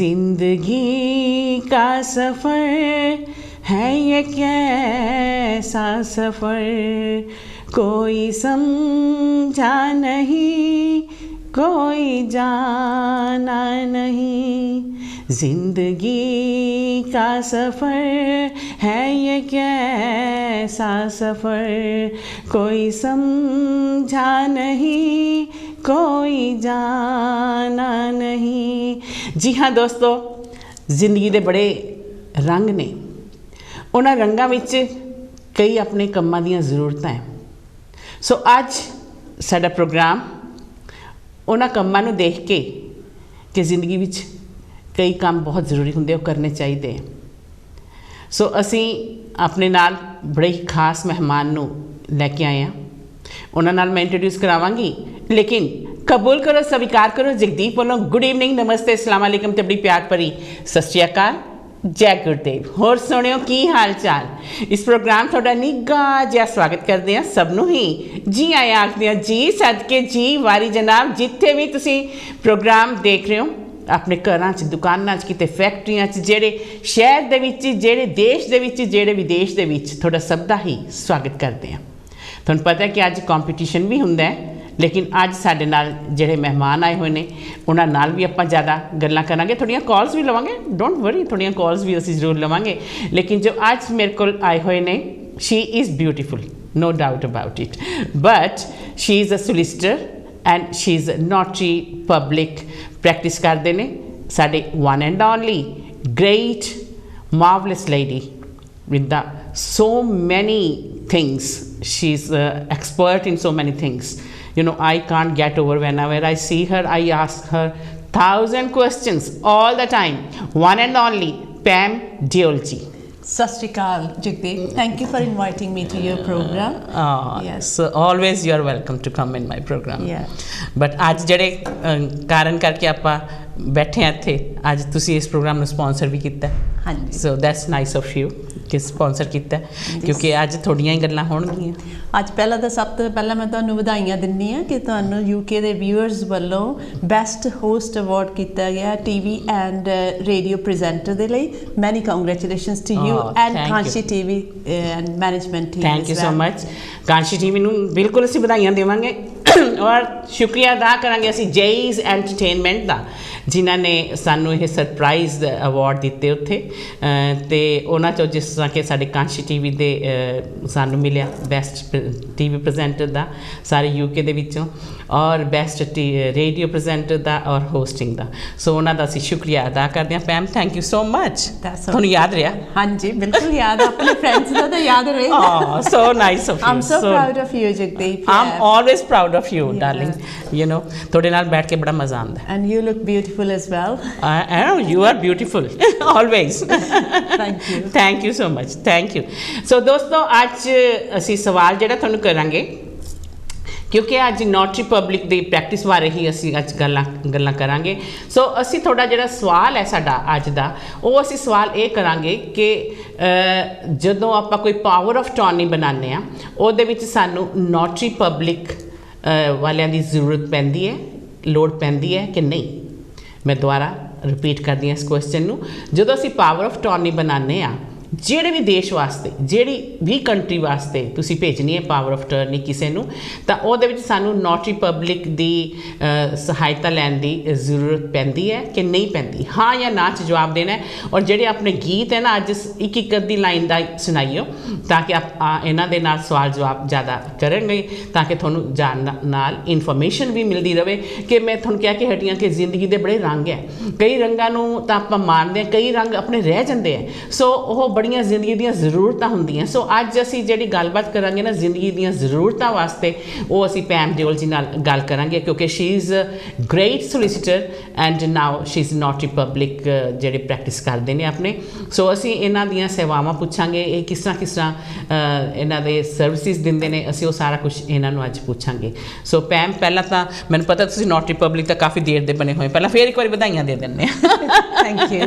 जिंदगी का सफ़र है ये कैसा सफ़र, कोई समझा नहीं कोई जाना नहीं। जिंदगी का सफ़र है ये कैसा सफ़र, कोई समझा नहीं कोई जाना नहीं। जी हाँ दोस्तों, जिंदगी दे बड़े रंग ने, उन्हां रंगां विच कई अपने कंमां दीयां ज़रूरतां है। सो अज साडा प्रोग्राम उन्हां कंमां नूं देख के कि जिंदगी विच कई काम बहुत ज़रूरी हुंदे, वो करने चाहिए। सो असी अपने नाल बड़े ही खास मेहमान नूं लैके आए हैं। उन्हां नाल मैं इंट्रोड्यूस करावांगी, लेकिन कबूल करो, स्वीकार करो, जगदीप वालों गुड इवनिंग, नमस्ते, अस्सलाम वालेकुम ते बड़ी प्यार भरी सत श्री अकाल, जय गुरुदेव। होर सुनियो की हाल चाल। इस प्रोग्राम थोड़ा निघा जिहा स्वागत करते हैं, सबनों ही जी आया आखदे हैं, जी सदके जी वारी जनाब। जिथे भी तुसी प्रोग्राम देख रहे हो, अपने घरां च, दुकानां च, किते फैक्ट्रियां च, जेड़े शहर दे विच, जेड़े देश दे विच, जेड़े विदेश दे विच, थोड़ा सब दा ही स्वागत करते हैं। तुहानूं पता है कि अज कॉम्पीटिशन भी हुंदा है, लेकिन अज साडे नाल जेड़े मेहमान आए हुए ने उन्हां नाल भी आपां ज़्यादा गल्लां करांगे, थोड़ियां कॉल्स भी लवांगे, डोंट वरी, थोड़ियां कॉल्स भी असीं जरूर लवांगे। लेकिन जो अज मेरे कोल आए हुए ने, she is beautiful, no doubt about it, but she is a solicitor and she is notary public practice करते हैं साडे one and only great marvellous lady with the so many things. She's expert in so many things. You know, I can't get over, whenever I see her, I ask her 1,000 questions all the time. One and only Pam Deol ji. Sat Shri Akal, Jagdeep. Thank you for inviting me to your program. Yes. So always you are welcome to come in my program. Yeah. But आज जड़े कारण करके आपां बैठे हैं इत्थे, आज तुसी इस प्रोग्राम ਨੂੰ स्पॉन्सर भी कीता है। हाँ जी। So that's nice of you कि स्पॉन्सर कीता है, क्योंकि ਅੱਜ थोड़ियां ही गल्लां होणगीਆਂ। ਅੱਜ ਪਹਿਲਾਂ ਤਾਂ ਸਭ ਤੋਂ ਪਹਿਲਾਂ ਮੈਂ ਤੁਹਾਨੂੰ ਵਧਾਈਆਂ ਦਿੰਦੀ ਹਾਂ ਕਿ ਤੁਹਾਨੂੰ ਯੂਕੇ ਦੇ ਵਿਊਅਰਸ ਵੱਲੋਂ ਬੈਸਟ ਹੋਸਟ ਅਵਾਰਡ ਕੀਤਾ ਗਿਆ ਟੀਵੀ ਐਂਡ ਰੇਡੀਓ ਪ੍ਰੈਜ਼ੈਂਟਰ ਦੇ ਲਈ। Many congratulations to you and Kanshi TV and management team. Thank you so much. Kanshi TV ਨੂੰ ਬਿਲਕੁਲ ਅਸੀਂ ਵਧਾਈਆਂ ਦੇਵਾਂਗੇ ਔਰ ਸ਼ੁਕਰੀਆ ਅਦਾ ਕਰਾਂਗੇ ਅਸੀਂ ਜੇਈਜ਼ ਐਂਟਰਟੇਨਮੈਂਟ ਦਾ, ਜਿਨ੍ਹਾਂ ਨੇ ਸਾਨੂੰ ਇਹ ਸਰਪ੍ਰਾਈਜ਼ ਅਵਾਰਡ ਦਿੱਤੇ ਉੱਥੇ, ਅਤੇ ਉਹਨਾਂ 'ਚੋਂ ਜਿਸ ਤਰ੍ਹਾਂ ਕਿ ਸਾਡੇ ਕਾਂਸ਼ੀ ਟੀਵੀ ਦੇ ਸਾਨੂੰ ਮਿਲਿਆ ਬੈਸਟ ਟੀਵੀ ਪ੍ਰੈਜ਼ੈਂਟਰ ਦਾ ਸਾਰੇ ਯੂਕੇ ਦੇ ਵਿੱਚੋਂ, ਔਰ ਬੈਸਟ ਰੇਡੀਓ ਪ੍ਰੈਜ਼ੈਂਟਰ ਦਾ ਔਰ ਹੋਸਟਿੰਗ ਦਾ। ਸੋ ਉਹਨਾਂ ਦਾ ਅਸੀਂ ਸ਼ੁਕਰੀਆ ਅਦਾ ਕਰਦੇ ਹਾਂ। ਪੈਮ, ਥੈਂਕ ਯੂ ਸੋ ਮਚ। ਤੁਹਾਨੂੰ ਯਾਦ ਰਿਹਾ? ਹਾਂਜੀ, ਬਿਲਕੁਲ ਯਾਦ, ਆਪਣੇ ਫਰੈਂਡਸ ਦਾ ਤਾਂ ਯਾਦ ਰਹੇਗਾ। So nice of you. I'm so proud of you, Jagdeep. I'm always proud of you, darling. You know, ਤੁਹਾਡੇ ਨਾਲ ਬੈਠ ਕੇ ਬੜਾ ਮਜ਼ਾ ਆਉਂਦਾ। And you look beautiful as well. I know you are beautiful always. Thank you. Thank you so much. Thank you. So ਦੋਸਤੋ, ਅੱਜ ਅਸੀਂ ਸਵਾਲ ਜਿਹੜਾ ਤੁਹਾਨੂੰ ਕਰਾਂਗੇ, ਕਿਉਂਕਿ ਅੱਜ ਨੋਟਰੀ ਪਬਲਿਕ ਦੀ ਪ੍ਰੈਕਟਿਸ ਬਾਰੇ ਹੀ ਅਸੀਂ ਅੱਜ ਗੱਲਾਂ ਕਰਾਂਗੇ। ਸੋ ਅਸੀਂ ਥੋੜਾ ਜਿਹੜਾ ਸਵਾਲ ਹੈ ਸਾਡਾ ਅੱਜ ਦਾ, ਉਹ ਅਸੀਂ ਸਵਾਲ ਇਹ ਕਰਾਂਗੇ ਕਿ ਜਦੋਂ ਆਪਾਂ ਕੋਈ ਪਾਵਰ ਆਫ ਅਟਾਰਨੀ ਬਣਾਉਂਦੇ ਹਾਂ, ਉਹਦੇ ਵਿੱਚ ਸਾਨੂੰ ਨੋਟਰੀ ਪਬਲਿਕ ਵਾਲਿਆਂ ਦੀ ਜ਼ਰੂਰਤ ਪੈਂਦੀ ਹੈ, ਲੋੜ ਪੈਂਦੀ ਹੈ ਕਿ ਨਹੀਂ। मैं दोबारा रिपीट करदी हाँ इस क्वेश्चन नूं। जदों असीं पावर ऑफ अटॉर्नी बनाने आ, ਜਿਹੜੇ ਵੀ ਦੇਸ਼ ਵਾਸਤੇ, ਜਿਹੜੀ ਵੀ ਕੰਟਰੀ ਵਾਸਤੇ ਤੁਸੀਂ ਭੇਜਣੀ ਹੈ ਪਾਵਰ ਆਫ ਅਟਾਰਨੀ ਕਿਸੇ ਨੂੰ, ਤਾਂ ਉਹਦੇ ਵਿੱਚ ਸਾਨੂੰ ਨੋਟਰੀ ਪਬਲਿਕ ਦੀ ਸਹਾਇਤਾ ਲੈਣ ਦੀ ਜ਼ਰੂਰਤ ਪੈਂਦੀ ਹੈ ਕਿ ਨਹੀਂ ਪੈਂਦੀ, ਹਾਂ ਜਾਂ ਨਾ 'ਚ ਜਵਾਬ ਦੇਣਾ ਹੈ। ਔਰ ਜਿਹੜੇ ਆਪਣੇ ਗੀਤ ਹੈ ਨਾ, ਅੱਜ ਇੱਕ ਇੱਕ ਅੱਧੀ ਲਾਈਨ ਦਾ ਸੁਣਾਈਓ, ਤਾਂ ਕਿ ਇਹਨਾਂ ਦੇ ਨਾਲ ਸਵਾਲ ਜਵਾਬ ਜ਼ਿਆਦਾ ਕਰਾਂਗੇ, ਤਾਂ ਕਿ ਤੁਹਾਨੂੰ ਜਾਣ ਨਾਲ ਇਨਫੋਰਮੇਸ਼ਨ ਵੀ ਮਿਲਦੀ ਰਹੇ। ਕਿ ਮੈਂ ਤੁਹਾਨੂੰ ਕਹਿ ਕੇ ਹਟੀਆਂ ਕਿ ਜ਼ਿੰਦਗੀ ਦੇ ਬੜੇ ਰੰਗ ਹੈ, ਕਈ ਰੰਗਾਂ ਨੂੰ ਤਾਂ ਆਪਾਂ ਮੰਨਦੇ ਹਾਂ, ਕਈ ਰੰਗ ਆਪਣੇ ਰਹਿ ਜਾਂਦੇ ਹੈ। ਸੋ ਉਹ ਬੜੀਆਂ ਜ਼ਿੰਦਗੀ ਦੀਆਂ ਜ਼ਰੂਰਤਾਂ ਹੁੰਦੀਆਂ। ਸੋ ਅੱਜ ਅਸੀਂ ਜਿਹੜੀ ਗੱਲਬਾਤ ਕਰਾਂਗੇ ਨਾ ਜ਼ਿੰਦਗੀ ਦੀਆਂ ਜ਼ਰੂਰਤਾਂ ਵਾਸਤੇ, ਉਹ ਅਸੀਂ ਪੈਮ ਦਿਓਲ ਜੀ ਨਾਲ ਗੱਲ ਕਰਾਂਗੇ, ਕਿਉਂਕਿ she is great solicitor and now she is notary public ਜਿਹੜੇ ਪ੍ਰੈਕਟਿਸ ਕਰਦੇ ਨੇ ਆਪਣੇ। ਸੋ ਅਸੀਂ ਇਹਨਾਂ ਦੀਆਂ ਸੇਵਾਵਾਂ ਪੁੱਛਾਂਗੇ, ਇਹ ਕਿਸ ਤਰ੍ਹਾਂ ਇਹਨਾਂ ਦੇ ਸਰਵਿਸਿਸ ਦਿੰਦੇ ਨੇ, ਅਸੀਂ ਉਹ ਸਾਰਾ ਕੁਝ ਇਹਨਾਂ ਨੂੰ ਅੱਜ ਪੁੱਛਾਂਗੇ। ਸੋ ਪੈਮ, ਪਹਿਲਾਂ ਤਾਂ ਮੈਨੂੰ ਪਤਾ ਤੁਸੀਂ ਨੋਟਰੀ ਪਬਲਿਕ ਤਾਂ ਕਾਫੀ ਦੇਰ ਦੇ ਬਣੇ ਹੋਏ, ਪਹਿਲਾਂ ਫਿਰ ਇੱਕ ਵਾਰੀ ਵਧਾਈਆਂ ਦੇ ਦਿੰਦੇ ਹਾਂ। Thank you.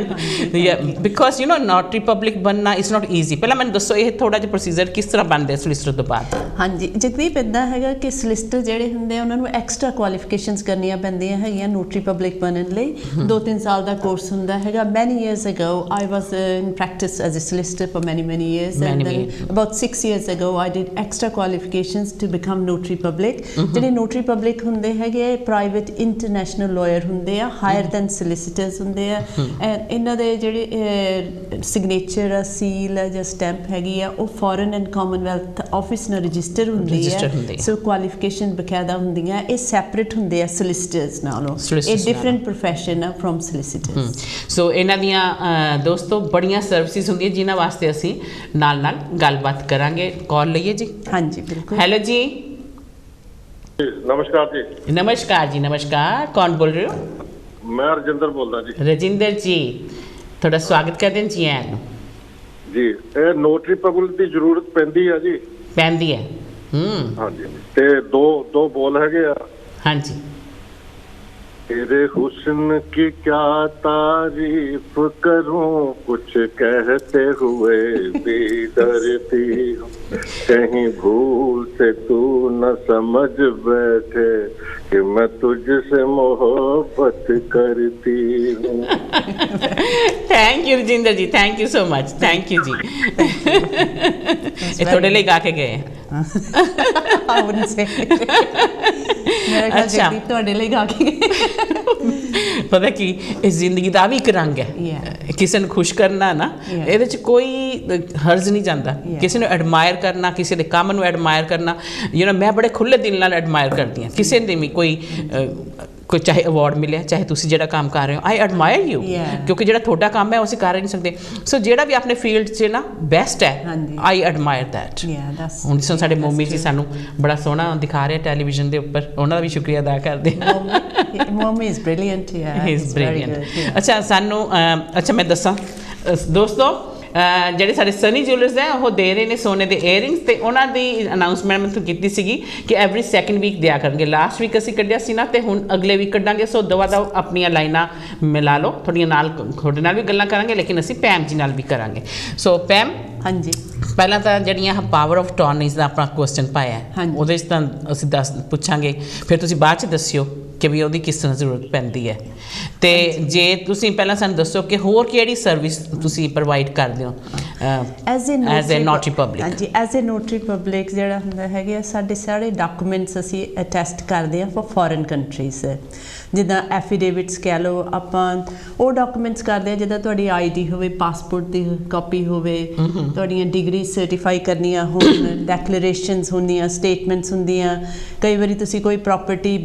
Because you know notary public ਬਣਨਾ ਕਰਨਾ ਇਟਸ ਨਾਟ ਈਜ਼ੀ। ਪਹਿਲਾਂ ਮੈਨੂੰ ਦੱਸੋ ਇਹ ਥੋੜਾ ਜਿਹਾ ਪ੍ਰੋਸੀਜਰ ਕਿਸ ਤਰ੍ਹਾਂ ਬਣਦੇ ਸੋਲਿਸਿਟਰ ਤੋਂ ਬਾਅਦ? ਹਾਂਜੀ ਜਗਦੀਪ, ਇੱਦਾਂ ਹੈਗਾ ਕਿ ਸੋਲਿਸਿਟਰ ਜਿਹੜੇ ਹੁੰਦੇ ਆ ਉਹਨਾਂ ਨੂੰ ਐਕਸਟਰਾ ਕੁਆਲੀਫਿਕੇਸ਼ਨਸ ਕਰਨੀਆਂ ਪੈਂਦੀਆਂ ਹੈਗੀਆਂ ਨੋਟਰੀ ਪਬਲਿਕ ਬਣਨ ਲਈ। 2-3 ਸਾਲ ਦਾ ਕੋਰਸ ਹੁੰਦਾ ਹੈਗਾ। Many years ago I was in practice as a solicitor for many years and then about 6 years ago I did extra qualifications to become notary public। ਜਿਹੜੇ notary public ਹੁੰਦੇ ਹੈਗੇ private international lawyer ਹੁੰਦੇ ਆ, hire then ਸੋਲਿਸਿਟਰਸ ਹੁੰਦੇ ਆ। ਇਹਨਾਂ ਦੇ ਜਿਹੜੇ ਸਿਗਨੇਚਰ ਆ, ਸੀਲ ਆ ਜਾਂ ਸਟੈਂਪ ਹੈਗੀ ਆ ਉਹ ਫੋਰਨ ਐਂਡ ਕਾਮਨਵੈਲਥ ਆਫਿਸ ਨਾਲ ਰਜਿਸਟਰ ਹੁੰਦੀ ਹੈ। ਸੋ ਕੁਆਲੀਫਿਕੇਸ਼ਨ ਬਕਾਇਦਾ ਹੁੰਦੀਆਂ। ਇਹ ਸੈਪਰੇਟ ਹੁੰਦੇ ਆ ਸੋਲਿਸਿਟਰਸ ਨਾਲੋਂ। ਇਹ ਡਿਫਰੈਂਟ ਪ੍ਰੋਫੈਸ਼ਨ ਆ ਫਰੋਮ ਸੋਲਿਸਿਟਰਸ। ਸੋ ਇਹਨਾਂ ਦੀਆਂ ਦੋਸਤੋ ਬੜੀਆਂ ਸਰਵਿਸਿਜ਼ ਹੁੰਦੀਆਂ ਜਿਨ੍ਹਾਂ ਵਾਸਤੇ ਅਸੀਂ ਨਾਲ ਨਾਲ ਗੱਲਬਾਤ ਕਰਾਂਗੇ। ਕਾਲ ਲਈਏ ਜੀ? ਹਾਂਜੀ ਬਿਲਕੁਲ। ਹੈਲੋ ਜੀ, ਨਮਸਕਾਰ ਜੀ। ਨਮਸਕਾਰ ਜੀ, ਨਮਸਕਾਰ। ਕੌਣ ਬੋਲ ਰਹੇ ਹੋ? ਮੈਂ ਰਜਿੰਦਰ ਬੋਲਦਾ ਜੀ। ਰਜਿੰਦਰ ਜੀ ਤੁਹਾਡਾ ਸਵਾਗਤ ਕਰਦੇ ਹਾਂ ਜੀ। ਆਇਆਂ ਨੂੰ ਜੀ। ਇਹ ਨੋਟਰੀ ਪਬਲਿਕ ਦੀ ਜ਼ਰੂਰਤ ਪੈਂਦੀ ਆ ਜੀ? ਪੈਂਦੀ ਹੈ। ਹਾਂਜੀ। ਤੇ ਦੋ ਬੋਲ ਹੈਗੇ ਆ। ਹਾਂਜੀ। तेरे हुस्न की क्या तारीफ करूं, कुछ कहते हुए भी डरती हूँ, कहीं भूल से तू न समझ बैठे कि मैं तुझसे मोहब्बत करती हूँ। Thank you Rajinder ji, thank you so much, thank you ji. ये थोड़े लिए गा के गए? I wouldn't say मेरा ख्याल जगदीप ਤੁਹਾਡੇ ਲਈ ਗਾ ਕੇ ਗਏ। ਪਤਾ ਕੀ ਇਸ ਜ਼ਿੰਦਗੀ ਦਾ ਵੀ ਇੱਕ ਰੰਗ ਹੈ। ਕਿਸੇ ਨੂੰ ਖੁਸ਼ ਕਰਨਾ ਨਾ ਇਹਦੇ 'ਚ ਕੋਈ ਹਰਜ਼ ਨਹੀਂ ਜਾਂਦਾ। ਕਿਸੇ ਨੂੰ ਐਡਮਾਇਰ ਕਰਨਾ, ਕਿਸੇ ਦੇ ਕੰਮ ਨੂੰ ਐਡਮਾਇਰ ਕਰਨਾ, ਮੈਂ ਬੜੇ ਖੁੱਲ੍ਹੇ ਦਿਲ ਨਾਲ ਐਡਮਾਇਰ ਕਰਦੀ ਹਾਂ। ਕਿਸੇ ਦੇ ਵੀ ਕੋਈ ਚਾਹੇ ਅਵਾਰਡ ਮਿਲਿਆ, ਚਾਹੇ ਤੁਸੀਂ ਜਿਹੜਾ ਕੰਮ ਕਰ ਰਹੇ ਹੋ, ਆਈ ਐਡਮਾਇਰ ਯੂ, ਕਿਉਂਕਿ ਜਿਹੜਾ ਤੁਹਾਡਾ ਕੰਮ ਹੈ ਉਹ ਅਸੀਂ ਕਰ ਨਹੀਂ ਸਕਦੇ। ਸੋ ਜਿਹੜਾ ਵੀ ਆਪਣੇ ਫੀਲਡ 'ਚ ਨਾ ਬੈਸਟ ਹੈ, ਆਈ ਐਡਮਾਇਰ ਦੈਟ। ਹੁਣ ਜਿਸ ਤਰ੍ਹਾਂ ਸਾਡੇ ਮੋਮੀ ਜੀ ਸਾਨੂੰ ਬੜਾ ਸੋਹਣਾ ਦਿਖਾ ਰਹੇ ਟੈਲੀਵਿਜ਼ਨ ਦੇ ਉੱਪਰ, ਉਹਨਾਂ ਦਾ ਵੀ ਸ਼ੁਕਰੀਆ ਅਦਾ ਕਰਦੇ ਹਾਂ। Mommy is brilliant. He is brilliant. ਅੱਛਾ ਸਾਨੂੰ ਮੈਂ ਦੱਸਾਂ ਦੋਸਤੋ, ਜਿਹੜੇ ਸਾਡੇ ਸਨੀ ਜਿਊਲਰਸ ਹੈ ਉਹ ਦੇ ਰਹੇ ਨੇ ਸੋਨੇ ਦੇ ਏਅਰਿੰਗਸ, ਤੇ ਉਹਨਾਂ ਦੀ ਅਨਾਊਂਸਮੈਂਟ ਮੈਂ ਤੁਹਾਨੂੰ ਕੀਤੀ ਸੀਗੀ ਕਿ ਐਵਰੀ ਸੈਕਿੰਡ ਵੀਕ ਦਿਆ ਕਰਨਗੇ। ਲਾਸਟ ਵੀਕ ਅਸੀਂ ਕੱਢਿਆ ਸੀ ਨਾ, ਤੇ ਹੁਣ ਅਗਲੇ ਵੀਕ ਕੱਢਾਂਗੇ। ਸੋ ਦਵਾ ਦਾ ਆਪਣੀਆਂ ਲਾਈਨਾਂ ਮਿਲਾ ਲਓ। ਤੁਹਾਡੇ ਨਾਲ ਵੀ ਗੱਲਾਂ ਕਰਾਂਗੇ, ਲੇਕਿਨ ਅਸੀਂ ਪੈਮ ਜੀ ਨਾਲ ਵੀ ਕਰਾਂਗੇ। ਸੋ ਪੈਮ, ਹਾਂਜੀ, ਪਹਿਲਾਂ ਤਾਂ ਜਿਹੜੀਆਂ ਪਾਵਰ ਆਫ ਟਰਨਿਜ਼ ਦਾ ਆਪਣਾ ਕੁਐਸਚਨ ਪਾਇਆ, ਉਹਦੇ 'ਚ ਤਾਂ ਅਸੀਂ ਪੁੱਛਾਂਗੇ, ਫਿਰ ਤੁਸੀਂ ਬਾਅਦ 'ਚ ਦੱਸਿਓ ਕਿ ਵੀ ਉਹਦੀ ਕਿਸ ਤਰ੍ਹਾਂ ਜ਼ਰੂਰਤ ਪੈਂਦੀ ਹੈ। ਤੇ ਜੇ ਤੁਸੀਂ ਪਹਿਲਾਂ ਸਾਨੂੰ ਦੱਸੋ ਕਿ ਹੋਰ ਕਿਹੜੀ ਸਰਵਿਸ ਤੁਸੀਂ ਪ੍ਰੋਵਾਈਡ ਕਰਦੇ ਹੋ ਐਜ਼ ਏ ਨੋਟਰੀ ਪਬਲਿਕ? ਹਾਂਜੀ, ਐਜ਼ ਏ ਨੋਟਰੀ ਪਬਲਿਕ ਜਿਹੜਾ ਹੁੰਦਾ ਹੈਗੇ ਸਾਡੇ ਸਾਰੇ ਡਾਕੂਮੈਂਟਸ ਅਸੀਂ ਅਟੈਸਟ ਕਰਦੇ ਹਾਂ ਫॉर ਫੋਰਨ ਕੰਟਰੀਜ਼। ਜਿੱਦਾਂ ਐਫੀਡੇਵਿਟਸ ਕਹਿ ਲਓ, ਆਪਾਂ ਉਹ ਡਾਕੂਮੈਂਟਸ ਕਰਦੇ ਹਾਂ ਜਿੱਦਾਂ ਤੁਹਾਡੀ ਆਈਡੀ ਹੋਵੇ, ਪਾਸਪੋਰਟ ਦੀ ਕਾਪੀ ਹੋਵੇ, ਤੁਹਾਡੀਆਂ ਡਿਗਰੀ ਸਰਟੀਫਾਈ ਕਰਨੀਆਂ ਹੋਣ, ਡੈਕਲੇਰੇਸ਼ਨਸ ਹੁੰਦੀਆਂ, ਸਟੇਟਮੈਂਟਸ ਹੁੰਦੀਆਂ। ਕਈ ਵਾਰੀ ਤੁਸੀਂ ਕੋਈ ਪ੍ਰਾਪਰਟੀ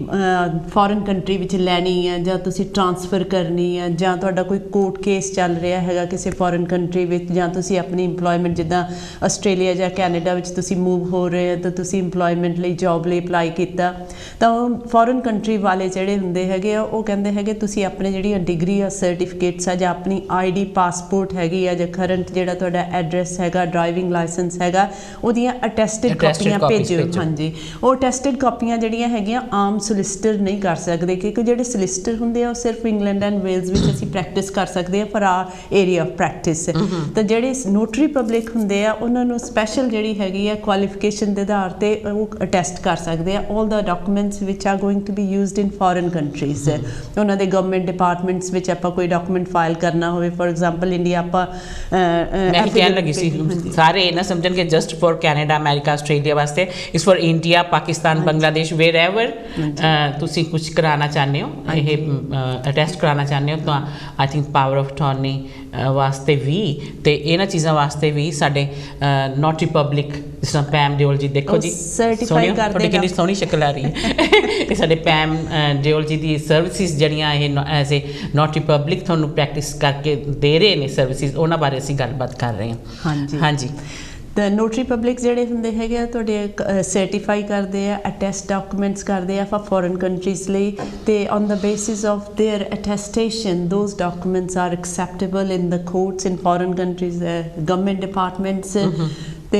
ਫੋਰਨ ਕੰਟਰੀ ਵਿੱਚ ਲੈਣੀ ਹੈ, ਜਾਂ ਤੁਸੀਂ ਟ੍ਰਾਂਸਫਰ ਕਰਨੀ ਹੈ, ਜਾਂ ਤੁਹਾਡਾ ਕੋਈ ਕੋਰਟ ਕੇਸ ਚੱਲ ਰਿਹਾ ਹੈਗਾ ਕਿਸੇ ਫੋਰਨ ਕੰਟਰੀ ਵਿੱਚ, ਜਾਂ ਤੁਸੀਂ ਆਪਣੀ ਇੰਪਲੋਇਮੈਂਟ ਜਿੱਦਾਂ ਆਸਟ੍ਰੇਲੀਆ ਜਾਂ ਕੈਨੇਡਾ ਵਿੱਚ ਤੁਸੀਂ ਮੂਵ ਹੋ ਰਹੇ ਹੋ, ਤਾਂ ਤੁਸੀਂ ਇੰਪਲੋਇਮੈਂਟ ਲਈ ਜੋਬ ਲਈ ਅਪਲਾਈ ਕੀਤਾ, ਤਾਂ ਉਹ ਫੋਰਨ ਕੰਟਰੀ ਵਾਲੇ ਜਿਹੜੇ ਹੁੰਦੇ ਹੈਗੇ ਆ ਉਹ ਕਹਿੰਦੇ ਹੈਗੇ ਤੁਸੀਂ ਆਪਣੇ ਜਿਹੜੀਆਂ ਡਿਗਰੀ ਆ, ਸਰਟੀਫਿਕੇਟਸ ਆ, ਜਾਂ ਆਪਣੀ ਆਈਡੀ, ਪਾਸਪੋਰਟ ਹੈਗੀ ਆ, ਜਾਂ ਕਰੰਟ ਜਿਹੜਾ ਤੁਹਾਡਾ ਐਡਰੈਸ ਹੈਗਾ, ਡਰਾਈਵਿੰਗ ਲਾਇਸੈਂਸ ਹੈਗਾ, ਉਹਦੀਆਂ ਅਟੈਸਟਡ ਕਾਪੀਆਂ ਭੇਜੋ। ਹਾਂਜੀ, ਉਹ ਅਟੈਸਟਡ ਕਾਪੀਆਂ ਜਿਹੜੀਆਂ ਹੈਗੀਆਂ ਆਮ ਸੋਲਿਸਿਟਰ ਨਹੀਂ ਕਰ ਸਕਦੇ, ਕਿਉਂਕਿ ਜਿਹੜੇ ਸੋਲਿਸਿਟਰ ਹੁੰਦੇ ਆ ਉਹ ਸਿਰਫ ਇੰਗਲੈਂਡ ਐਂਡ ਵੇਲਸ ਵਿੱਚ ਅਸੀਂ ਪ੍ਰੈਕਟਿਸ ਕਰ ਸਕਦੇ ਹਾਂ for our area of practice. ਤਾਂ ਜਿਹੜੇ ਨੋਟਰੀ ਪਬਲਿਕ ਹੁੰਦੇ ਆ ਉਹਨਾਂ ਨੂੰ ਸਪੈਸ਼ਲ ਜਿਹੜੀ ਹੈਗੀ ਆ ਕੁਆਲੀਫਿਕੇਸ਼ਨ ਦੇ ਆਧਾਰ 'ਤੇ ਉਹ ਅਟੈਸਟ ਕਰ ਸਕਦੇ ਆ all the documents which are going to be used in foreign countries. ਉਹਨਾਂ ਦੇ ਗਵਰਨਮੈਂਟ ਡਿਪਾਰਟਮੈਂਟਸ ਵਿੱਚ ਆਪਾਂ ਕੋਈ ਡਾਕੂਮੈਂਟ ਫਾਈਲ ਕਰਨਾ ਹੋਵੇ, ਫॉर ਐਗਜ਼ਾਮਪਲ ਇੰਡੀਆ ਆਪਾਂ ਮੈਂ ਕਹਿਣ ਲੱਗੀ ਸੀ ਸਾਰੇ ਇਹ ਨਾ ਸਮਝਣ ਕਿ just for Canada, America, Australia ਵਾਸਤੇ, is for India, Pakistan, Bangladesh, wherever ਤੁਸੀਂ ਕੁਝ ਕਰਾਉਣਾ ਚਾਹੁੰਦੇ ਹੋ, ਇਹ ਅਟੈਸਟ ਕਰਾਉਣਾ ਚਾਹੁੰਦੇ ਹੋ, ਤਾਂ I think power of attorney ਵਾਸਤੇ ਵੀ ਤੇ ਇਹਨਾਂ ਚੀਜ਼ਾਂ ਵਾਸਤੇ ਵੀ ਸਾਡੇ ਨੋਟਰੀ ਪਬਲਿਕ ਜਿਸ ਤਰ੍ਹਾਂ ਪੈਮ ਦਿਓਲ ਜੀ, ਦੇਖੋ ਜੀ ਸਰਟੀਫਾਈ ਕਰਦੇ, ਕਿੰਨੀ ਸੋਹਣੀ ਸ਼ਕਲ ਆ ਰਹੀ ਹੈ। ਇਹ ਸਾਡੇ ਪੈਮ ਦਿਓਲ ਜੀ ਦੀ ਸਰਵਿਸਿਜ਼ ਜਿਹੜੀਆਂ ਇਹ ਐਜ਼ ਏ ਨੋਟਰੀ ਪਬਲਿਕ ਤੁਹਾਨੂੰ ਪ੍ਰੈਕਟਿਸ ਕਰਕੇ ਦੇ ਰਹੇ ਨੇ ਸਰਵਿਸਿਜ਼, ਉਹਨਾਂ ਬਾਰੇ ਅਸੀਂ ਗੱਲਬਾਤ ਕਰ ਰਹੇ ਹਾਂ। ਹਾਂਜੀ। ਤਾਂ ਨੋਟਰੀ ਪਬਲਿਕ ਜਿਹੜੇ ਹੁੰਦੇ ਹੈਗੇ ਆ ਤੁਹਾਡੇ ਸਰਟੀਫਾਈ ਕਰਦੇ ਆ, ਅਟੈਸਟ ਡਾਕੂਮੈਂਟਸ ਕਰਦੇ ਆ ਫॉर ਫੋਰਨ ਕੰਟਰੀਜ਼ ਲਈ, ਤੇ on the basis of their attestation those documents are acceptable in the courts in foreign countries, government departments. ਤੇ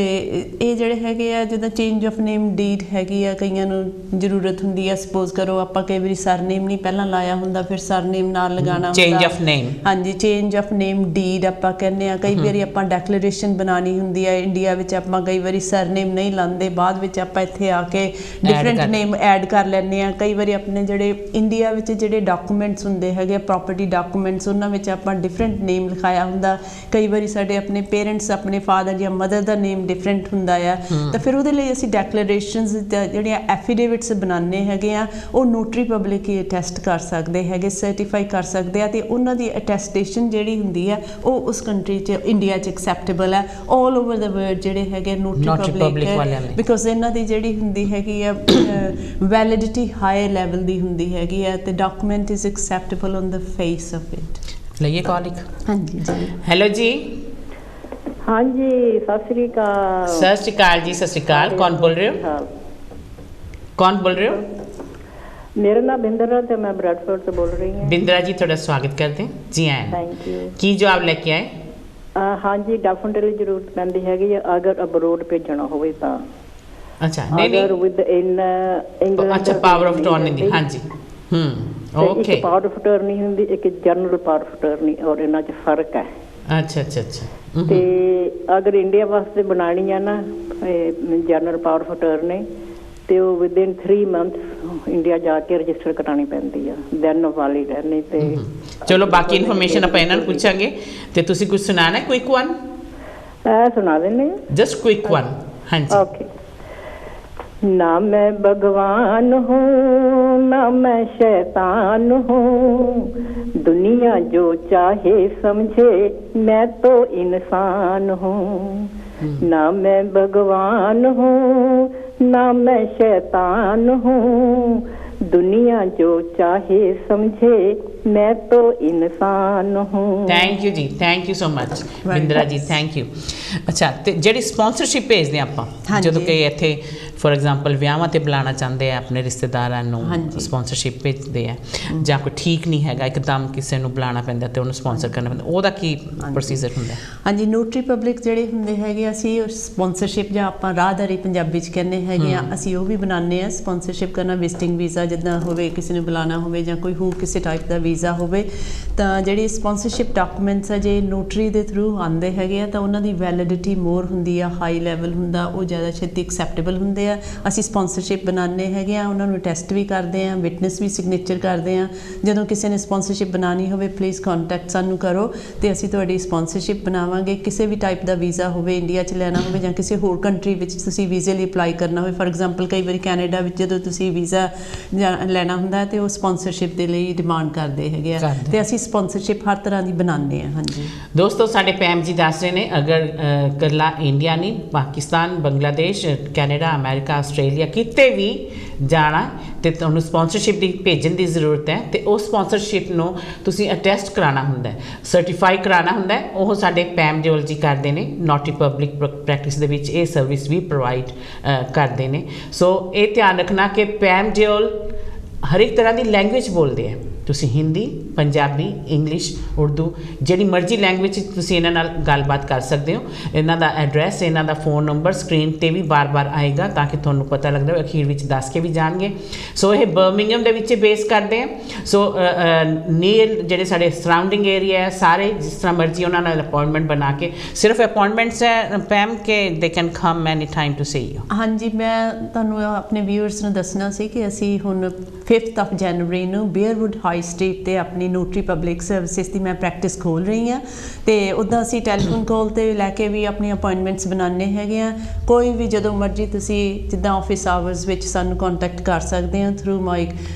ਇਹ ਜਿਹੜੇ ਹੈਗੇ ਆ ਜਿੱਦਾਂ ਚੇਂਜ ਆਫ ਨੇਮ ਡੀਡ ਹੈਗੀ ਆ, ਕਈਆਂ ਨੂੰ ਜ਼ਰੂਰਤ ਹੁੰਦੀ ਆ, ਸਪੋਜ਼ ਕਰੋ ਆਪਾਂ ਕਈ ਵਾਰੀ ਸਰਨੇਮ ਨਹੀਂ ਪਹਿਲਾਂ ਲਾਇਆ ਹੁੰਦਾ, ਫਿਰ ਸਰਨੇਮ ਨਾਲ ਲਗਾਉਣਾ ਹੁੰਦਾ, ਚੇਂਜ ਆਫ ਨੇਮ। ਹਾਂਜੀ, ਚੇਂਜ ਆਫ ਨੇਮ ਡੀਡ ਆਪਾਂ ਕਹਿੰਦੇ ਆ। ਕਈ ਵਾਰੀ ਆਪਾਂ ਡੈਕਲੇਰੇਸ਼ਨ ਬਣਾਉਣੀ ਹੁੰਦੀ ਹੈ ਇੰਡੀਆ ਵਿੱਚ, ਆਪਾਂ ਕਈ ਵਾਰੀ ਸਰਨੇਮ ਨਹੀਂ ਲਾਉਂਦੇ, ਬਾਅਦ ਵਿੱਚ ਆਪਾਂ ਇੱਥੇ ਆ ਕੇ ਡਿਫਰੈਂਟ ਨੇਮ ਐਡ ਕਰ ਲੈਂਦੇ ਆ। ਕਈ ਵਾਰੀ ਆਪਣੇ ਜਿਹੜੇ ਇੰਡੀਆ ਵਿੱਚ ਜਿਹੜੇ ਡਾਕੂਮੈਂਟਸ ਹੁੰਦੇ ਹੈਗੇ ਪ੍ਰੋਪਰਟੀ ਡਾਕੂਮੈਂਟਸ, ਉਹਨਾਂ ਵਿੱਚ ਆਪਾਂ ਡਿਫਰੈਂਟ ਨੇਮ ਲਿਖਾਇਆ ਹੁੰਦਾ। ਕਈ ਵਾਰੀ ਸਾਡੇ ਆਪਣੇ ਪੇਰੈਂਟਸ, ਆਪਣੇ ਫਾਦਰ ਜਾਂ ਮਦਰ ਦਾ ਨੇਮ ਡਿਫਰੈਂਟ ਹੁੰਦਾ ਆ, ਤਾਂ ਫਿਰ ਉਹਦੇ ਲਈ ਅਸੀਂ ਡੈਕਲੇਰੇਸ਼ਨਸ ਜਿਹੜੀਆਂ ਐਫੀਡੇਵਿਟਸ ਬਣਾਉਂਦੇ ਹੈਗੇ ਆ, ਉਹ ਨੋਟਰੀ ਪਬਲਿਕ ਹੀ ਅਟੈਸਟ ਕਰ ਸਕਦੇ ਹੈਗੇ, ਸਰਟੀਫਾਈ ਕਰ ਸਕਦੇ ਆ, ਤੇ ਉਹਨਾਂ ਦੀ ਅਟੈਸਟੇਸ਼ਨ ਜਿਹੜੀ ਹੁੰਦੀ ਹੈ ਉਹ ਉਸ ਕੰਟਰੀ 'ਚ, ਇੰਡੀਆ 'ਚ ਐਕਸੈਪਟੇਬਲ ਹੈ। ਆਲ ਓਵਰ ਦਾ ਵਰਲਡ ਜਿਹੜੇ ਹੈਗੇ ਨੋਟਰੀ ਪਬਲਿਕ ਵਾਲਿਆਂ ਲਈ, ਬਿਕੋਜ਼ ਇਹਨਾਂ ਦੀ ਜਿਹੜੀ ਹੁੰਦੀ ਹੈਗੀ ਆ ਵੈਲਿਡਿਟੀ ਹਾਈ ਲੈਵਲ ਦੀ ਹੁੰਦੀ ਹੈਗੀ ਆ, ਤੇ document is acceptable on the face of it. ਲਈਏ ਕਾਲ ਇੱਕ। ਹਾਂਜੀ ਜੀ, ਹੈਲੋ ਜੀ। ਹਾਂਜੀ, ਸਤਿ ਸ੍ਰੀ ਅਕਾਲ। ਸਤਿ ਸ਼੍ਰੀ ਅਕਾਲ ਜੀ, ਸਤਿ ਸ਼੍ਰੀ ਅਕਾਲ। ਕੌਣ ਬੋਲ ਰਹੇ ਹੋ? ਕੌਣ ਬੋਲ ਰਹੇ ਹੋ? ਮੇਰਾ ਨਾਮ ਬਿੰਦਰ ਹੈ ਤੇ ਮੈਂ ਬ੍ਰੈਡਫੋਰਡ ਤੋਂ ਬੋਲ ਰਹੀ ਹਾਂ। ਬਿੰਦਰਾ ਜੀ, ਤੁਹਾਡਾ ਸਵਾਗਤ ਕਰਦੇ ਹਾਂ ਜੀ। ਆਇਆਂ, ਥੈਂਕ ਯੂ। ਕੀ ਜਵਾਬ ਲੈ ਕੇ ਆਏ? ਹਾਂਜੀ, ਡੈਫੀਨਿਟਲੀ ਜ਼ਰੂਰਤ ਪੈਂਦੀ ਹੈਗੀ ਆ ਅਗਰ ਅਬਰੋਡ ਭੇਜਣਾ ਹੋਵੇ ਤਾਂ। ਅੱਛਾ, ਨਹੀਂ ਨਹੀਂ, ਅਗਰ ਵਿਦ ਇਨ ਇੰਗਲੈਂਡ। ਅੱਛਾ, ਪਾਵਰ ਆਫ ਅਟਾਰਨੀ ਦੀ। ਹਾਂਜੀ, ਓਕੇ। ਇੱਕ ਪਾਵਰ ਆਫ ਅਟਾਰਨੀ ਹੁੰਦੀ, ਇੱਕ ਜਨਰਲ ਪਾਵਰ ਆਫ ਅਟਾਰਨੀ, ਔਰ ਇਹਨਾਂ 'ਚ ਫਰਕ ਹੈ। ਅੱਛਾ ਅੱਛਾ ਅੱਛਾ। ਤੇ ਅਗਰ ਇੰਡੀਆ ਵਾਸਤੇ ਬਣਾਉਣੀ ਆ ਨਾ ਜਨਰਲ ਪਾਵਰ ਆਫ ਅਟਾਰਨੀ, ਤੇ ਉਹ ਵਿਦਿਨ 3 ਮੰਥਸ ਇੰਡੀਆ ਜਾ ਕੇ ਰਜਿਸਟਰ ਕਰਾਉਣੀ ਪੈਂਦੀ ਆ, ਦੈਨ ਵਾਲਿਡ ਹੈ। ਨਹੀਂ ਤੇ ਚਲੋ ਬਾਕੀ ਇਨਫੋਰਮੇਸ਼ਨ ਆਪਾਂ ਇਹਨਾਂ ਨੂੰ ਪੁੱਛਾਂਗੇ। ਤੇ ਤੁਸੀਂ ਕੁਝ ਸੁਣਾਣਾ? ਕੁਇਕ ਵਨ ਸੁਣਾ ਦਿੰਦੇ, ਜਸਟ ਕੁਇਕ ਵਨ। ਹਾਂਜੀ, ओके। ना मैं भगवान हूँ ना मैं शैतान हूँ, दुनिया जो चाहे समझे मैं तो इंसान हूँ। ना मैं भगवान हूँ ना मैं शैतान हूँ, दुनिया जो चाहे समझे मैं तो इंसान हूँ। ਥੈਂਕ ਯੂ ਜੀ, thank you so much Bindra ਜੀ, ਥੈਂਕ ਯੂ। ਅੱਛਾ, ਤੇ ਜਿਹੜੀ ਸਪਾਂਸਰਸ਼ਿਪ ਭੇਜਦੇ ਆਪਾਂ, ਜਦੋਂ ਕਿ ਇੱਥੇ ਫੋਰ ਐਗਜ਼ਾਮਪਲ ਵਿਆਹਾਂ ਤੇ ਬੁਲਾਉਣਾ ਚਾਹੁੰਦੇ ਆ ਆਪਣੇ ਰਿਸ਼ਤੇਦਾਰਾਂ ਨੂੰ, ਸਪਾਂਸਰਸ਼ਿਪ ਭੇਜਦੇ ਆ, ਜਾਂ ਕੋਈ ਠੀਕ ਨਹੀਂ ਹੈਗਾ ਇੱਕਦਮ ਕਿਸੇ ਨੂੰ ਬੁਲਾਉਣਾ ਪੈਂਦਾ ਤੇ ਉਹਨੂੰ ਸਪਾਂਸਰ ਕਰਨਾ ਪੈਂਦਾ, ਉਹਦਾ ਕੀ ਪ੍ਰੋਸੀਜਰ ਹੁੰਦਾ? ਹਾਂਜੀ, ਨੋਟਰੀ ਪਬਲਿਕ ਜਿਹੜੇ ਹੁੰਦੇ ਹੈਗੇ, ਅਸੀਂ ਸਪਾਂਸਰਸ਼ਿਪ ਜਾਂ ਆਪਾਂ ਰਾਹਦਾਰੀ ਪੰਜਾਬੀ 'ਚ ਕਹਿੰਦੇ ਹੈਗੇ ਆ, ਅਸੀਂ ਉਹ ਵੀ ਬਣਾਉਂਦੇ ਹਾਂ। ਸਪਾਂਸਰਸ਼ਿਪ ਕਰਨਾ, ਵਿਜ਼ਿਟਿੰਗ ਵੀਜ਼ਾ ਜਿੱਦਾਂ ਹੋਵੇ, ਕਿਸੇ ਨੂੰ ਬੁਲਾਉਣਾ ਹੋਵੇ ਜਾਂ ਕੋਈ ਹੋਰ ਕਿਸੇ ਟਾਈਪ ਦਾ ਵੀਜ਼ਾ ਹੋਵੇ, ਤਾਂ ਜਿਹੜੀ ਸਪਾਂਸਰਸ਼ਿਪ ਡਾਕੂਮੈਂਟਸ ਆ ਜੇ ਨੋਟਰੀ ਦੇ ਥਰੂ ਆਉਂਦੇ ਹੈਗੇ ਆ ਤਾਂ ਉਹਨਾਂ ਦੀ ਵੈਲਿਡਿਟੀ ਮੋਰ ਹੁੰਦੀ ਆ, ਹਾਈ ਲੈਵਲ ਹੁੰਦਾ, ਉਹ ਜ਼ਿਆਦਾ ਛੇਤੀ ਐਕਸੈਪਟੇਬਲ ਹੁੰਦੇ ਆ। ਅਸੀਂ ਸਪਾਂਸਰਸ਼ਿਪ ਬਣਾਉਂਦੇ ਹੈਗੇ ਆ, ਉਹਨਾਂ ਨੂੰ ਟੈਸਟ ਵੀ ਕਰਦੇ ਹਾਂ, ਵਿਟਨੈਸ ਵੀ ਸਿਗਨੇਚਰ ਕਰਦੇ ਹਾਂ। ਜਦੋਂ ਕਿਸੇ ਨੇ ਸਪਾਂਸਰਸ਼ਿਪ ਬਣਾਉਣੀ ਹੋਵੇ ਪਲੀਜ਼ ਕੰਟੈਕਟ ਸਾਨੂੰ ਕਰੋ ਤੇ ਅਸੀਂ ਤੁਹਾਡੀ ਸਪਾਂਸਰਸ਼ਿਪ ਬਣਾਵਾਂਗੇ। ਕਿਸੇ ਵੀ ਟਾਈਪ ਦਾ ਵੀਜ਼ਾ ਹੋਵੇ, ਇੰਡੀਆ 'ਚ ਲੈਣਾ ਹੋਵੇ ਜਾਂ ਕਿਸੇ ਹੋਰ ਕੰਟਰੀ ਵਿੱਚ ਤੁਸੀਂ ਵੀਜ਼ੇ ਲਈ ਅਪਲਾਈ ਕਰਨਾ ਹੋਵੇ, ਫੋਰ ਐਗਜ਼ਾਮਪਲ ਕਈ ਵਾਰੀ ਕੈਨੇਡਾ ਵਿੱਚ ਜਦੋਂ ਤੁਸੀਂ ਵੀਜ਼ਾ ਲੈਣਾ ਹੁੰਦਾ ਤੇ ਉਹ ਸਪਾਂਸਰਸ਼ਿਪ ਦੇ ਲਈ ਡਿਮਾਂਡ ਕਰਦੇ ਹੈਗੇ ਆ, ਤੇ ਅਸੀਂ ਸਪਾਂਸਰਸ਼ਿਪ ਹਰ ਤਰ੍ਹਾਂ ਦੀ ਬਣਾਉਂਦੇ ਹਾਂ। ਹਾਂਜੀ ਦੋਸਤੋ, ਸਾਡੇ ਪੈਮ ਜੀ ਦੱਸ ਰਹੇ ਨੇ ਅਗਰ ਇਕੱਲਾ ਇੰਡੀਆ ਨਹੀਂ, Pakistan, Bangladesh, Canada, America, Australia ਕਿਤੇ ਵੀ ਜਾਣਾ ਤੇ ਤੁਹਾਨੂੰ ਸਪਾਂਸਰਸ਼ਿਪ ਦੀ ਭੇਜਣ ਦੀ ਜ਼ਰੂਰਤ ਹੈ, ਤੇ ਉਹ ਸਪਾਂਸਰਸ਼ਿਪ ਨੂੰ ਤੁਸੀਂ ਅਟੈਸਟ ਕਰਾਉਣਾ ਹੁੰਦਾ, ਸਰਟੀਫਾਈ ਕਰਾਉਣਾ ਹੁੰਦਾ। ਉਹ ਸਾਡੇ ਪੈਮ ਦਿਓਲ ਜੀ ਕਰਦੇ ਨੇ, ਨੋਟਰੀ ਪਬਲਿਕ ਪ੍ਰੈਕਟਿਸ ਦੇ ਵਿੱਚ ਇਹ ਸਰਵਿਸ ਵੀ ਪ੍ਰੋਵਾਈਡ ਕਰਦੇ ਨੇ। ਸੋ ਇਹ ਧਿਆਨ ਰੱਖਣਾ ਕਿ ਪੈਮ ਦਿਓਲ ਹਰ ਇੱਕ ਤਰ੍ਹਾਂ ਦੀ ਲੈਂਗੁਏਜ ਬੋਲਦੇ ਆ। ਤੁਸੀਂ ਹਿੰਦੀ, ਪੰਜਾਬੀ, ਇੰਗਲਿਸ਼, ਉਰਦੂ, ਜਿਹੜੀ ਮਰਜ਼ੀ ਲੈਂਗੁਏਜ ਤੁਸੀਂ ਇਹਨਾਂ ਨਾਲ ਗੱਲਬਾਤ ਕਰ ਸਕਦੇ ਹੋ। ਇਹਨਾਂ ਦਾ ਐਡਰੈਸ, ਇਹਨਾਂ ਦਾ ਫੋਨ ਨੰਬਰ ਸਕਰੀਨ 'ਤੇ ਵੀ ਬਾਰ-ਬਾਰ ਆਏਗਾ ਤਾਂ ਕਿ ਤੁਹਾਨੂੰ ਪਤਾ ਲੱਗਦਾ, ਅਖੀਰ ਵਿੱਚ ਦੱਸ ਕੇ ਵੀ ਜਾਣਗੇ। ਸੋ ਇਹ ਬਰਮਿੰਗਮ ਦੇ ਵਿੱਚ ਬੇਸ ਕਰਦੇ ਆ। ਸੋ ਨੀਅਰ ਜਿਹੜੇ ਸਾਡੇ ਸਰਾਊਂਡਿੰਗ ਏਰੀਆ ਹੈ ਸਾਰੇ, ਜਿਸ ਤਰ੍ਹਾਂ ਮਰਜ਼ੀ ਉਹਨਾਂ ਨਾਲ ਅਪਾਇੰਟਮੈਂਟ ਬਣਾ ਕੇ, ਸਿਰਫ ਅਪਾਇੰਟਮੈਂਟਸ ਹੈ ਪੈਮ ਕੇ they can come any time to see you. ਹਾਂਜੀ, ਮੈਂ ਤੁਹਾਨੂੰ ਆਪਣੇ ਵਿਊਅਰਸ ਨੂੰ ਦੱਸਣਾ ਸੀ ਕਿ ਅਸੀਂ ਹੁਣ 5th of January ਨੂੰ ਬੀਅਰਵੁੱਡ ਹਾਈ ਸਟਰੀਟ ਤੇ ਆਪਣੀ ਨੋਟਰੀ ਪਬਲਿਕ ਸਰਵਿਸਿਜ਼ ਦੀ ਮੈਂ ਪ੍ਰੈਕਟਿਸ ਖੋਲ੍ਹ ਰਹੀ ਹਾਂ, ਤੇ ਉੱਦਾਂ ਅਸੀਂ ਟੈਲੀਫੋਨ ਕਾਲ 'ਤੇ ਲੈ ਕੇ ਵੀ ਆਪਣੀ ਅਪਾਇੰਟਮੈਂਟਸ ਬਣਾਉਂਦੇ ਹੈਗੇ ਆ। ਕੋਈ ਵੀ ਜਦੋਂ ਮਰਜ਼ੀ ਤੁਸੀਂ ਜਿੱਦਾਂ ਆਫਿਸ ਆਵਰਸ ਵਿੱਚ ਸਾਨੂੰ ਕੰਟੈਕਟ ਕਰ ਸਕਦੇ ਹੋ through my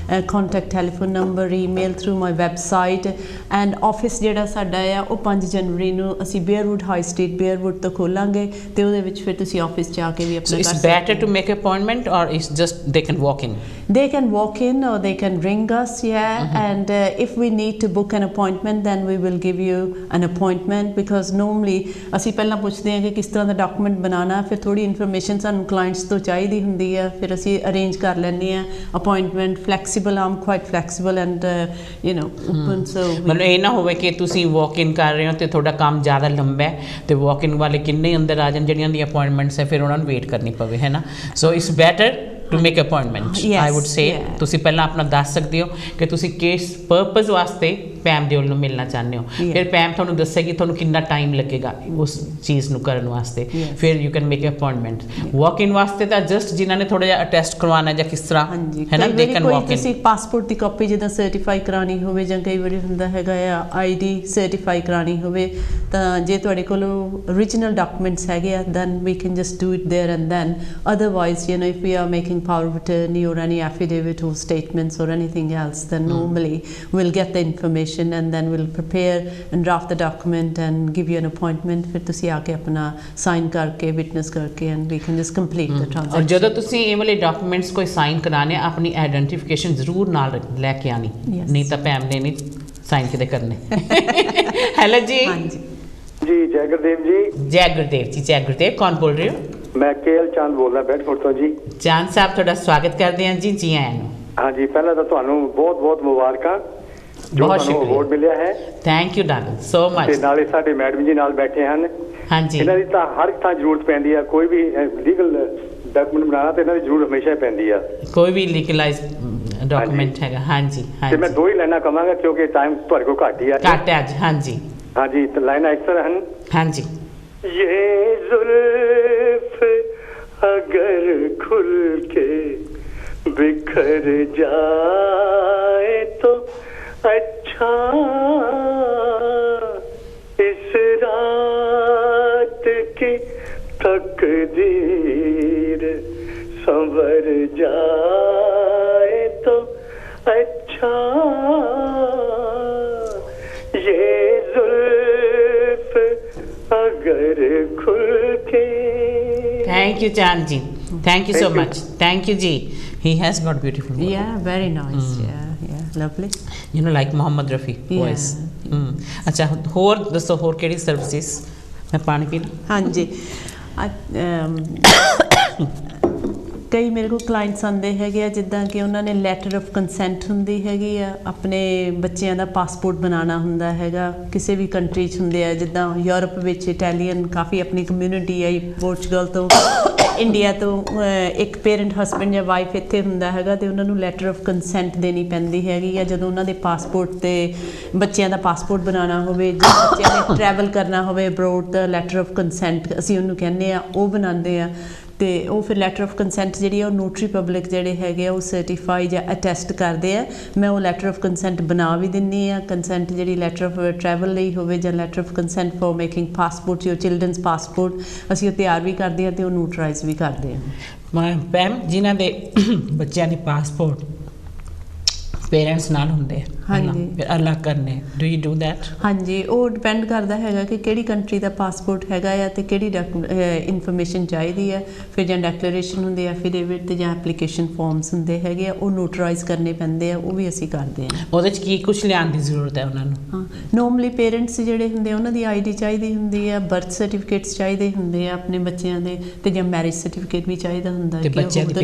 contact telephone number, email, through my website. And office ਜਿਹੜਾ ਸਾਡਾ ਆ ਉਹ 5 ਜਨਵਰੀ ਨੂੰ ਅਸੀਂ ਬੀਅਰਵੁੱਡ ਹਾਈ ਸਟਰੀਟ ਬੀਅਰਵੁੱਡ ਤੋਂ ਖੋਲਾਂਗੇ, ਤੇ ਉਹਦੇ ਵਿੱਚ ਫਿਰ ਤੁਸੀਂ ਆਫਿਸ 'ਚ ਆ ਕੇ ਵੀ ਆਪਣਾ it's better to make appointment or it's just they can walk in? They can walk in or they can ring us, yeah. And if we need to book an appointment, then we will give you an appointment, because normally ਅਸੀਂ ਪਹਿਲਾਂ ਪੁੱਛਦੇ ਹਾਂ ਕਿ ਕਿਸ ਤਰ੍ਹਾਂ ਦਾ document ਬਣਾਉਣਾ, ਫਿਰ ਥੋੜੀ ਇਨਫੋਰਮੇਸ਼ਨ ਸਾਨੂੰ ਕਲਾਇੰਟਸ ਤੋਂ ਚਾਹੀਦੀ ਹੁੰਦੀ ਆ, ਫਿਰ ਅਸੀਂ ਅਰੇਂਜ ਕਰ ਲੈਂਦੇ ਹਾਂ appointment. Flexible, I'm quite flexible and you know open. So ਮਤਲਬ ਇਹ ਨਾ ਹੋਵੇ ਕਿ ਤੁਸੀਂ ਵਾਕ ਇਨ ਕਰ ਰਹੇ ਹੋ ਤੇ ਤੁਹਾਡਾ ਕੰਮ ਜ਼ਿਆਦਾ ਲੰਬਾ ਹੈ ਤੇ ਵਾਕ ਇਨ ਵਾਲੇ ਕਿੰਨੇ ਅੰਦਰ ਆ ਜਾਣ, ਜਿਹੜੀਆਂ ਦੀ ਅਪਾਇੰਟਮੈਂਟਸ ਹੈ ਫਿਰ ਉਹਨਾਂ ਨੂੰ ਵੇਟ ਕਰਨੀ ਪਵੇ, ਹੈ ਨਾ। So it's better to make appointment, I would say. ਤੁਸੀਂ ਪਹਿਲਾਂ ਆਪਣਾ ਦੱਸ ਸਕਦੇ ਹੋ ਕਿ ਤੁਸੀਂ ਕਿਸ ਪਰਪਸ ਵਾਸਤੇ ਪੈਮ ਦਿਓਲ ਨੂੰ ਮਿਲਣਾ ਚਾਹੁੰਦੇ ਹੋ, ਫਿਰ ਪੈਮ ਤੁਹਾਨੂੰ ਦੱਸੇਗੀ ਤੁਹਾਨੂੰ ਕਿੰਨਾ ਟਾਈਮ ਲੱਗੇਗਾ ਉਸ ਚੀਜ਼ ਨੂੰ ਕਰਨ ਵਾਸਤੇ, ਫਿਰ ਯੂ ਕੈਨ ਮੇਕ ਅਪਾਇੰਟਮੈਂਟ। ਵਾਕ ਇਨ ਵਾਸਤੇ ਤਾਂ ਜਸਟ ਜਿਨ੍ਹਾਂ ਨੇ ਥੋੜਾ ਜਿਹਾ ਟੈਸਟ ਕਰਵਾਉਣਾ ਜਾਂ ਕਿਸ ਤਰ੍ਹਾਂ, ਹੈ ਨਾ, ਦੇ ਕੈਨ ਵਾਕ ਇਨ। ਤੁਸੀਂ ਪਾਸਪੋਰਟ ਦੀ ਕਾਪੀ ਜਿੱਦਾਂ ਸਰਟੀਫਾਈ ਕਰਾਉਣੀ ਹੋਵੇ, ਜਾਂ ਕਈ ਵਾਰੀ ਹੁੰਦਾ ਹੈਗਾ ਆ ID ਸਰਟੀਫਾਈ ਕਰਾਉਣੀ ਹੋਵੇ, ਤਾਂ ਜੇ ਤੁਹਾਡੇ ਕੋਲ ਓਰੀਜਨਲ ਡਾਕੂਮੈਂਟਸ ਹੈਗੇ ਆ, then we can just do it there and then. Otherwise you know if we are making power of attorney or any affidavit or statements or anything else, then normally we'll get the information and then we'll prepare and draft the document and give you an appointment, ਫਿਰ ਤੁਸੀਂ ਆ ਕੇ ਆਪਣਾ sign ਕਰਕੇ witness ਕਰਕੇ and we can just complete the transaction। ਔਰ ਜਦੋਂ ਤੁਸੀਂ ਇਹ ਵਾਲੇ ਡਾਕੂਮੈਂਟਸ ਕੋਈ ਸਾਈਨ ਕਰਾਣੇ, ਆਪਣੀ ਆਈਡੈਂਟੀਫਿਕੇਸ਼ਨ ਜ਼ਰੂਰ ਨਾਲ ਲੈ ਕੇ ਆਣੀ, ਨਹੀਂ ਤਾਂ ਭੈਣ ਨੇ ਨਹੀਂ ਸਾਈਨ ਕਿਤੇ ਕਰਨੇ। ਹੈਲੋ ਜੀ। ਹਾਂਜੀ ਜੀ ਜੈ ਗੁਰਦੇਵ ਜੀ। ਜੈ ਗੁਰਦੇਵ ਜੀ, ਜੈ ਗੁਰਦੇਵ। ਕੌਣ ਬੋਲ ਰਹੇ ਹੋ? ਮੈਂ ਕੇਐਲ ਚੰਦ ਬੋਲ ਰਿਹਾ ਬੈਡਫੋਰਡ ਤੋਂ ਜੀ। ਚਾਂਦ ਸਾਹਿਬ ਤੁਹਾਡਾ ਸਵਾਗਤ ਕਰਦੇ ਹਾਂ ਜੀ, ਜੀ ਆਇਆਂ ਨੂੰ। ਹਾਂਜੀ, ਪਹਿਲਾਂ ਤਾਂ ਤੁਹਾਨੂੰ ਬਹੁਤ ਬਹੁਤ ਮੁਬਾਰਕਾਂ ਜੋ ਤੁਹਾਨੂੰ ਅਵਾਰਡ ਮਿਲਿਆ ਹੈ। Thank you darling, so much. ਤੇ ਨਾਲੇ ਸਾਡੇ ਮੈਡਮ ਜੀ ਨਾਲ ਬੈਠੇ ਹਨ। ਹਾਂਜੀ, ਇਹਨਾਂ ਦੀ ਤਾਂ ਹਰ ਥਾਂ ਜ਼ਰੂਰਤ ਪੈਂਦੀ ਆ, ਕੋਈ ਵੀ ਲੀਗਲ ਡਾਕੂਮੈਂਟ ਬਣਾਉਣਾ ਤੇ ਇਹਨਾਂ ਦੀ ਜ਼ਰੂਰਤ ਹਮੇਸ਼ਾ ਹੀ ਪੈਂਦੀ ਆ, ਕੋਈ ਵੀ ਲੀਗਲਾਈਜ਼ ਡਾਕੂਮੈਂਟ ਹੈਗਾ। ਹਾਂਜੀ ਤੇ ਹਾਂਜੀ, ਮੈਂ ਦੋ ਹੀ ਲਾਈਨਾਂ ਕਵਾਂਗਾ ਕਿਉਂਕਿ ਟਾਈਮ ਤੁਹਾਡੇ ਕੋਲ ਘੱਟ ਹੀ ਆ। ਘੱਟ ਹੈ ਅੱਜ। ਹਾਂਜੀ ਹਾਂਜੀ, ਤੇ ਲਾਈਨਾਂ ਇਸ ਤਰ੍ਹਾਂ ਹਨ। ਹਾਂਜੀ। ये जुल्फ अगर खुल के बिखर जाए तो अच्छा, इस रात की तकदीर संवर जाए तो अच्छा, ये जुल्फ अगर खुल के। Thank you, Chand ji. Thank you so much. Thank you, ji. He has got beautiful voice. Yeah, very nice. Yeah, lovely. You know, like Mohammed Rafi voice. ਅੱਛਾ, ਹੋਰ ਦੱਸੋ, ਹੋਰ ਕਿਹੜੀ ਸਰਵਿਸਿਜ਼? ਮੈਂ ਪਾਣੀ ਪੀ ਲਾਂ? ਹਾਂਜੀ, ਕਈ ਮੇਰੇ ਕੋਲ ਕਲਾਇੰਟਸ ਆਉਂਦੇ ਹੈਗੇ ਆ, ਜਿੱਦਾਂ ਕਿ ਉਹਨਾਂ ਨੇ ਲੈਟਰ ਆਫ ਕੰਸੈਂਟ ਹੁੰਦੀ ਹੈਗੀ ਆ, ਆਪਣੇ ਬੱਚਿਆਂ ਦਾ ਪਾਸਪੋਰਟ ਬਣਾਉਣਾ ਹੁੰਦਾ ਹੈਗਾ, ਕਿਸੇ ਵੀ ਕੰਟਰੀ 'ਚ ਹੁੰਦੇ ਆ, ਜਿੱਦਾਂ ਯੂਰਪ ਵਿੱਚ ਇਟਾਲੀਅਨ ਕਾਫੀ ਆਪਣੀ ਕਮਿਊਨਿਟੀ ਆਈ, ਪੋਰਚੁਗਲ ਤੋਂ, ਇੰਡੀਆ ਤੋਂ, ਇੱਕ ਪੇਰੈਂਟ ਹਸਬੈਂਡ ਜਾਂ ਵਾਈਫ ਇੱਥੇ ਹੁੰਦਾ ਹੈਗਾ, ਤੇ ਉਹਨਾਂ ਨੂੰ ਲੈਟਰ ਆਫ ਕੰਸੈਂਟ ਦੇਣੀ ਪੈਂਦੀ ਹੈਗੀ ਆ ਜਦੋਂ ਉਹਨਾਂ ਦੇ ਪਾਸਪੋਰਟ ਤੇ ਬੱਚਿਆਂ ਦਾ ਪਾਸਪੋਰਟ ਬਣਾਉਣਾ ਹੋਵੇ, ਜੇ ਬੱਚਿਆਂ ਨੇ ਟਰੈਵਲ ਕਰਨਾ ਹੋਵੇ ਅਬਰੋਡ, ਤਾਂ ਲੈਟਰ ਆਫ ਕੰਸੈਂਟ ਅਸੀਂ ਉਹਨੂੰ ਕਹਿੰਦੇ ਆ, ਉਹ ਬਣਾਉਂਦੇ ਆ। ਤੇ ਉਹ ਫਿਰ ਲੈਟਰ ਆਫ ਕੰਸੈਂਟ ਜਿਹੜੀ ਆ ਉਹ ਨੋਟਰੀ ਪਬਲਿਕ ਜਿਹੜੇ ਹੈਗੇ ਆ ਉਹ ਸਰਟੀਫਾਈ ਜਾਂ ਅਟੈਸਟ ਕਰਦੇ ਆ। ਮੈਂ ਉਹ ਲੈਟਰ ਆਫ ਕੰਸੈਂਟ ਬਣਾ ਵੀ ਦਿੰਦੀ ਆ। ਕੰਸੈਂਟ ਜਿਹੜੀ ਲੈਟਰ ਆਫ ਟਰੈਵਲ ਲਈ ਹੋਵੇ ਜਾਂ letter of consent for making passport ਜਾਂ ਚਿਲਡਰਨਸ ਪਾਸਪੋਰਟ, ਅਸੀਂ ਉਹ ਤਿਆਰ ਵੀ ਕਰਦੇ ਹਾਂ ਤੇ ਉਹ ਨੋਟਰਾਈਜ਼ ਵੀ ਕਰਦੇ ਹਾਂ। ਮੈਮ, ਜਿਨ੍ਹਾਂ ਦੇ ਬੱਚਿਆਂ ਦੇ ਪਾਸਪੋਰਟ ਪੇਰੈਂਟਸ ਨਾਲ ਹੁੰਦੇ ਆ, ਹਾਂਜੀ, ਫਿਰ ਅਲੱਗ ਕਰਨੇ, ਡੂ ਯੂ ਡੂ ਦੈਟ? ਹਾਂਜੀ, ਉਹ ਡਿਪੈਂਡ ਕਰਦਾ ਹੈਗਾ ਕਿ ਕਿਹੜੀ ਕੰਟਰੀ ਦਾ ਪਾਸਪੋਰਟ ਹੈਗਾ ਆ ਤੇ ਕਿਹੜੀ ਇਨਫੋਰਮੇਸ਼ਨ ਚਾਹੀਦੀ ਹੈ। ਫਿਰ ਜਾਂ ਡੈਕਲੇਰੇਸ਼ਨ ਹੁੰਦੀ ਹੈ, ਐਫੀਡੇਵਿਟ ਤੇ ਜਾਂ ਐਪਲੀਕੇਸ਼ਨ ਫਾਰਮਸ ਹੁੰਦੇ ਹੈਗੇ ਆ, ਉਹ ਨੋਟਰਾਈਜ਼ ਕਰਨੇ ਪੈਂਦੇ ਆ, ਉਹ ਵੀ ਅਸੀਂ ਕਰਦੇ ਹਾਂ। ਉਹਦੇ 'ਚ ਕੀ ਕੁਛ ਲਿਆਉਣ ਦੀ ਜ਼ਰੂਰਤ ਹੈ ਉਹਨਾਂ ਨੂੰ? ਹਾਂ, ਨੋਰਮਲੀ ਪੇਰੈਂਟਸ ਜਿਹੜੇ ਹੁੰਦੇ ਆ ਉਹਨਾਂ ਦੀ ID ਚਾਹੀਦੀ ਹੁੰਦੀ ਆ, ਬਰਥ ਸਰਟੀਫਿਕੇਟਸ ਚਾਹੀਦੇ ਹੁੰਦੇ ਆ ਆਪਣੇ ਬੱਚਿਆਂ ਦੇ, ਤੇ ਜਾਂ ਮੈਰਿਜ ਸਰਟੀਫਿਕੇਟ ਵੀ ਚਾਹੀਦਾ ਹੁੰਦਾ ਤੇ ਬੱਚਿਆਂ ਦੀ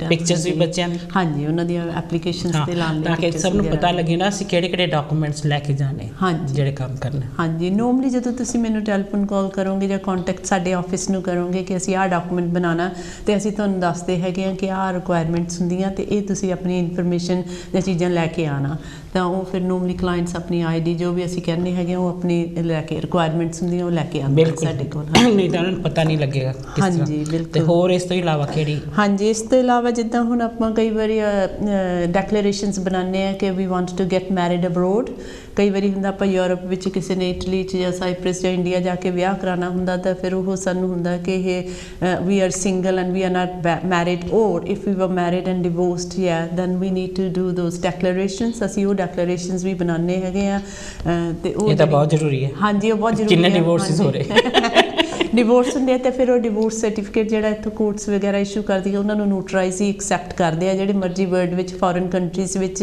ਪਿਕਚਰਸ ਵੀ ਬੱਚਿਆਂ ਦੀ, ਹਾਂਜੀ, ਉਹਨਾਂ ਦੀਆਂ ਐਪਲੀਕੇਸ਼ਨਸ ਤੇ ਲਾਉਣ ਲਈ, ਤਾਂ ਕਿ ਸਭ ਨੂੰ ਪਤਾ ਲੱਗੇ ਨਾ ਅਸੀਂ ਕਿਹੜੇ ਕਿਹੜੇ ਡਾਕੂਮੈਂਟਸ ਲੈ ਕੇ ਜਾਣੇ, ਹਾਂਜੀ, ਜਿਹੜੇ ਕੰਮ ਕਰਨੇ। ਹਾਂਜੀ, ਨੋਰਮਲੀ ਜਦੋਂ ਤੁਸੀਂ ਮੈਨੂੰ ਟੈਲੀਫੋਨ ਕਾਲ ਕਰੋਗੇ ਜਾਂ ਕੰਟੈਕਟ ਸਾਡੇ ਆਫਿਸ ਨੂੰ ਕਰੋਗੇ ਕਿ ਅਸੀਂ ਆਹ ਡਾਕੂਮੈਂਟ ਬਣਾਉਣਾ, ਤੇ ਅਸੀਂ ਤੁਹਾਨੂੰ ਦੱਸਦੇ ਹੈਗੇ ਹਾਂ ਕਿ ਆਹ ਰਿਕੁਆਇਰਮੈਂਟਸ ਹੁੰਦੀਆਂ ਤੇ ਇਹ ਤੁਸੀਂ ਆਪਣੀ ਇਨਫੋਰਮੇਸ਼ਨ ਜਾਂ ਚੀਜ਼ਾਂ ਲੈ ਕੇ ਆਉਣਾ, ਤਾਂ ਉਹ ਫਿਰ ਨੋਰਮਲੀ ਕਲਾਇੰਟਸ ਆਪਣੀ ID ਜੋ ਵੀ ਅਸੀਂ ਕਹਿੰਦੇ ਹੈਗੇ ਉਹ ਆਪਣੀ ਲੈ ਕੇ ਰਿਕੁਆਇਰਮੈਂਟਸ ਹੁੰਦੀਆਂ ਉਹ ਲੈ ਕੇ ਆਉਂਦੇ ਸਾਡੇ ਕੋਲ। ਨਹੀਂ ਤਾਂ ਉਹਨਾਂ ਨੂੰ ਪਤਾ ਨਹੀਂ ਲੱਗੇਗਾ ਕਿਸ ਤਰ੍ਹਾਂ। ਹਾਂਜੀ, ਬਿਲਕੁਲ। ਤੇ ਹੋਰ ਇਸ ਤੋਂ ਇਲਾਵਾ ਕਿਹੜੀ? ਹਾਂਜੀ, ਇਸ ਤੋਂ ਇਲਾਵਾ ਜਿੱਦਾਂ ਹੁਣ ਆਪਾਂ ਕਈ ਵਾਰੀ ਡੈਕਲੇਰੇਸ਼ਨਸ ਬਣਾਉਂਦੇ ਆ ਕਿ we want to get married abroad. ਕਈ ਵਾਰੀ ਹੁੰਦਾ ਆਪਾਂ ਯੂਰਪ ਵਿੱਚ ਕਿਸੇ ਨੇ ਇਟਲੀ 'ਚ ਜਾਂ ਸਾਈਪ੍ਰਸ ਜਾਂ ਇੰਡੀਆ ਜਾ ਕੇ ਵਿਆਹ ਕਰਾਉਣਾ ਹੁੰਦਾ, ਤਾਂ ਫਿਰ ਉਹ ਸਾਨੂੰ ਹੁੰਦਾ ਕਿ ਇਹ we are single and we are not married, or if we were married and divorced, then we need to do those declarations. ਅਸੀਂ ਉਹ ਡੈਕਲੇਰੇਸ਼ਨਸ ਵੀ ਬਣਾਉਂਦੇ ਹੈਗੇ ਆ, ਤੇ ਉਹ ਇਹ ਤਾਂ ਬਹੁਤ ਜ਼ਰੂਰੀ ਹੈ। ਹਾਂਜੀ, ਉਹ ਬਹੁਤ ਜ਼ਰੂਰੀ ਹੈ। ਕਿੰਨੇ ਡਿਵੋਰਸਿਸ ਹੋ ਰਹੇ? ਡਿਵੋਰਸ ਹੁੰਦੇ ਆ ਤੇ ਫਿਰ ਉਹ ਡਿਵੋਰਸ ਸਰਟੀਫਿਕੇਟ ਜਿਹੜਾ ਇੱਥੋਂ ਕੋਰਟਸ ਵਗੈਰਾ ਇਸ਼ੂ ਕਰਦੀ ਹੈ ਉਹਨਾਂ ਨੂੰ ਨੋਟਰਾਈਜ਼ ਹੀ ਐਕਸੈਪਟ ਕਰਦੇ ਆ। ਜਿਹੜੇ ਮਰਜ਼ੀ ਵਰਲਡ ਵਿੱਚ ਫੋਰਨ ਕੰਟਰੀਜ਼ ਵਿੱਚ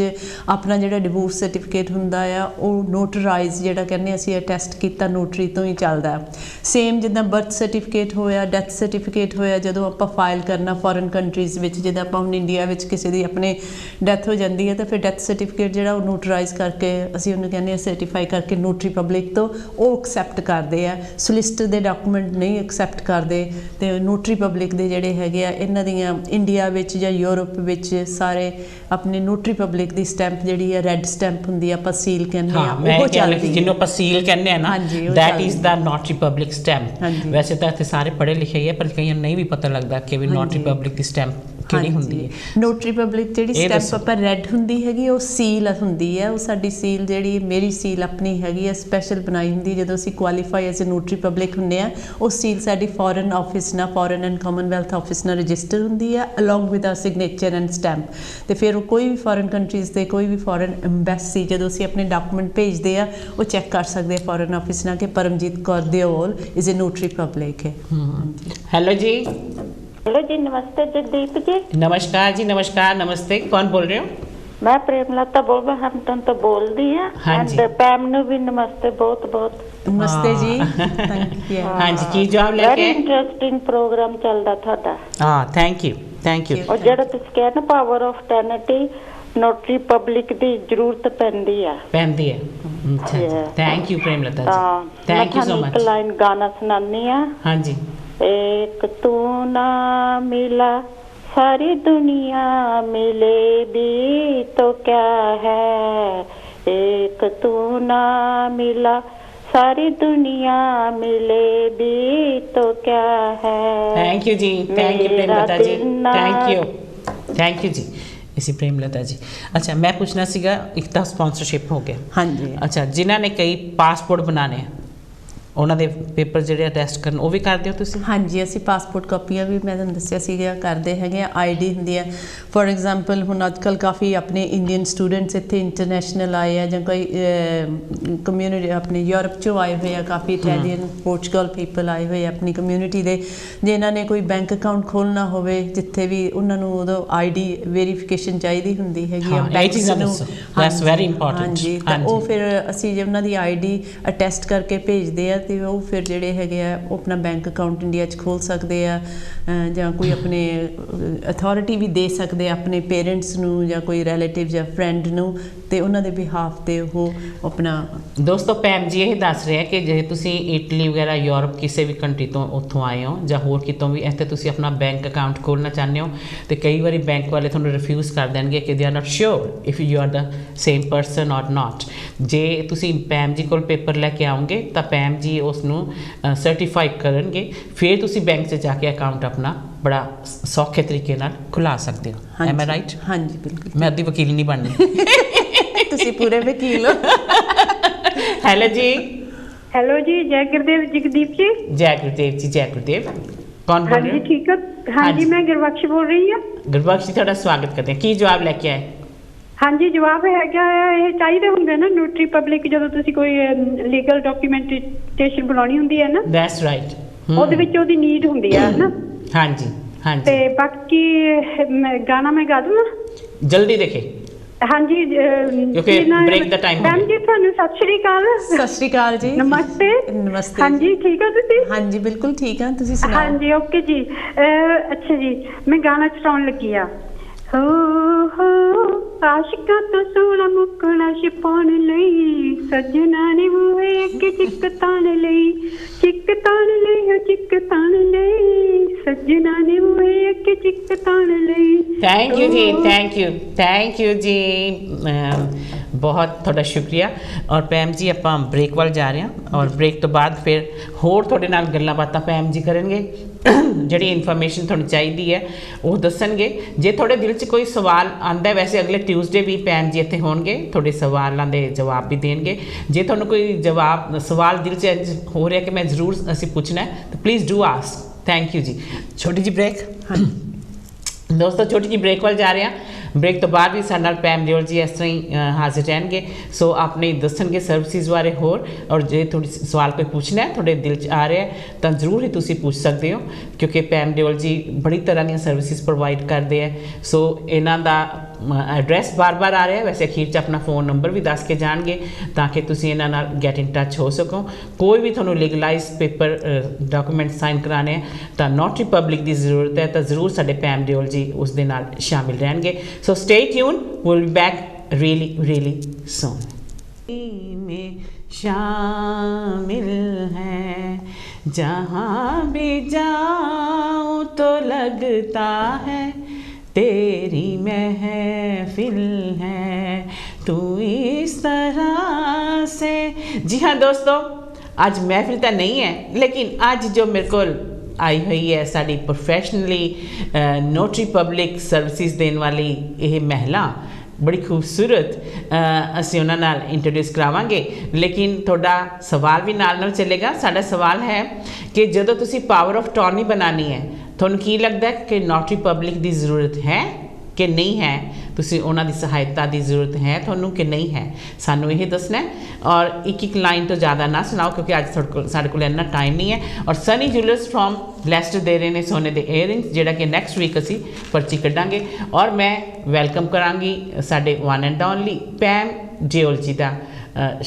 ਆਪਣਾ ਜਿਹੜਾ ਡਿਵੋਰਸ ਸਰਟੀਫਿਕੇਟ ਹੁੰਦਾ ਆ ਉਹ ਨੋਟਰਾਈਜ਼ ਜਿਹੜਾ ਕਹਿੰਦੇ ਅਸੀਂ ਅਟੈਸਟ ਕੀਤਾ ਨੋਟਰੀ ਤੋਂ ਹੀ ਚੱਲਦਾ। ਸੇਮ ਜਿੱਦਾਂ ਬਰਥ ਸਰਟੀਫਿਕੇਟ ਹੋਇਆ, ਡੈਥ ਸਰਟੀਫਿਕੇਟ ਹੋਇਆ, ਜਦੋਂ ਆਪਾਂ ਫਾਈਲ ਕਰਨਾ ਫੋਰਨ ਕੰਟਰੀਜ਼ ਵਿੱਚ, ਜਿੱਦਾਂ ਆਪਾਂ ਹੁਣ ਇੰਡੀਆ ਵਿੱਚ ਕਿਸੇ ਦੀ ਆਪਣੇ ਡੈਥ ਹੋ ਜਾਂਦੀ ਹੈ ਤਾਂ ਫਿਰ ਡੈਥ ਸਰਟੀਫਿਕੇਟ ਜਿਹੜਾ ਉਹ ਨੋਟਰਾਈਜ਼ ਕਰਕੇ ਅਸੀਂ ਉਹਨੂੰ ਕਹਿੰਦੇ ਹਾਂ ਸਰਟੀਫਾਈ ਕਰਕੇ ਨੋਟਰੀ ਪਬਲਿਕ ਤੋਂ ਉਹ ਐਕਸੈਪਟ ਕਰਦੇ ਆ। ਸੋਲਿਸਿਟਰ ਦੇ ਡਾਕੂਮੈਂਟ ਨਹੀਂ ਐਕਸੈਪਟ ਕਰਦੇ ਤੇ ਨੋਟਰੀ ਪਬਲਿਕ ਦੇ ਜਿਹੜੇ ਹੈਗੇ ਆ ਇਹਨਾਂ ਦੀਆਂ ਇੰਡੀਆ ਵਿੱਚ ਜਾਂ ਯੂਰਪ ਵਿੱਚ ਸਾਰੇ ਆਪਣੇ ਨੋਟਰੀ ਪਬਲਿਕ ਦੀ ਸਟੈਂਪ ਜਿਹੜੀ ਹੈ ਰੈੱਡ ਸਟੈਂਪ ਹੁੰਦੀ ਆ, ਆਪਾਂ ਸੀਲ ਕਹਿੰਦੇ ਆ, ਉਹ ਚੱਲਦੀ ਜਿਹਨੂੰ ਆਪਾਂ ਸੀਲ ਕਹਿੰਦੇ ਆ ਨਾ, that is the notary public stamp। ਵੈਸੇ ਤਾਂ ਇੱਥੇ ਸਾਰੇ ਪੜ੍ਹੇ ਲਿਖੇ ਹੀ ਹੈ ਪਰ ਕਈਆਂ ਨੂੰ ਨਹੀਂ ਵੀ ਪਤਾ ਲੱਗਦਾ ਕਿ ਵੀ ਨੋਟਰੀ ਪਬਲਿਕ ਦੀ ਸਟੈਂਪ ਕਿਹੜੀ ਹੁੰਦੀ ਹੈ। ਨੋਟਰੀ ਪਬਲਿਕ ਜਿਹੜੀ ਸਟੈਂਪ ਆਪਾਂ ਰੈੱਡ ਹੁੰਦੀ ਹੈਗੀ ਉਹ ਸੀਲ ਹੁੰਦੀ ਹੈ। ਉਹ ਸਾਡੀ ਸੀਲ ਜਿਹੜੀ ਮੇਰੀ ਸੀਲ ਆਪਣੀ ਹੈਗੀ ਹੈ ਸਪੈਸ਼ਲ ਬਣਾਈ ਹੁੰਦੀ ਜਦੋਂ ਅਸੀਂ qualify as a notary public ਹੁੰਦੇ ਆ। ਉਹ ਸੀਲ ਸਾਡੀ ਫੋਰਨ ਆਫਿਸ ਨਾਲ, ਫੋਰਨ ਐਂਡ ਕਾਮਨਵੈਲਥ ਆਫਿਸ ਨਾਲ ਰਜਿਸਟਰ ਹੁੰਦੀ ਹੈ along with our signature and stamp. ਤੇ ਫਿਰ ਉਹ ਕੋਈ ਵੀ ਫੋਰਨ ਕੰਟਰੀਜ਼ ਦੇ ਕੋਈ ਵੀ ਫੋਰਨ ਐਮਬੈਸੀ ਜਦੋਂ ਅਸੀਂ ਆਪਣੇ ਡਾਕੂਮੈਂਟ ਭੇਜਦੇ ਆ ਉਹ ਚੈੱਕ ਕਰ ਸਕਦੇ ਆ ਫੋਰਨ ਆਫਿਸ ਨਾਲ ਕਿ Paramjit Kaur Deol is a notary public ਹੈ। हेलो जी। हेलो जी, नमस्ते जगदीप जी। नमस्कार जी, नमस्कार, नमस्ते। कौन बोल रहे हो? मैं प्रेमलता वोल्वरहैम्पटन तो बोल दी है। हाँ जी। पैम नु भी नमस्ते, बहुत बहुत नमस्ते जी। Thank you. हाँ जी, की जॉब लेके? वेरी इंटरेस्टिंग प्रोग्राम चलदा थाड़ा। हाँ, थैंक यू, थैंक यू। और जेड़ा तुसी कह ना power of attorney notary public दी जरूरत पैंदी है। पैंदी है। अच्छा, thank you Premlata ji, thank you so much. एक लाइन गाना सुनानी है। हाँ जी। एक तू ना मिला सारी दुनिया मिले भी तो क्या है, एक तू ना मिला सारी दुनिया मिले भी तो क्या है। Thank you ji, thank you Premlata ji, thank you, thank you ji. इसी प्रेमलता जी। अच्छा, मैं पूछना सीगा, एक तो स्पॉन्सरशिप हो गया। हाँ जी। अच्छा, जिन्हों ने कई पासपोर्ट बनाने हैं ਉਹਨਾਂ ਦੇ ਪੇਪਰ ਜਿਹੜੇ ਅਟੈਸਟ ਕਰਨ ਉਹ ਵੀ ਕਰਦੇ ਹੋ ਤੁਸੀਂ? ਹਾਂਜੀ, ਅਸੀਂ ਪਾਸਪੋਰਟ ਕਾਪੀਆਂ ਵੀ ਮੈਂ ਤੁਹਾਨੂੰ ਦੱਸਿਆ ਸੀਗਾ ਕਰਦੇ ਹੈਗੇ ਆ। ਆਈਡੀ ਹੁੰਦੀ ਹੈ ਫੋਰ ਐਗਜ਼ਾਮਪਲ ਹੁਣ ਅੱਜ ਕੱਲ੍ਹ ਕਾਫੀ ਆਪਣੇ ਇੰਡੀਅਨ ਸਟੂਡੈਂਟਸ ਇੱਥੇ ਇੰਟਰਨੈਸ਼ਨਲ ਆਏ ਆ ਜਾਂ ਕੋਈ ਕਮਿਊਨਿਟੀ ਆਪਣੇ ਯੂਰਪ 'ਚੋਂ ਆਏ ਹੋਏ ਆ, ਕਾਫੀ ਇਟਾਲੀਅਨ ਪੋਰਚੁਗਲ ਪੀਪਲ ਆਏ ਹੋਏ ਆ ਆਪਣੀ ਕਮਿਊਨਿਟੀ ਦੇ। ਜੇ ਇਹਨਾਂ ਨੇ ਕੋਈ ਬੈਂਕ ਅਕਾਊਂਟ ਖੋਲ੍ਹਣਾ ਹੋਵੇ ਜਿੱਥੇ ਵੀ ਉਹਨਾਂ ਨੂੰ ਉਦੋਂ ਆਈਡੀ ਵੈਰੀਫਿਕੇਸ਼ਨ ਚਾਹੀਦੀ ਹੁੰਦੀ ਹੈਗੀ ਆ ਬੈਂਕਸ ਨੂੰ। That's very important. ਹਾਂਜੀ, ਤਾਂ ਉਹ ਫਿਰ ਅਸੀਂ ਜੇ ਉਹਨਾਂ ਦੀ ਆਈਡੀ ਅਟੈਸਟ ਕਰਕੇ ਭੇਜਦੇ ਆ ਤੇ ਉਹ ਫਿਰ ਜਿਹੜੇ ਹੈਗੇ ਆ ਉਹ ਆਪਣਾ ਬੈਂਕ ਅਕਾਊਂਟ ਇੰਡੀਆ 'ਚ ਖੋਲ੍ਹ ਸਕਦੇ ਆ ਜਾਂ ਕੋਈ ਆਪਣੇ ਅਥਾਰਟੀ ਵੀ ਦੇ ਸਕਦੇ ਆ ਆਪਣੇ ਪੇਰੈਂਟਸ ਨੂੰ ਜਾਂ ਕੋਈ ਰਿਲੇਟਿਵ ਜਾਂ ਫਰੈਂਡ ਨੂੰ, ਤੇ ਉਹਨਾਂ ਦੇ ਬਿਹਾਫ ਤੇ ਉਹ ਆਪਣਾ। ਦੋਸਤੋ, ਪੈਮ ਜੀ ਇਹ ਦੱਸ ਰਹੇ ਆ ਕਿ ਜੇ ਤੁਸੀਂ ਇਟਲੀ ਵਗੈਰਾ ਯੂਰਪ ਕਿਸੇ ਵੀ ਕੰਟਰੀ ਤੋਂ ਉੱਥੋਂ ਆਏ ਹੋ ਜਾਂ ਹੋਰ ਕਿਤੋਂ ਵੀ ਇੱਥੇ ਤੁਸੀਂ ਆਪਣਾ ਬੈਂਕ ਅਕਾਊਂਟ ਖੋਲ੍ਹਣਾ ਚਾਹੁੰਦੇ ਹੋ ਤੇ ਕਈ ਵਾਰੀ ਬੈਂਕ ਵਾਲੇ ਤੁਹਾਨੂੰ ਰਿਫਿਊਜ਼ ਕਰ ਦੇਣਗੇ ਕਿ they are not sure if you are the same person ਔਰ ਨਾਟ। ਜੇ ਤੁਸੀਂ ਪੈਮ ਜੀ ਕੋਲ ਪੇਪਰ ਲੈ ਕੇ ਆਓਗੇ ਤਾਂ ਪੈਮ ਜੀ ਉਸ ਨੂੰ ਸਰਟੀਫਾਈ ਕਰਨਗੇ, ਫਿਰ ਤੁਸੀਂ ਬੈਂਕ 'ਚ ਜਾ ਕੇ ਅਕਾਊਂਟ ਆਪਣਾ ਬੜਾ ਸੌਖੇ ਤਰੀਕੇ ਨਾਲ ਖੁਲਾ ਸਕਦੇ ਹੋ। M I right? ਹਾਂਜੀ, ਬਿਲਕੁਲ। ਮੈਂ ਅੱਧੀ ਵਕੀਲ ਨਹੀਂ ਬਣਨੀ। ਤੁਸੀਂ ਪੂਰੇ ਵਕੀਲ ਹੋ। ਹੈਲੋ ਜੀ। हेलो जी, जय गुरुदेव जगदीप जी। जय गुरुदेव जी, जय गुरुदेव। कौन बोल हाँ रहे जी, हो? ठीक है। हाँ जी, मैं गुरबख्श बोल रही हूँ। गुरबख्श जी, थोड़ा स्वागत करते हैं। की जवाब लेके आए? हाँ जी, जवाब है क्या ਇਹ ਚਾਹੀਦੇ ਹੁੰਦੇ ਨਾ ਨੋਟਰੀ ਪਬਲਿਕ ਜਦੋਂ ਤੁਸੀਂ ਕੋਈ ਲੀਗਲ ਡਾਕੂਮੈਂਟੇਸ਼ਨ ਬਣਾਉਣੀ ਹੁੰਦੀ ਹੈ ਨਾ, That's right। ਉਹਦੇ ਵਿੱਚ ਉਹਦੀ ਨੀਡ ਹੁੰਦੀ ਹੈ ਨਾ। हाँ जी, हाँ जी। ਤੇ ਬਾਕੀ ਗਾਣਾ ਮੈਂ ਗਾ ਦਵਾਂ? जल्दी देखे हाँ जी। क्योंकि break the time ਮੈਮ ਜੀ ਤੁਹਾਨੂੰ ਸਤਿ ਸ਼੍ਰੀ ਅਕਾਲ। ਸਤਿ ਸ਼੍ਰੀ ਅਕਾਲ ਜੀ। ਨਮਸਤੇ। ਨਮਸਤੇ। हाँ जी, ठीक हो ਤੁਸੀਂ? ਹਾਂਜੀ, ਬਿਲਕੁਲ ਠੀਕ ਆ, ਤੁਸੀਂ ਸੁਣਾਓ? हाँ जी, ओके जी। अच्छा जी, मैं गाना चलाउण लगी आ। हो आशिकां तो सोना मुकना छिपाउण लई सजना ने मूहे अगे चिक ताण लई हो चिक ताण लई सजना ने मूहे अगे चिक ताण लई। Thank you ji, thank you, thank you ji. बहुत ਤੁਹਾਡਾ ਸ਼ੁਕਰੀਆ। ਔਰ ਪੈਮ ਜੀ ਆਪਾਂ ਬ੍ਰੇਕ ਵੱਲ ਜਾ ਰਹੇ ਹਾਂ ਔਰ ਬ੍ਰੇਕ ਤੋਂ ਬਾਅਦ ਫਿਰ ਹੋਰ ਤੁਹਾਡੇ ਨਾਲ ਗੱਲਾਂ ਬਾਤਾਂ ਪੈਮ ਜੀ ਕਰਨਗੇ। ਜਿਹੜੀ ਇਨਫੋਰਮੇਸ਼ਨ ਤੁਹਾਨੂੰ ਚਾਹੀਦੀ ਹੈ ਉਹ ਦੱਸਣਗੇ। ਜੇ ਤੁਹਾਡੇ ਦਿਲ 'ਚ ਕੋਈ ਸਵਾਲ ਆਉਂਦਾ, ਵੈਸੇ ਅਗਲੇ ਟਿਊਜ਼ਡੇ ਵੀ ਪੈਮ ਜੀ ਇੱਥੇ ਹੋਣਗੇ, ਤੁਹਾਡੇ ਸਵਾਲਾਂ ਦੇ ਜਵਾਬ ਵੀ ਦੇਣਗੇ। ਜੇ ਤੁਹਾਨੂੰ ਕੋਈ ਸਵਾਲ ਦਿਲ 'ਚ ਹੋ ਰਿਹਾ ਕਿ ਮੈਂ ਜ਼ਰੂਰ ਅਸੀਂ ਪੁੱਛਣਾ ਹੈ ਤਾਂ please do ask. Thank you ਜੀ। ਛੋਟੀ ਜੀ ਬ੍ਰੇਕ। ਦੋਸਤੋ, ਛੋਟੀ ਜੀ ਬ੍ਰੇਕ ਵੱਲ ਜਾ ਰਹੇ ਹਾਂ। ਬ੍ਰੇਕ ਤੋਂ ਬਾਅਦ ਵੀ ਸਾਡੇ ਨਾਲ ਪੈਮ ਦਿਓਲ ਜੀ ਇਸ ਤਰ੍ਹਾਂ ਹੀ ਹਾਜ਼ਰ ਰਹਿਣਗੇ। ਸੋ ਆਪਣੇ ਦੱਸਣਗੇ ਸਰਵਿਸਿਜ਼ ਬਾਰੇ ਹੋਰ, ਔਰ ਜੇ ਤੁਹਾਡੀ ਸਵਾਲ ਕੋਈ ਪੁੱਛਣਾ ਹੈ ਤੁਹਾਡੇ ਦਿਲ 'ਚ ਆ ਰਿਹਾ ਤਾਂ ਜ਼ਰੂਰ ਹੀ ਤੁਸੀਂ ਪੁੱਛ ਸਕਦੇ ਹੋ, ਕਿਉਂਕਿ ਪੈਮ ਦਿਓਲ ਜੀ ਬੜੀ ਤਰ੍ਹਾਂ ਦੀਆਂ ਸਰਵਿਸਿਜ਼ ਪ੍ਰੋਵਾਈਡ ਕਰਦੇ ਹੈ। ਸੋ ਇਹਨਾਂ ਦਾ ਐਡਰੈਸ ਬਾਰ-ਬਾਰ ਆ ਰਿਹਾ, ਵੈਸੇ ਅਖੀਰ 'ਚ ਆਪਣਾ फ़ोन ਨੰਬਰ ਵੀ ਦੱਸ ਕੇ ਜਾਣਗੇ ਤਾਂ ਕਿ ਤੁਸੀਂ ਇਹਨਾਂ ਨਾਲ ਗੈਟ ਇਨ ਟੱਚ ਹੋ ਸਕੋ। ਕੋਈ ਵੀ ਤੁਹਾਨੂੰ ਲੀਗਲਾਈਜ਼ ਪੇਪਰ ਡਾਕੂਮੈਂਟ ਸਾਈਨ ਕਰਾਣੇ ਹੈ ਤਾਂ ਨੋਟਰੀ ਪਬਲਿਕ ਦੀ ਜ਼ਰੂਰਤ ਹੈ ਤਾਂ ਜ਼ਰੂਰ ਸਾਡੇ ਪੈਮ ਦਿਓਲ ਜੀ ਉਸ ਦੇ ਨਾਲ ਸ਼ਾਮਿਲ ਰਹਿਣਗੇ। So stay tune, will be back really soon. में शामिल है जहाँ भी जाऊँ तो लगता है तेरी महफिल है तू इस तरह से। जी हाँ दोस्तों, आज महफिल तो नहीं है, लेकिन आज जो मेरे को आई हुई है sari professionally notary public services देने वाली ये महिला, बड़ी खूबसूरत, ਅਸੀਂ ਉਹਨਾਂ ਨਾਲ ਇੰਟਰੋਡਿਊਸ ਕਰਾਵਾਂਗੇ। ਲੇਕਿਨ ਤੁਹਾਡਾ ਸਵਾਲ ਵੀ ਨਾਲ ਚੱਲੇਗਾ। ਸਾਡਾ ਸਵਾਲ ਹੈ ਕਿ ਜਦੋਂ ਤੁਸੀਂ ਪਾਵਰ ਆਫ ਟਰਨੀ ਬਣਾਉਣੀ ਹੈ, ਤੁਹਾਨੂੰ ਕੀ ਲੱਗਦਾ ਹੈ ਕਿ ਨੋਟਰੀ ਪਬਲਿਕ ਦੀ ਜ਼ਰੂਰਤ ਹੈ ਕਿ ਨਹੀਂ ਹੈ? ਤੁਸੀਂ ਉਹਨਾਂ ਦੀ ਸਹਾਇਤਾ ਦੀ ਜ਼ਰੂਰਤ ਹੈ ਤੁਹਾਨੂੰ ਕਿ ਨਹੀਂ ਹੈ? ਸਾਨੂੰ ਇਹ ਦੱਸਣਾ ਹੈ, ਔਰ ਇੱਕ ਲਾਈਨ ਤੋਂ ਜ਼ਿਆਦਾ ਨਾ ਸੁਣਾਓ ਕਿਉਂਕਿ ਅੱਜ ਸਾਡੇ ਕੋਲ ਇੰਨਾ ਟਾਈਮ ਨਹੀਂ ਹੈ। ਔਰ ਸਨੀ ਜੁਐਲਰਸ ਫਰੋਮ ਲੈਸਟਰ ਦੇ ਰਹੇ ਨੇ ਸੋਨੇ ਦੇ ਏਅਰਿੰਗਸ, ਜਿਹੜਾ ਕਿ ਨੈਕਸਟ ਵੀਕ ਅਸੀਂ ਪਰਚੀ ਕੱਢਾਂਗੇ। ਔਰ ਮੈਂ ਵੈਲਕਮ ਕਰਾਂਗੀ ਸਾਡੇ ਵਨ ਐਂਡ ਓਨਲੀ ਪੈਮ ਦਿਓਲ ਜੀ ਦਾ।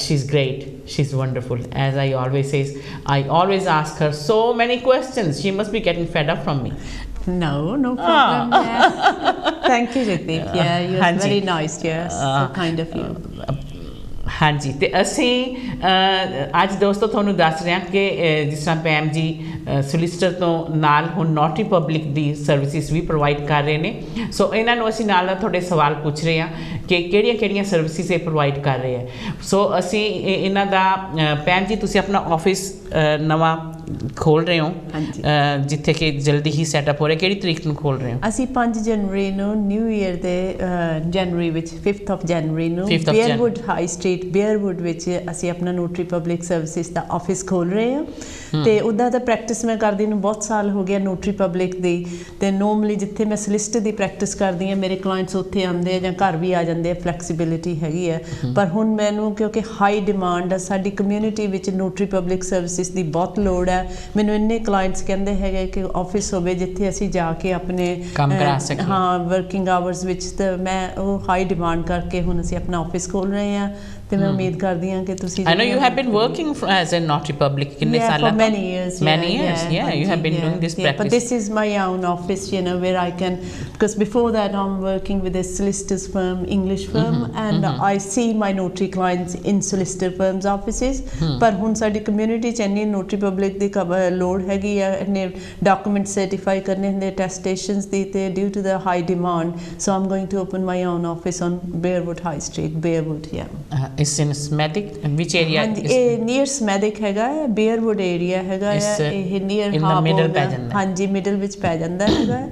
she's great, she's wonderful, as I always says. I always ask her so many questions. She must be getting fed up from me. No problem. Yeah. Thank you, Jagdeep. Yeah, you're very nice. Yes, so kind of you. हाँ जी, तो ਅਸੀਂ ਅੱਜ ਦੋਸਤੋ ਤੁਹਾਨੂੰ ਦੱਸ ਰਹੇ ਹਾਂ ਕਿ ਜਿਸ ਤਰ੍ਹਾਂ ਪੈਮ ਜੀ ਸੋਲਿਸਿਟਰ ਤੋਂ ਨਾਲ ਹੁਣ ਨੋਟਰੀ ਪਬਲਿਕ ਦੀ ਸਰਵਿਸਿਜ਼ ਵੀ ਪ੍ਰੋਵਾਈਡ ਕਰ ਰਹੇ ਨੇ। ਸੋ ਇਹਨਾਂ ਨੂੰ ਅਸੀਂ ਨਾਲ ਤੁਹਾਡੇ ਸਵਾਲ ਪੁੱਛ ਰਹੇ ਹਾਂ ਕਿ ਕਿਹੜੀਆਂ ਸਰਵਿਸਿਜ਼ ਇਹ ਪ੍ਰੋਵਾਈਡ ਕਰ ਰਹੇ ਹੈ। ਸੋ ਅਸੀਂ ਇਹਨਾਂ ਦਾ ਪੈਮ ਜੀ ਤੁਸੀਂ ਆਪਣਾ ਆਫਿਸ ਨਵਾਂ ਖੋਲ ਰਹੇ ਹੋ, ਜਿੱਥੇ ਕਿ ਜਲਦੀ ਹੀ ਸੈਟਅਪ ਹੋ ਰਿਹਾ, ਕਿਹੜੀ ਤਰੀਕ ਨੂੰ ਖੋਲ ਰਹੇ ਹੋ? ਅਸੀਂ 5 ਜਨਵਰੀ ਨੂੰ ਨਿਊ ਈਅਰ ਦੇ ਜਨਵਰੀ ਵਿੱਚ 5th of ਜਨਵਰੀ ਨੂੰ ਬੀਅਰਵੁੱਡ ਹਾਈ ਸਟਰੀਟ ਬੀਅਰਵੁੱਡ ਵਿੱਚ ਅਸੀਂ ਆਪਣਾ ਨੋਟਰੀ ਪਬਲਿਕ ਸਰਵਿਸਿਜ਼ ਦਾ ਆਫਿਸ ਖੋਲ ਰਹੇ ਹਾਂ। ਤੇ ਉੱਦਾਂ ਤਾਂ ਪ੍ਰੈਕਟਿਸ ਮੈਂ ਕਰਦੀ ਨੂੰ ਬਹੁਤ ਸਾਲ ਹੋ ਗਿਆ ਨੋਟਰੀ ਪਬਲਿਕ ਦੀ, ਤੇ ਨੋਰਮਲੀ ਜਿੱਥੇ ਮੈਂ ਸੋਲਿਸਿਟਰ ਦੀ ਪ੍ਰੈਕਟਿਸ ਕਰਦੀ ਹਾਂ ਮੇਰੇ ਕਲਾਇੰਟਸ ਉੱਥੇ ਆਉਂਦੇ ਆ ਜਾਂ ਘਰ ਵੀ ਆ ਜਾਂਦੇ ਆ, ਫਲੈਕਸੀਬਿਲਿਟੀ ਹੈਗੀ ਹੈ। ਪਰ ਹੁਣ ਮੈਨੂੰ ਕਿਉਂਕਿ ਹਾਈ ਡਿਮਾਂਡ ਆ ਸਾਡੀ ਕਮਿਊਨਿਟੀ ਵਿੱਚ ਨੋਟਰੀ ਪਬਲਿਕ ਸਰਵਿਸਿਜ਼ ਦੀ ਬਹੁਤ ਲੋੜ ਹੈ। ਮੈਨੂੰ ਇੰਨੇ ਕਲਾਇੰਟਸ ਕਹਿੰਦੇ ਹੈਗੇ ਕਿ ਆਫਿਸ ਹੋਵੇ ਜਿੱਥੇ ਅਸੀਂ ਜਾ ਕੇ ਆਪਣੇ ਕੰਮ ਕਰਾ ਸਕੀਏ, ਹਾਂ ਵਰਕਿੰਗ ਆਵਰਸ ਵਿੱਚ। ਤਾਂ ਮੈਂ ਉਹ ਹਾਈ ਡਿਮਾਂਡ ਕਰਕੇ ਹੁਣ ਅਸੀਂ ਆਪਣਾ ਆਫਿਸ ਖੋਲ ਰਹੇ ਹਾਂ ਤੇ ਮੈਂ ਉਮੀਦ ਕਰਦੀ ਹਾਂ ਕਿ ਤੁਸੀਂ I know you have been working as a notary public ਕਿੰਨੇ ਸਾਲਾਂ? For many years. Yeah, you have been doing this practice. But this is my own office, you know, where I can, because before that I'm working with a solicitor's firm, English firm, and I see my notary clients in solicitor firms offices. ਪਰ ਹੁਣ ਸਾਡੀ community ਚ ਇੰਨੀ notary public ਦੀ ਲੋੜ ਹੈਗੀ ਆ, ਇੰਨੇ document certify ਕਰਨੇ ਹੁੰਦੇ ਟੈਸਟੇਸ਼ਨਸ ਦੀ, ਤੇ due to the high demand so I'm going to open my own office on Bearwood high street, Bearwood. It's in Smethwick, which area? ਹਾਂਜੀ, ਇਹ ਨੀਅਰ ਸਮੈਥਿਕ ਹੈਗਾ ਹੈ, ਬੇਅਰਵੁੱਡ ਏਰੀਆ ਹੈਗਾ ਹੈ, ਇਹ ਨੀਅਰ ਹਾਰਬਰ, ਹਾਂਜੀ ਮਿਡਲ ਵਿੱਚ ਪੈ ਜਾਂਦਾ ਹੈਗਾ।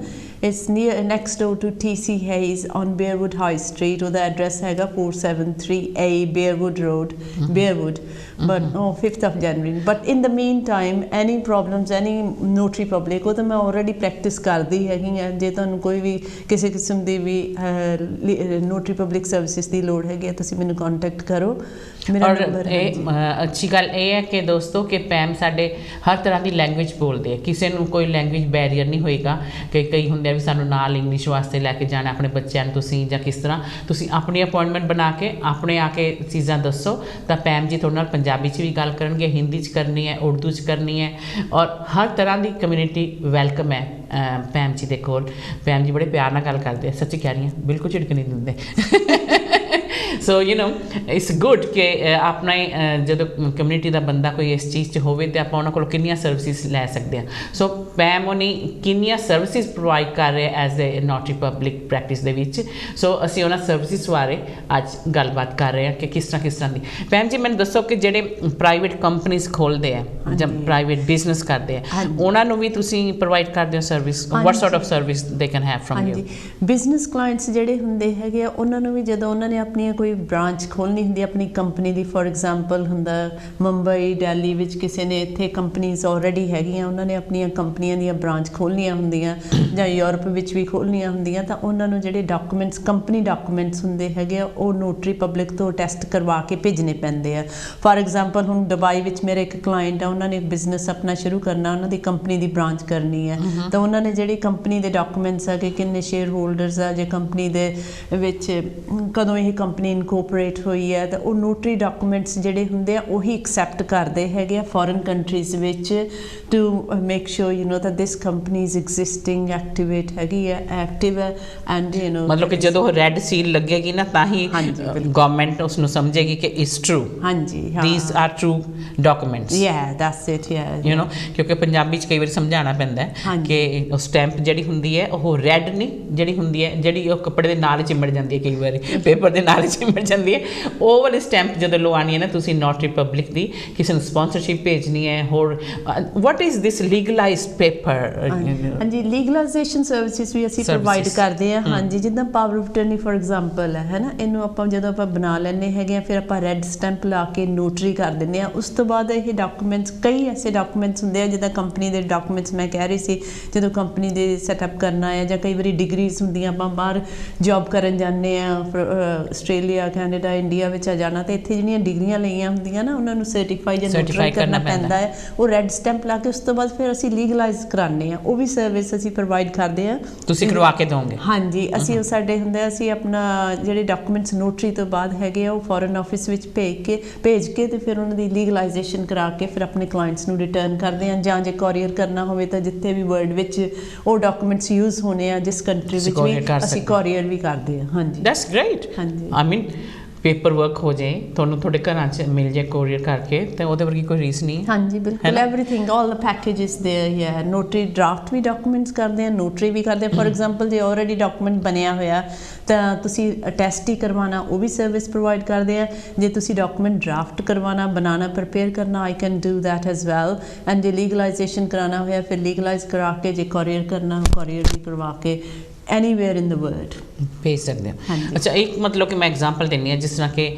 It's next door to TC Hayes on Bearwood High Street. ਉਹਦਾ ਐਡਰੈਸ ਹੈਗਾ 473A Bearwood Road, Bearwood. But 5th of January. But in the meantime, any problems, any notary public, ਉਹ ਤਾਂ ਮੈਂ already practice ਕਰਦੀ ਹੈਗੀ ਆ। ਜੇ ਤੁਹਾਨੂੰ ਕੋਈ ਵੀ ਕਿਸੇ ਕਿਸਮ ਦੀ ਵੀ ਨੋਟਰੀ ਪਬਲਿਕ ਸਰਵਿਸਿਜ਼ ਦੀ ਲੋੜ ਹੈਗੀ ਤੁਸੀਂ ਮੈਨੂੰ ਕੰਟੈਕਟ ਕਰੋ। ਮੇਰਾ ਨੰਬਰ ਹੈ। ਅੱਛੀ ਗੱਲ ਇਹ ਹੈ ਕਿ ਦੋਸਤੋ ਕਿ ਪੈਮ ਸਾਡੇ ਹਰ ਤਰ੍ਹਾਂ ਦੀ ਲੈਂਗੁਏਜ ਬੋਲਦੇ ਆ, ਕਿਸੇ ਨੂੰ ਕੋਈ ਲੈਂਗੁਏਜ ਬੈਰੀਅਰ ਨਹੀਂ ਹੋਏਗਾ। ਕਿ ਕਈ ਹੁੰਦੇ ਆ ਵੀ ਸਾਨੂੰ ਨਾਲ ਇੰਗਲਿਸ਼ ਵਾਸਤੇ ਲੈ ਕੇ ਜਾਣਾ ਆਪਣੇ ਬੱਚਿਆਂ ਨੂੰ, ਤੁਸੀਂ ਜਾਂ ਕਿਸ ਤਰ੍ਹਾਂ ਤੁਸੀਂ ਆਪਣੀ ਅਪਾਇੰਟਮੈਂਟ ਬਣਾ ਕੇ ਆਪਣੇ ਆ ਕੇ ਚੀਜ਼ਾਂ ਦੱਸੋ ਤਾਂ ਪੈਮ ਜੀ ਤੁਹਾਡੇ ਨਾਲ ਪੰਜਾਬੀ 'ਚ ਵੀ ਗੱਲ ਕਰਨਗੇ, ਹਿੰਦੀ 'ਚ ਕਰਨੀ ਹੈ, ਉਰਦੂ 'ਚ ਕਰਨੀ ਹੈ, ਔਰ ਹਰ ਤਰ੍ਹਾਂ ਦੀ ਕਮਿਊਨਿਟੀ ਵੈਲਕਮ ਹੈ ਪੈਮ ਜੀ ਦੇ ਕੋਲ। ਪੈਮ ਜੀ ਬੜੇ ਪਿਆਰ ਨਾਲ ਗੱਲ ਕਰਦੇ ਆ, ਸੱਚ ਕਹਿ ਰਹੀ ਹਾਂ, ਬਿਲਕੁਲ ਝਿੜਕ ਨਹੀਂ ਦਿੰਦੇ। So you know it's good ਕਿ ਆਪਣਾ ਜਦੋਂ ਕਮਿਊਨਿਟੀ ਦਾ ਬੰਦਾ ਕੋਈ ਇਸ ਚੀਜ਼ 'ਚ ਹੋਵੇ ਤਾਂ ਆਪਾਂ ਉਹਨਾਂ ਕੋਲ ਕਿੰਨੀਆਂ ਸਰਵਿਸਿਜ਼ ਲੈ ਸਕਦੇ ਹਾਂ। ਸੋ ਪੈਮ ਉਹਨੀ ਕਿੰਨੀਆਂ ਸਰਵਿਸਿਜ਼ ਪ੍ਰੋਵਾਈਡ ਕਰ ਰਹੇ as a notary public practice ਦੇ ਵਿੱਚ। ਸੋ ਅਸੀਂ ਉਹਨਾਂ ਸਰਵਿਸਿਜ਼ ਬਾਰੇ ਅੱਜ ਗੱਲਬਾਤ ਕਰ ਰਹੇ ਹਾਂ ਕਿ ਕਿਸ ਤਰ੍ਹਾਂ ਦੀ। ਪੈਮ ਜੀ ਮੈਨੂੰ ਦੱਸੋ ਕਿ ਜਿਹੜੇ ਪ੍ਰਾਈਵੇਟ ਕੰਪਨੀਜ਼ ਖੋਲ੍ਹਦੇ ਆ ਜਾਂ ਪ੍ਰਾਈਵੇਟ ਬਿਜ਼ਨਸ ਕਰਦੇ ਆ, ਉਹਨਾਂ ਨੂੰ ਵੀ ਤੁਸੀਂ ਪ੍ਰੋਵਾਈਡ ਕਰਦੇ ਹੋ service? What sort of service they can have from you? Business clients ਜਿਹੜੇ ਹੁੰਦੇ ਹੈਗੇ ਆ ਉਹਨਾਂ ਨੂੰ ਵੀ ਜਦੋਂ ਉਹਨਾਂ ਨੇ ਆਪਣੀਆਂ ਕੋਈ ਕੋਈ ਬ੍ਰਾਂਚ ਖੋਲ੍ਹਣੀ ਹੁੰਦੀ ਆਪਣੀ ਕੰਪਨੀ ਦੀ, ਫੋਰ ਐਗਜ਼ਾਮਪਲ ਹੁੰਦਾ ਮੁੰਬਈ, ਦਿੱਲੀ ਵਿੱਚ ਕਿਸੇ ਨੇ ਇੱਥੇ ਕੰਪਨੀਜ਼ ਆਲਰੇਡੀ ਹੈਗੀਆਂ, ਉਹਨਾਂ ਨੇ ਆਪਣੀਆਂ ਕੰਪਨੀਆਂ ਦੀਆਂ ਬ੍ਰਾਂਚ ਖੋਲ੍ਹਣੀਆਂ ਹੁੰਦੀਆਂ ਜਾਂ ਯੂਰਪ ਵਿੱਚ ਵੀ ਖੋਲ੍ਹਣੀਆਂ ਹੁੰਦੀਆਂ, ਤਾਂ ਉਹਨਾਂ ਨੂੰ ਜਿਹੜੇ ਡਾਕੂਮੈਂਟਸ ਕੰਪਨੀ ਡਾਕੂਮੈਂਟਸ ਹੁੰਦੇ ਹੈਗੇ ਆ ਉਹ ਨੋਟਰੀ ਪਬਲਿਕ ਤੋਂ ਟੈਸਟ ਕਰਵਾ ਕੇ ਭੇਜਣੇ ਪੈਂਦੇ ਆ। ਫਾਰ ਐਗਜ਼ਾਮਪਲ ਹੁਣ ਦੁਬਈ ਵਿੱਚ ਮੇਰੇ ਇੱਕ ਕਲਾਇੰਟ ਆ, ਉਹਨਾਂ ਨੇ ਬਿਜ਼ਨਸ ਆਪਣਾ ਸ਼ੁਰੂ ਕਰਨਾ, ਉਹਨਾਂ ਦੀ ਕੰਪਨੀ ਦੀ ਬ੍ਰਾਂਚ ਕਰਨੀ ਹੈ, ਤਾਂ ਉਹਨਾਂ ਨੇ ਜਿਹੜੀ ਕੰਪਨੀ ਦੇ ਡਾਕੂਮੈਂਟਸ ਆ ਕਿ ਕਿੰਨੇ ਸ਼ੇਅਰ ਹੋਲਡਰਸ ਆ, ਜੇ ਕੰਪਨੀ ਦੇ ਵਿੱਚ ਕਦੋਂ ਇਹ ਕੰਪਨੀ ਇਨਕੋਪਰੇਟ ਹੋਈ ਹੈ, ਤਾਂ ਉਹ ਨੋਟਰੀ ਡਾਕੂਮੈਂਟਸ ਜਿਹੜੇ ਹੁੰਦੇ ਆ ਉਹੀ ਐਕਸੈਪਟ ਕਰਦੇ ਹੈਗੇ ਆ ਫੋਰਨ ਕੰਟਰੀਜ਼ ਵਿੱਚ to make sure you know that this company is existing, activate ਹੈਗੀ ਹੈ, ਐਕਟਿਵ ਹੈ, ਐਂਡ ਯੂ ਨੋ ਮਤਲਬ ਕਿ ਜਦੋਂ ਰੈੱਡ ਸੀਲ ਲੱਗੇਗੀ ਨਾ ਤਾਂ ਹੀ ਗਵਰਨਮੈਂਟ ਉਸ ਨੂੰ ਸਮਝੇਗੀ ਕਿ ਇਟਸ ਟਰੂ, ਹਾਂਜੀ these are true documents, yeah that's it, yeah you know, ਕਿਉਂਕਿ ਪੰਜਾਬੀ 'ਚ ਕਈ ਵਾਰੀ ਸਮਝਾਉਣਾ ਪੈਂਦਾ ਹੈ ਕਿ ਉਹ ਸਟੈਂਪ ਜਿਹੜੀ ਹੁੰਦੀ ਹੈ ਉਹ ਰੈੱਡ ਨਹੀਂ, ਜਿਹੜੀ ਹੁੰਦੀ ਹੈ ਜਿਹੜੀ ਉਹ ਕੱਪੜੇ ਦੇ ਨਾਲ ਚਿੰਬੜ ਜਾਂਦੀ ਹੈ, ਕਈ ਵਾਰੀ ਪੇਪਰ ਦੇ ਨਾਲ ਚਿੰਬੜ ਜਾਂਦੀ ਹੈ, ਉਹ ਵਾਲੀ ਸਟੈਂਪ ਜਦੋਂ ਲਵਾਉਣੀ ਹੈ ਨਾ ਤੁਸੀਂ ਨੋਟਰੀ ਪਬਲਿਕ ਦੀ, ਕਿਸੇ ਨੂੰ ਸਪਾਂਸਰਸ਼ਿਪ ਭੇਜਣੀ ਹੈ, ਹੋਰ what is this legalized paper? ਹਾਂਜੀ ਲੀਗਲਾਈਜੇਸ਼ਨ ਸਰਵਿਸਿਜ਼ ਵੀ ਅਸੀਂ ਪ੍ਰੋਵਾਈਡ ਕਰਦੇ ਹਾਂ। ਹਾਂਜੀ, ਜਿੱਦਾਂ power of attorney for example ਹੈ ਨਾ, ਇਹਨੂੰ ਆਪਾਂ ਜਦੋਂ ਆਪਾਂ ਬਣਾ ਲੈਂਦੇ ਹੈਗੇ ਆ, ਫਿਰ ਆਪਾਂ ਰੈੱਡ ਸਟੈਂਪ ਲਾ ਕੇ ਨੋਟਰੀ ਕਰ ਦਿੰਦੇ ਹਾਂ। ਉਸ ਤੋਂ ਬਾਅਦ ਇਹ ਡਾਕੂਮੈਂਟਸ, ਕਈ ਐਸੇ ਡਾਕੂਮੈਂਟਸ ਹੁੰਦੇ ਆ ਜਿੱਦਾਂ ਕੰਪਨੀ ਦੇ ਡਾਕੂਮੈਂਟਸ ਮੈਂ ਕਹਿ ਰਹੀ ਸੀ, ਜਦੋਂ ਕੰਪਨੀ ਦੇ ਸੈਟਅਪ ਕਰਨਾ ਹੈ, ਜਾਂ ਕਈ ਵਾਰੀ ਡਿਗਰੀਜ਼ ਹੁੰਦੀਆਂ, ਆਪਾਂ ਬਾਹਰ ਜੋਬ ਕਰਨ ਜਾਂਦੇ ਹਾਂ, ਆਸਟ੍ਰੇਲੀਆ, ਕੈਨੇਡਾ, ਇੰਡੀਆ ਵਿੱਚ ਆ ਜਾਣਾ, ਤਾਂ ਇੱਥੇ ਜਿਹੜੀਆਂ ਡਿਗਰੀਆਂ ਲਈਆਂ ਹੁੰਦੀਆਂ ਨਾ ਉਹਨਾਂ ਨੂੰ ਸਰਟੀਫਾਈ ਜਾਂ ਨੋਟਰੀ ਕਰਨਾ ਪੈਂਦਾ ਹੈ, ਉਹ ਰੈੱਡ ਸਟੈਂਪ ਲਾ ਕੇ ਉਸ ਤੋਂ ਬਾਅਦ ਫਿਰ ਅਸੀਂ ਲੀਗਲਾਈਜ਼ ਕਰਾਉਂਦੇ ਹਾਂ। ਉਹ ਵੀ ਸਰਵਿਸ ਅਸੀਂ ਪ੍ਰੋਵਾਈਡ ਕਰਦੇ ਹਾਂ। ਤੁਸੀਂ ਕਰਵਾ ਕੇ ਦੋਗੇ? ਹਾਂਜੀ, ਅਸੀਂ ਉਹ ਸਾਡੇ ਹੁੰਦਾ, ਅਸੀਂ ਆਪਣਾ ਜਿਹੜੇ ਡਾਕੂਮੈਂਟਸ ਨੋਟਰੀ ਤੋਂ ਬਾਅਦ ਹੈਗੇ ਆ ਉਹ ਫੋਰਨ ਆਫਿਸ ਵਿੱਚ ਭੇਜ ਕੇ ਤੇ ਫਿਰ ਉਹਨਾਂ ਦੀ ਲੀਗਲਾਈਜੇਸ਼ਨ ਕਰਾ ਕੇ ਫਿਰ ਆਪਣੇ ਕਲਾਇੰਟਸ ਨੂੰ ਰਿਟਰਨ ਕਰਦੇ ਹਾਂ, ਜਾਂ ਜੇ ਕੋਰੀਅਰ ਕਰਨਾ ਹੋਵੇ ਤਾਂ ਜਿੱਥੇ ਵੀ ਵਰਲਡ ਵਿੱਚ ਉਹ ਡਾਕੂਮੈਂਟਸ ਯੂਜ਼ ਹੋਣੇ ਆ, ਜਿਸ ਕੰਟਰੀ ਵਿੱਚ ਵੀ ਅਸੀਂ ਕੋਰੀਅਰ ਵੀ ਕਰਦੇ ਹਾਂ। ਹਾਂਜੀ, ਦੈਟਸ ਗ੍ਰੇਟ। ਹਾਂਜੀ, ਆਈ ਮੀਨ ਪੇਪਰ ਵਰਕ ਹੋ ਜਾਏ, ਤੁਹਾਨੂੰ ਤੁਹਾਡੇ ਘਰਾਂ 'ਚ ਮਿਲ ਜਾਏ ਕੋਰੀਅਰ ਕਰਕੇ, ਤੇ ਉਹਦੇ ਵਰਗੀ ਕੋਈ ਰੀਸ ਨਹੀਂ। ਹਾਂਜੀ, ਬਿਲਕੁਲ, everything, all the packages there. ਯਾ ਨੋਟਰੀ ਡਰਾਫਟ ਵੀ ਡਾਕੂਮੈਂਟਸ ਕਰਦੇ ਆ, ਨੋਟਰੀ ਵੀ ਕਰਦੇ ਆ। ਫੋਰ ਐਗਜ਼ਾਮਪਲ ਜੇ ਆਲਰੇਡੀ ਡਾਕੂਮੈਂਟ ਬਣਿਆ ਹੋਇਆ ਤਾਂ ਤੁਸੀਂ ਅਟੈਸਟ ਹੀ ਕਰਵਾਉਣਾ, ਉਹ ਵੀ ਸਰਵਿਸ ਪ੍ਰੋਵਾਈਡ ਕਰਦੇ ਆ। ਜੇ ਤੁਸੀਂ ਡਾਕੂਮੈਂਟ ਡਰਾਫਟ ਕਰਵਾਉਣਾ, ਬਣਾਉਣਾ, ਪ੍ਰਪੇਅਰ ਕਰਨਾ, I can do that as well. And ਜੇ ਲੀਗਲਾਈਜੇਸ਼ਨ ਕਰਾਉਣਾ ਹੋਇਆ ਫਿਰ ਲੀਗਲਾਈਜ਼ ਕਰਾ ਕੇ, ਜੇ ਕੋਰੀਅਰ ਕਰਨਾ ਕੋਰੀਅਰ ਵੀ ਕਰਵਾ ਕੇ ਐਨੀਵੇਅਰ ਇਨ ਦ ਵਰਲਡ ਭੇਜ ਸਕਦੇ ਹੋ। ਅੱਛਾ, ਇੱਕ ਮਤਲਬ ਕਿ ਮੈਂ ਐਗਜ਼ਾਮਪਲ ਦਿੰਦੀ ਹਾਂ, ਜਿਸ ਤਰ੍ਹਾਂ ਕਿ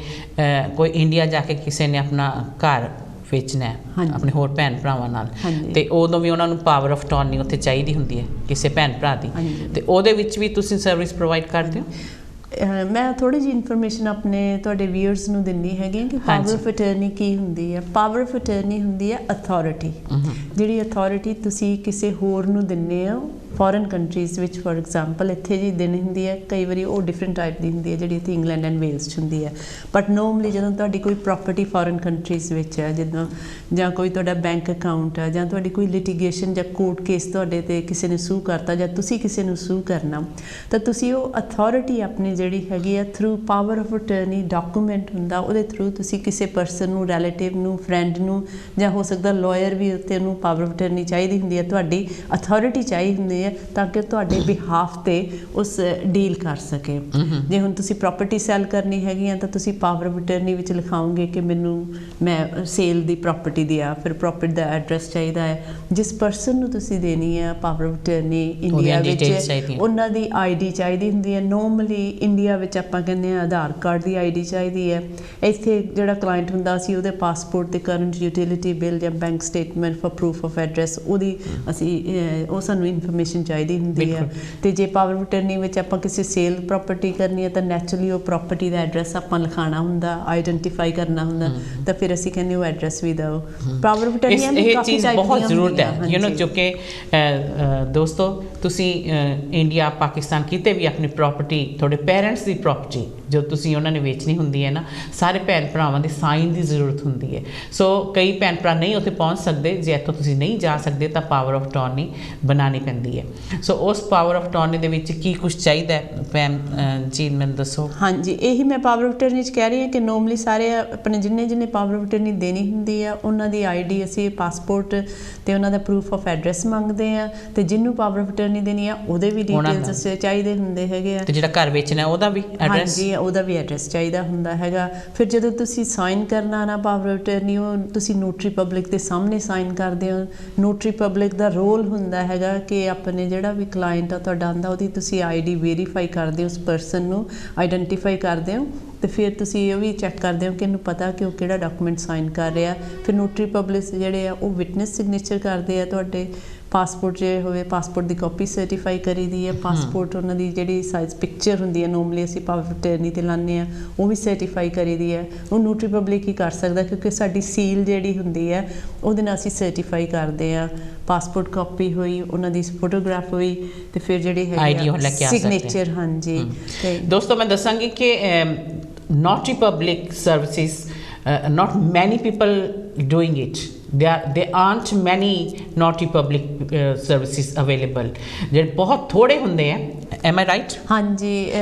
ਕੋਈ ਇੰਡੀਆ ਜਾ ਕੇ ਕਿਸੇ ਨੇ ਆਪਣਾ ਘਰ ਵੇਚਣਾ ਹੈ ਆਪਣੇ ਹੋਰ ਭੈਣ ਭਰਾਵਾਂ ਨਾਲ, ਤੇ ਉਦੋਂ ਵੀ ਉਹਨਾਂ ਨੂੰ ਪਾਵਰ ਆਫ ਅਟਾਰਨੀ ਉੱਥੇ ਚਾਹੀਦੀ ਹੁੰਦੀ ਹੈ ਕਿਸੇ ਭੈਣ ਭਰਾ ਦੀ, ਤੇ ਉਹਦੇ ਵਿੱਚ ਵੀ ਤੁਸੀਂ ਸਰਵਿਸ ਪ੍ਰੋਵਾਈਡ ਕਰਦੇ ਹੋ? ਮੈਂ ਥੋੜ੍ਹੀ ਜਿਹੀ ਇਨਫੋਰਮੇਸ਼ਨ ਆਪਣੇ ਤੁਹਾਡੇ ਵਿਊਅਰਸ ਨੂੰ ਦਿੰਦੀ ਹੈਗੀ ਕਿ ਪਾਵਰ ਆਫ ਅਟਰਨੀ ਕੀ ਹੁੰਦੀ ਹੈ। ਪਾਵਰ ਆਫ ਅਟਰਨੀ ਹੁੰਦੀ ਹੈ ਅਥਾਰਟੀ, ਜਿਹੜੀ ਅਥਾਰਟੀ ਤੁਸੀਂ ਕਿਸੇ ਹੋਰ ਨੂੰ ਦਿੰਦੇ ਹੋ ਫੋਰਨ ਕੰਟਰੀਜ਼ ਵਿੱਚ। ਫੋਰ ਐਗਜ਼ਾਮਪਲ ਇੱਥੇ ਜੀ ਦੇਣੀ ਹੁੰਦੀ ਹੈ, ਕਈ ਵਾਰੀ ਉਹ ਡਿਫਰੈਂਟ ਟਾਈਪ ਦੀ ਹੁੰਦੀ ਹੈ ਜਿਹੜੀ ਇੱਥੇ ਇੰਗਲੈਂਡ ਐਂਡ ਵੇਲਸ 'ਚ ਹੁੰਦੀ ਹੈ, ਬਟ ਨੋਰਮਲੀ ਜਦੋਂ ਤੁਹਾਡੀ ਕੋਈ ਪ੍ਰੋਪਰਟੀ ਫੋਰਨ ਕੰਟਰੀਜ਼ ਵਿੱਚ ਹੈ, ਜਿੱਦਾਂ ਜਾਂ ਕੋਈ ਤੁਹਾਡਾ ਬੈਂਕ ਅਕਾਊਂਟ ਹੈ, ਜਾਂ ਤੁਹਾਡੀ ਕੋਈ ਲਿਟੀਗੇਸ਼ਨ ਜਾਂ ਕੋਰਟ ਕੇਸ ਤੁਹਾਡੇ 'ਤੇ ਕਿਸੇ ਨੇ ਸੂ ਕਰਤਾ, ਜਾਂ ਤੁਸੀਂ ਕਿਸੇ ਨੂੰ ਸੂ ਕਰਨਾ, ਤਾਂ ਤੁਸੀਂ ਉਹ ਅਥਾਰਟੀ ਆਪਣੀ ਜਿਹੜੀ ਹੈਗੀ ਆ through power of attorney document ਹੁੰਦਾ, ਉਹਦੇ ਥਰੂ ਤੁਸੀਂ ਕਿਸੇ ਪਰਸਨ ਨੂੰ, ਰਿਲੇਟਿਵ ਨੂੰ, ਫਰੈਂਡ ਨੂੰ, ਜਾਂ ਹੋ ਸਕਦਾ ਲਾਇਰ ਵੀ ਉੱਤੇ ਉਹਨੂੰ ਪਾਵਰ ਆਫ ਅਟਰਨੀ ਚਾਹੀਦੀ ਹੁੰਦੀ ਹੈ, ਤੁਹਾਡੀ ਅਥਾਰਟੀ ਚਾਹੀਦੀ ਹੁੰਦੀ ਹੈ ਤਾਂ ਕਿ ਤੁਹਾਡੇ ਬਿਹਾਫ 'ਤੇ ਉਸ ਡੀਲ ਕਰ ਸਕੇ। ਜੇ ਹੁਣ ਤੁਸੀਂ ਪ੍ਰਾਪਰਟੀ ਸੈਲ ਕਰਨੀ ਹੈਗੀ ਆ ਤਾਂ ਤੁਸੀਂ ਪਾਵਰ ਆਫ ਅਟਰਨੀ ਵਿੱਚ ਲਿਖਾਓਗੇ ਕਿ ਮੈਂ ਸੇਲ ਦੀ ਪ੍ਰਾਪਰਟੀ ਦੀ ਆ, ਫਿਰ ਪ੍ਰਾਪਰਟੀ ਦਾ ਐਡਰੈਸ ਚਾਹੀਦਾ ਹੈ, ਜਿਸ ਪਰਸਨ ਨੂੰ ਤੁਸੀਂ ਦੇਣੀ ਹੈ ਪਾਵਰ ਆਫ ਅਟਰਨੀ ਇੰਡੀਆ ਵਿੱਚ ਉਹਨਾਂ ਦੀ ID ਚਾਹੀਦੀ ਹੁੰਦੀ ਹੈ। ਨੋਰਮਲੀ ਇੰਡੀਆ ਵਿੱਚ ਆਪਾਂ ਕਹਿੰਦੇ ਹਾਂ ਆਧਾਰ ਕਾਰਡ ਦੀ ID ਚਾਹੀਦੀ ਹੈ। ਇੱਥੇ ਜਿਹੜਾ ਕਲਾਇੰਟ ਹੁੰਦਾ ਅਸੀਂ ਉਹਦੇ ਪਾਸਪੋਰਟ 'ਤੇ ਕਰੰਟ ਯੂਟਿਲਿਟੀ ਬਿੱਲ ਜਾਂ bank statement for proof of address, ਉਹਦੀ ਉਹ ਸਾਨੂੰ ਇਨਫੋਰਮੇਸ਼ਨ ਚਾਹੀਦੀ ਹੁੰਦੀ ਹੈ। ਤੇ ਜੇ ਪਾਵਰ ਆਫ ਅਟਰਨੀ ਵਿੱਚ ਆਪਾਂ ਕਿਸੇ ਸੇਲ ਪ੍ਰਾਪਰਟੀ ਕਰਨੀ ਹੈ ਤਾਂ ਨੈਚੁਰਲੀ ਉਹ ਪ੍ਰਾਪਰਟੀ ਦਾ ਐਡਰੈਸ ਆਪਾਂ ਲਿਖਾਉਣਾ ਹੁੰਦਾ, ਆਈਡੈਂਟੀਫਾਈ ਕਰਨਾ ਹੁੰਦਾ, ਤਾਂ ਫਿਰ ਅਸੀਂ ਕਹਿੰਦੇ ਉਹ ਐਡਰੈਸ ਵੀ ਦਿਓ। ਪਾਵਰ ਆਫ ਅਟਰਨੀ ਇਹ ਚੀਜ਼ ਬਹੁਤ ਜ਼ਰੂਰਤ ਹੈ, ਯੂ ਨੋ, ਕਿਉਂਕਿ ਦੋਸਤੋ ਤੁਸੀਂ ਇੰਡੀਆ, ਪਾਕਿਸਤਾਨ ਕਿਤੇ ਵੀ ਆਪਣੀ ਪ੍ਰਾਪਰਟੀ, ਤੁਹਾਡੇ ਪੇਰੈਂਟਸ ਦੀ ਪ੍ਰਾਪਰਟੀ ਜੋ ਤੁਸੀਂ ਉਹਨਾਂ ਨੇ ਵੇਚਣੀ ਹੁੰਦੀ ਹੈ ਨਾ, ਸਾਰੇ ਭੈਣ ਭਰਾਵਾਂ ਦੇ ਸਾਈਨ ਦੀ ਜ਼ਰੂਰਤ ਹੁੰਦੀ ਹੈ। ਸੋ ਕਈ ਭੈਣ ਭਰਾ ਨਹੀਂ ਉੱਥੇ ਪਹੁੰਚ ਸਕਦੇ, ਜੇ ਇੱਥੋਂ ਤੁਸੀਂ ਨਹੀਂ ਜਾ ਸਕਦੇ ਤਾਂ ਪਾਵਰ ਆਫ ਅਟਾਰਨੀ ਬਣਾਉਣੀ ਪੈਂਦੀ ਹੈ। ਸੋ ਉਸ ਪਾਵਰ ਆਫ ਅਟਾਰਨੀ ਦੇ ਵਿੱਚ ਕੀ ਕੁਛ ਚਾਹੀਦਾ ਹੈ ਭੈਣ ਜੀ, ਮੈਨੂੰ ਦੱਸੋ। ਹਾਂਜੀ, ਇਹੀ ਮੈਂ ਪਾਵਰ ਆਫ ਅਟਰਨੀ 'ਚ ਕਹਿ ਰਹੀ ਹਾਂ ਕਿ ਨੋਰਮਲੀ ਸਾਰੇ ਆਪਣੇ ਜਿੰਨੇ ਪਾਵਰ ਆਫ ਅਟਰਨੀ ਦੇਣੀ ਹੁੰਦੀ ਆ ਉਹਨਾਂ ਦੀ ID, ਅਸੀਂ ਪਾਸਪੋਰਟ ਤੇ ਉਹਨਾਂ ਦਾ ਪ੍ਰੂਫ ਆਫ ਐਡਰੈਸ ਮੰਗਦੇ ਆ, ਤੇ ਜਿਹਨੂੰ ਪਾਵਰ ਆਫ ਅਟਰਨੀ ਦੇਣੀ ਆ ਉਹਦੇ ਵੀ ਡਿਟੇਲਸ ਚਾਹੀਦੇ ਹੁੰਦੇ ਹੈਗੇ ਆ, ਤੇ ਜਿਹੜਾ ਘਰ ਵੇਚਣਾ ਉਹਦਾ ਵੀ ਐਡਰੈਸ, ਹਾਂਜੀ ਉਹਦਾ ਵੀ ਐਡਰੈਸ ਚਾਹੀਦਾ ਹੁੰਦਾ ਹੈਗਾ। ਫਿਰ ਜਦੋਂ ਤੁਸੀਂ ਸਾਈਨ ਕਰਨਾ ਨਾ ਪਾਵਰ ਆਫ ਅਟਰਨੀ, ਉਹ ਤੁਸੀਂ ਨੋਟਰੀ ਪਬਲਿਕ ਦੇ ਸਾਹਮਣੇ ਸਾਈਨ ਕਰਦੇ ਹੋ। ਨੋਟਰੀ ਪਬਲਿਕ ਦਾ ਰੋਲ ਹੁੰਦਾ ਹੈਗਾ ਕਿ ਆਪਣੇ ਜਿਹੜਾ ਵੀ ਕਲਾਇੰਟ ਆ ਤੁਹਾਡਾ ਆਉਂਦਾ, ਉਹਦੀ ਤੁਸੀਂ ID ਵੈਰੀਫਾਈ ਕਰਦੇ ਹੋ, ਉਸ ਪਰਸਨ ਨੂੰ ਆਈਡੈਂਟੀਫਾਈ ਕਰਦੇ ਹੋ, ਤੇ ਫਿਰ ਤੁਸੀਂ ਇਹ ਵੀ ਚੈੱਕ ਕਰਦੇ ਹੋ ਕਿ ਇਹਨੂੰ ਪਤਾ ਕਿ ਉਹ ਕਿਹੜਾ ਡਾਕੂਮੈਂਟ ਸਾਈਨ ਕਰ ਰਿਹਾ। ਫਿਰ ਨੋਟਰੀ ਪਬਲਿਕ ਜਿਹੜੇ ਆ ਉਹ ਵਿਟਨੈਸ ਸਿਗਨੇਚਰ ਕਰਦੇ ਆ ਤੁਹਾਡੇ ਪਾਸਪੋਰਟ ਜੇ ਹੋਵੇ ਪਾਸਪੋਰਟ ਦੀ ਕਾਪੀ ਸਰਟੀਫਾਈ ਕਰੀ ਦੀ ਹੈ। ਪਾਸਪੋਰਟ ਉਹਨਾਂ ਦੀ ਜਿਹੜੀ ਸਾਈਜ਼ ਪਿਕਚਰ ਹੁੰਦੀ ਹੈ ਨੋਰਮਲੀ ਅਸੀਂ ਪਾਵਰ ਆਫ ਅਟਰਨੀ ਤੇ ਲਾਉਂਦੇ ਹਾਂ ਉਹ ਵੀ ਸਰਟੀਫਾਈ ਕਰੀ ਦੀ ਹੈ। ਉਹ ਨੋਟਰੀ ਪਬਲਿਕ ਹੀ ਕਰ ਸਕਦਾ ਕਿਉਂਕਿ ਸਾਡੀ ਸੀਲ ਜਿਹੜੀ ਹੁੰਦੀ ਹੈ ਉਹਦੇ ਨਾਲ ਅਸੀਂ ਸਰਟੀਫਾਈ ਕਰਦੇ ਹਾਂ। ਪਾਸਪੋਰਟ ਕਾਪੀ ਹੋਈ ਉਹਨਾਂ ਦੀ ਫੋਟੋਗ੍ਰਾਫ ਹੋਈ ਤੇ ਫਿਰ ਜਿਹੜੀ ਹੈ ਸਿਗਨੇਚਰ। ਹਾਂਜੀ ਤੇ ਦੋਸਤੋ ਮੈਂ ਦੱਸਾਂਗੀ ਕਿ notary public services not many people doing it. There aren't many notary public services available. ਜਿਹੜੇ ਬਹੁਤ ਥੋੜੇ ਹੁੰਦੇ ਆ। Am I right? ਹਾਂਜੀ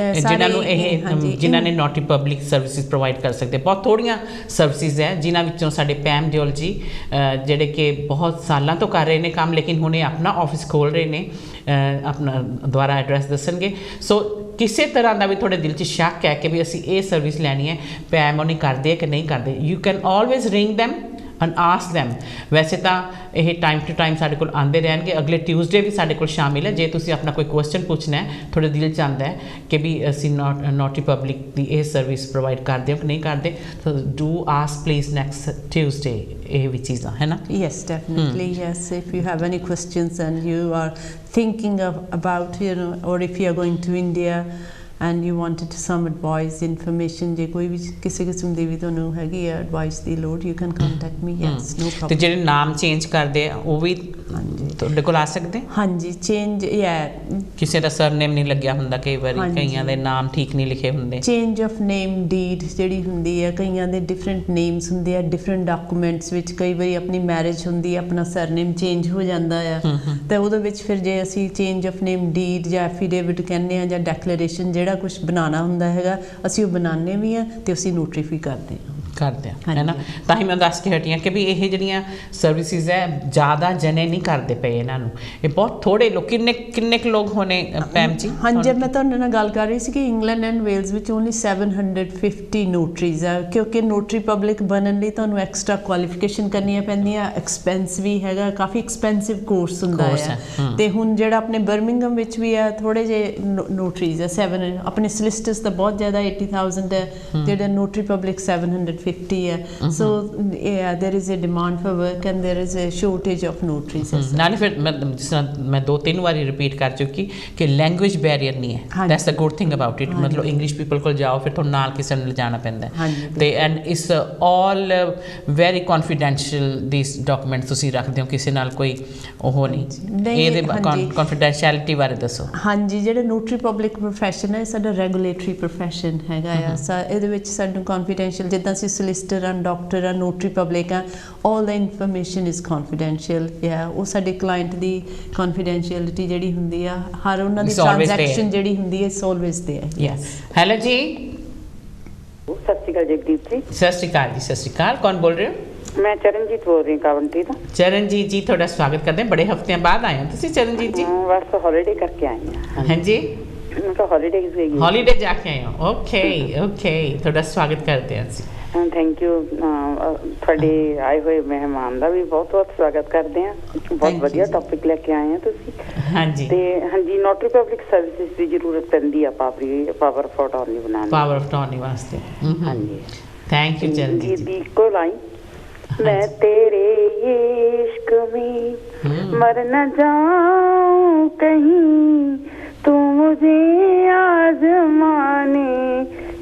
ਜਿਨ੍ਹਾਂ ਨੂੰ ਇਹ ਜਿਨ੍ਹਾਂ ਨੇ ਨੋਟਰੀ ਪਬਲਿਕ ਸਰਵਿਸਿਜ਼ ਪ੍ਰੋਵਾਈਡ ਕਰ ਸਕਦੇ। ਬਹੁਤ ਥੋੜੀਆਂ ਸਰਵਿਸਿਜ਼ ਹੈ ਜਿਨ੍ਹਾਂ ਵਿੱਚੋਂ ਸਾਡੇ ਪੈਮ ਦਿਓਲ ਜੀ ਜਿਹੜੇ ਕਿ ਬਹੁਤ ਸਾਲਾਂ ਤੋਂ ਕਰ ਰਹੇ ਨੇ ਕੰਮ ਲੇਕਿਨ ਹੁਣੇ ਆਪਣਾ ਆਫਿਸ ਖੋਲ੍ਹ ਰਹੇ ਨੇ ਆਪਣਾ ਦੁਆਰਾ ਐਡਰੈਸ ਦੱਸਣਗੇ। ਸੋ ਕਿਸੇ ਤਰ੍ਹਾਂ ਦਾ ਵੀ ਤੁਹਾਡੇ ਦਿਲ 'ਚ ਸ਼ੱਕ ਹੈ ਕਿ ਵੀ ਅਸੀਂ ਇਹ ਸਰਵਿਸ ਲੈਣੀ ਹੈ ਪੈਮ ਉਹ ਨਹੀਂ ਕਰਦੇ ਕਿ ਨਹੀਂ ਕਰਦੇ you can always ring them and ask them. ਵੈਸੇ ਤਾਂ ਇਹ ਟਾਈਮ ਟੂ ਟਾਈਮ ਸਾਡੇ ਕੋਲ ਆਉਂਦੇ ਰਹਿਣਗੇ। ਅਗਲੇ ਟਿਊਜ਼ਡੇ ਵੀ ਸਾਡੇ ਕੋਲ ਸ਼ਾਮਿਲ ਹੈ। ਜੇ ਤੁਸੀਂ ਆਪਣਾ ਕੋਈ ਕੁਐਸਚਨ ਪੁੱਛਣਾ ਹੈ ਤੁਹਾਡੇ ਦਿਲ 'ਚ ਆਉਂਦਾ ਹੈ ਕਿ ਵੀ ਅਸੀਂ ਨੋਟਰੀ ਪਬਲਿਕ ਦੀ ਇਹ ਸਰਵਿਸ ਪ੍ਰੋਵਾਈਡ ਕਰਦੇ ਹੋ ਕਿ ਨਹੀਂ ਕਰਦੇ ਤਾਂ do ask please next Tuesday ਇਹ ਵੀ ਚੀਜ਼ਾਂ ਹੈ ਨਾ। Yes, definitely. Yes, if you have any questions and you are thinking about or if you are going to India and you wanted some advice information ਜੇ ਕੋਈ ਵੀ ਕਿਸੇ ਕਿਸਮ ਦੀ ਵੀ ਤੁਹਾਨੂੰ ਹੈਗੀ ਹੈ ਐਡਵਾਈਸ ਦੀ ਲੋੜ you can contact me. Yes, no problem. ਤੇ ਜਿਹੜੇ ਨਾਮ ਚੇਂਜ ਕਰਦੇ ਆ ਉਹ ਵੀ ਤੁਹਾਡੇ ਕੋਲ ਆ ਸਕਦੇ? ਹਾਂਜੀ ਚੇਂਜ ਕਿਸੇ ਦਾ ਸਰਨੇਮ ਨਹੀਂ ਲੱਗਿਆ ਹੁੰਦਾ ਕਈ ਵਾਰੀ ਕਈਆਂ ਦੇ ਨਾਮ ਠੀਕ ਨਹੀਂ ਲਿਖੇ ਹੁੰਦੇ। ਚੇਂਜ ਆਫ ਨੇਮ ਡੀਡ ਜਿਹੜੀ ਹੁੰਦੀ ਹੈ ਕਈਆਂ ਦੇ ਡਿਫਰੈਂਟ ਨੇਮਸ ਹੁੰਦੇ ਆ ਡਿਫਰੈਂਟ ਡਾਕੂਮੈਂਟਸ ਵਿੱਚ। ਕਈ ਵਾਰੀ ਆਪਣੀ ਮੈਰਿਜ ਹੁੰਦੀ ਹੈ ਆਪਣਾ ਸਰਨੇਮ ਚੇਂਜ ਹੋ ਜਾਂਦਾ ਆ ਤੇ ਉਹਦੇ ਵਿੱਚ ਫਿਰ ਜੇ ਅਸੀਂ ਚੇਂਜ ਆਫ ਨੇਮ ਡੀਡ ਜਾਂ ਐਫੀਡੇਵਿਟ ਕਹਿੰਦੇ ਆ ਜਾਂ ਡੈਕਲੇਰੇਸ਼ਨ ਜਿਹੜਾ ਕੁਝ ਬਣਾਉਣਾ ਹੁੰਦਾ ਹੈਗਾ ਅਸੀਂ ਉਹ ਬਣਾਉਂਦੇ ਵੀ ਹਾਂ ਤੇ ਅਸੀਂ ਨੋਟਰੀਫਾਈ ਕਰਦੇ ਹਾਂ ਹੈ ਨਾ। ਤਾਂ ਹੀ ਮੈਂ ਦੱਸ ਕੇ ਹਟੀ ਹਾਂ ਕਿ ਵੀ ਇਹ ਜਿਹੜੀਆਂ ਸਰਵਿਸਿਜ਼ ਹੈ ਜ਼ਿਆਦਾ ਜਣੇ ਨਹੀਂ ਕਰਦੇ ਪਏ ਇਹਨਾਂ ਨੂੰ। ਇਹ ਬਹੁਤ ਥੋੜੇ ਲੋਕ ਕਿੰਨੇ ਕੁ ਲੋਕ ਹੋਣੇ ਪੈਮ ਜੀ? ਹਾਂਜੀ ਮੈਂ ਤੁਹਾਡੇ ਨਾਲ ਗੱਲ ਕਰ ਰਹੀ ਸੀ ਕਿ ਇੰਗਲੈਂਡ ਐਂਡ ਵੇਲਜ਼ ਵਿੱਚ ਓਨਲੀ 750 ਨੋਟਰੀਜ਼ ਆ ਕਿਉਂਕਿ ਨੋਟਰੀ ਪਬਲਿਕ ਬਣਨ ਲਈ ਤੁਹਾਨੂੰ ਐਕਸਟਰਾ ਕੁਆਲੀਫਿਕੇਸ਼ਨ ਕਰਨੀਆਂ ਪੈਂਦੀਆਂ। ਐਕਸਪੈਂਸ ਵੀ ਹੈਗਾ ਕਾਫੀ ਐਕਸਪੈਂਸਿਵ ਕੋਰਸ ਹੁੰਦਾ ਹੈ ਤੇ ਹੁਣ ਜਿਹੜਾ ਆਪਣੇ ਬਰਮਿੰਗਮ ਵਿੱਚ ਵੀ ਆ ਥੋੜੇ ਜਿਹੇ ਨੋਟਰੀਜ਼ ਆ 7 ਆਪਣੇ ਸਲਿਸਟਰਸ ਤਾਂ ਬਹੁਤ ਜ਼ਿਆਦਾ 80,000 ਹੈ ਜਿਹੜਾ ਨੋਟਰੀ ਪਬਲਿਕ 750 ਹੈ। ਸੋ there is a demand for work and there is a shortage of notaries. ਨਾਲੇ ਫਿਰ ਜਿਸ ਤਰ੍ਹਾਂ ਮੈਂ 2-3 ਵਾਰੀ ਰਿਪੀਟ ਕਰ ਚੁੱਕੀ ਕਿ ਲੈਂਗੁਏਜ ਬੈਰੀਅਰ ਨਹੀਂ ਹੈ। That's a good thing about it. ਮਤਲਬ ਇੰਗਲਿਸ਼ ਪੀਪਲ ਕੋਲ ਜਾਓ ਫਿਰ ਤੁਹਾਨੂੰ ਨਾਲ ਕਿਸੇ ਨੂੰ ਲਿਜਾਣਾ ਪੈਂਦਾ ਤੇ and it's all very confidential this document ਤੁਸੀਂ ਰੱਖਦੇ ਹੋ ਕਿਸੇ ਨਾਲ ਕੋਈ ਉਹ ਨਹੀਂ। ਇਹਦੇ ਕੌਨਫੀਡੈਂਸ਼ੀਅਲਿਟੀ ਬਾਰੇ ਦੱਸੋ। ਹਾਂਜੀ ਜਿਹੜਾ ਨੋਟਰੀ ਪਬਲਿਕ ਪ੍ਰੋਫੈਸ਼ਨ ਹੈ ਸਾਡਾ ਰੈਗੂਲੇਟਰੀ ਪ੍ਰੋਫੈਸ਼ਨ ਹੈਗਾ ਆ। ਇਹਦੇ ਵਿੱਚ ਸਾਨੂੰ ਕੌਨਫੀਡੈਂਸ਼ੀਅਲ ਜਿੱਦਾਂ ਅਸੀਂ ਸੋਲਿਸਿਟਰ ਆ ਡਾਕਟਰ ਆ ਨੋਟਰੀ ਪਬਲਿਕ ਆ all the information is confidential. ਉਹ ਸਾਡੇ ਕਲਾਇੰਟ ਦੀ ਕੌਨਫੀਡੈਂਸ਼ੀਅਲਿਟੀ ਜਿਹੜੀ ਹੁੰਦੀ ਆ ਹਰ ਉਹਨਾਂ ਦੀ ਟ੍ਰਾਂਜੈਕਸ਼ਨ ਜਿਹੜੀ ਹੁੰਦੀ ਹੈ it's always there. Yes hello ਜੀ ਸਤਿ ਸ਼੍ਰੀ ਅਕਾਲ ਜਗਦੀਪ ਜੀ। ਸਤਿ ਸ਼੍ਰੀ ਅਕਾਲ ਜੀ। ਸਤਿ ਸ਼੍ਰੀ ਅਕਾਲ ਕੌਣ ਬੋਲ ਰਹੇ ਹੋ? ਮੈਂ ਚਰਨਜੀਤ ਬੋਲ ਰਹੀ ਕਾਵੰਟੀ ਤੋਂ। ਚਰਨਜੀਤ ਜੀ ਤੁਹਾਡਾ ਸਵਾਗਤ ਕਰਦੇ ਹਾਂ। ਬੜੇ ਹਫ਼ਤਿਆਂ ਬਾਅਦ ਆਏ ਹੋ ਤੁਸੀਂ ਚਰਨਜੀਤ ਜੀ? ਬਸ ਹੌਲੀਡੇ ਕਰਕੇ ਆਈ ਹਾਂ। ਹਾਂਜੀ ਮੈਂ ਤਾਂ ਹੌਲੀਡੇ ਜਾ ਕੇ ਆਏ ਹੋ। ਓਕੇ ਤੁਹਾਡਾ ਸਵਾਗਤ ਕਰਦੇ ਹਾਂ ਅਸੀਂ। Thank you. ਤੁਹਾਡੇ ਆਏ ਹੋਏ ਮਹਿਮਾਨ ਦਾ ਵੀ ਬਹੁਤ ਬਹੁਤ ਸਵਾਗਤ ਕਰਦੇ ਹਾਂ। ਬਹੁਤ ਵਧੀਆ ਟੌਪਿਕ ਲੈ ਕੇ ਆਏ ਆ ਤੁਸੀਂ। ਹਾਂਜੀ ਤੇ ਹਾਂਜੀ ਨੋਟਰੀ ਪਬਲਿਕ ਸਰਵਿਸਿਜ਼ ਦੀ ਜ਼ਰੂਰਤ ਪੈਂਦੀ ਆ ਪਾਵਰ ਆਫ ਅਟਾਰਨੀ ਬਣਾਉਣ ਪਾਵਰ ਆਫ ਅਟਾਰਨੀ ਵਾਸਤੇ। ਹਾਂਜੀ ਥੈਂਕ ਯੂ ਚਰਨਜੀਤ ਜੀ। ਦੀ ਇੱਕੋ ਲਾਈਨ मैं तेरे इश्क में मर न जाऊं कहीं तू मुझे आजमाने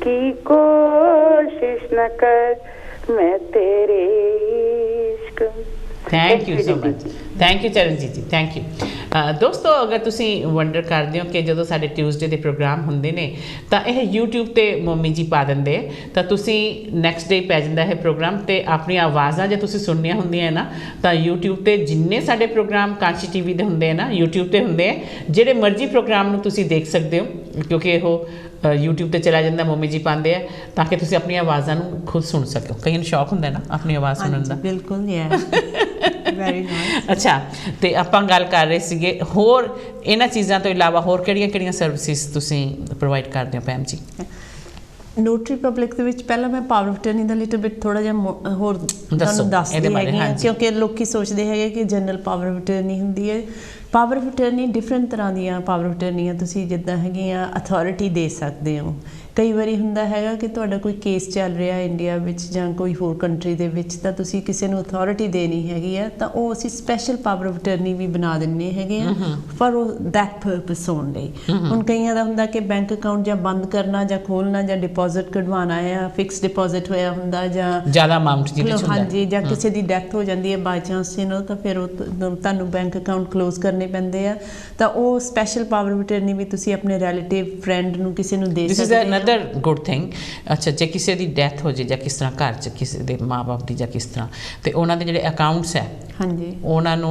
की कोशिश न कर मैं तेरे इश्क। Thank you so much. Thank you Charanjit ji. Thank you. ਦੋਸਤੋ ਅਗਰ ਤੁਸੀਂ ਵੰਡਰ ਕਰਦੇ ਹੋ ਕਿ ਜਦੋਂ ਸਾਡੇ ਟਿਊਜ਼ਡੇ ਦੇ ਪ੍ਰੋਗਰਾਮ ਹੁੰਦੇ ਨੇ ਤਾਂ ਇਹ YouTube ਤੇ ਮੋਮੀ ਜੀ ਪਾ ਦਿੰਦੇ ਤਾਂ ਤੁਸੀਂ ਨੈਕਸਟ ਡੇ ਪੈ ਜਾਂਦਾ ਇਹ ਪ੍ਰੋਗਰਾਮ ਤੇ ਆਪਣੀਆਂ ਆਵਾਜ਼ਾਂ ਜੇ ਤੁਸੀਂ ਸੁਣਨੀਆਂ ਹੁੰਦੀਆਂ ਨਾ ਤਾਂ YouTube ਤੇ ਜਿੰਨੇ ਸਾਡੇ ਪ੍ਰੋਗਰਾਮ ਕਾਂਸ਼ੀ ਟੀਵੀ ਦੇ ਹੁੰਦੇ ਨਾ YouTube ਤੇ ਹੁੰਦੇ ਆ ਜਿਹੜੇ ਮਰਜ਼ੀ ਪ੍ਰੋਗਰਾਮ ਨੂੰ ਤੁਸੀਂ ਦੇਖ ਸਕਦੇ ਹੋ ਕਿਉਂਕਿ ਇਹੋ YouTube ਤੇ ਚਲਾ ਜਾਂਦਾ ਮੋਮੀ ਜੀ ਪਾਉਂਦੇ ਆ ਤਾਂ ਕਿ ਤੁਸੀਂ ਆਪਣੀਆਂ ਆਵਾਜ਼ਾਂ ਨੂੰ ਖੁਦ ਸੁਣ ਸਕੋ। ਕਈਆਂ ਨੂੰ ਸ਼ੌਕ ਹੁੰਦਾ ਨਾ ਆਪਣੀ ਆਵਾਜ਼ ਸੁਣਨ ਦਾ। ਬਿਲਕੁਲ ਵੈਰੀ ਨਾਈਸ। ਅੱਛਾ ਤੇ ਆਪਾਂ ਗੱਲ ਕਰ ਰਹੇ ਸੀਗੇ ਹੋਰ ਇਹਨਾਂ ਚੀਜ਼ਾਂ ਤੋਂ ਇਲਾਵਾ ਹੋਰ ਕਿਹੜੀਆਂ ਸਰਵਿਸਿਜ਼ ਤੁਸੀਂ ਪ੍ਰੋਵਾਈਡ ਕਰਦੇ ਹੋ ਪੈਮ ਜੀ? ਨੋਟਰੀ ਪਬਲਿਕ ਦੇ ਵਿੱਚ ਪਹਿਲਾਂ ਮੈਂ power of attorney the little bit ਥੋੜਾ ਜਿਹਾ ਹੋਰ ਤੁਹਾਨੂੰ ਦੱਸਦੀ ਹੈਗੀ ਹਾਂ ਕਿਉਂਕਿ ਲੋਕੀ ਸੋਚਦੇ ਹੈਗੇ ਕਿ ਜਨਰਲ ਪਾਵਰ ਆਫ ਅਟਰਨੀ ਹੁੰਦੀ ਹੈ। ਪਾਵਰ ਆਫ ਅਟਰਨੀ ਡਿਫਰੈਂਟ ਤਰ੍ਹਾਂ ਦੀਆਂ ਪਾਵਰ ਆਫ ਅਟਰਨੀਆਂ ਤੁਸੀਂ ਜਿੱਦਾਂ ਹੈਗੀਆਂ ਅਥਾਰਟੀ ਦੇ ਸਕਦੇ ਹੋ। ਕਈ ਵਾਰੀ ਹੁੰਦਾ ਹੈਗਾ ਕਿ ਤੁਹਾਡਾ ਕੋਈ ਕੇਸ ਚੱਲ ਰਿਹਾ ਇੰਡੀਆ ਵਿੱਚ ਜਾਂ ਕੋਈ ਹੋਰ ਕੰਟਰੀ ਦੇ ਵਿੱਚ, ਤਾਂ ਤੁਸੀਂ ਕਿਸੇ ਨੂੰ ਅਥਾਰਟੀ ਦੇਣੀ ਹੈਗੀ ਆ, ਤਾਂ ਉਹ ਅਸੀਂ ਸਪੈਸ਼ਲ ਪਾਵਰ ਆਫ ਅਟਰਨੀ ਵੀ ਬਣਾ ਦਿੰਦੇ ਹੈਗੇ ਆ ਫॉर दैट ਪਰਪਸ ਓਨਲੀ। ਹੁਣ ਕਈਆਂ ਦਾ ਹੁੰਦਾ ਕਿ ਬੈਂਕ ਅਕਾਊਂਟ ਜਾਂ ਬੰਦ ਕਰਨਾ ਜਾਂ ਖੋਲਣਾ ਜਾਂ ਡਿਪੋਜ਼ਿਟ ਕਢਵਾਉਣਾ ਆ, ਫਿਕਸ ਡਿਪੋਜ਼ਿਟ ਹੋਇਆ ਹੁੰਦਾ ਜਾਂ ਜ਼ਿਆਦਾ ਅਮਾਉਂਟ ਜਿਹਦੇ ਵਿੱਚ ਹੁੰਦਾ, ਹਾਂਜੀ, ਜਾਂ ਕਿਸੇ ਦੀ ਡੈਥ ਹੋ ਜਾਂਦੀ ਹੈ ਬਾਈ ਚਾਂਸ ਤਾਂ ਫਿਰ ਉਹ ਤੁਹਾਨੂੰ ਬੈਂਕ ਅਕਾਊਂਟ ਕਲੋਜ਼ ਕਰਨੇ ਪੈਂਦੇ ਆ, ਤਾਂ ਉਹ ਸਪੈਸ਼ਲ ਪਾਵਰ ਆਫ ਅਟਰਨੀ ਵੀ ਤੁਸੀਂ ਆਪਣੇ ਰਿਲੇਟਿਵ ਫਰੈਂਡ ਨੂੰ ਕਿਸੇ ਨੂੰ ਦੇ ਸਕਦੇ ਹੋ। Another good thing. ਅੱਛਾ, ਜੇ ਕਿਸੇ ਦੀ ਡੈਥ ਹੋ ਜੇ ਜਾਂ ਕਿਸ ਤਰ੍ਹਾਂ ਘਰ 'ਚ ਕਿਸੇ ਦੇ ਮਾਂ-ਬਾਪ ਦੀ ਜਾਂ ਕਿਸ ਤਰ੍ਹਾਂ, ਤੇ ਉਹਨਾਂ ਦੇ ਜਿਹੜੇ ਅਕਾਊਂਟਸ ਹੈ ਹਾਂਜੀ ਉਹਨਾਂ ਨੂੰ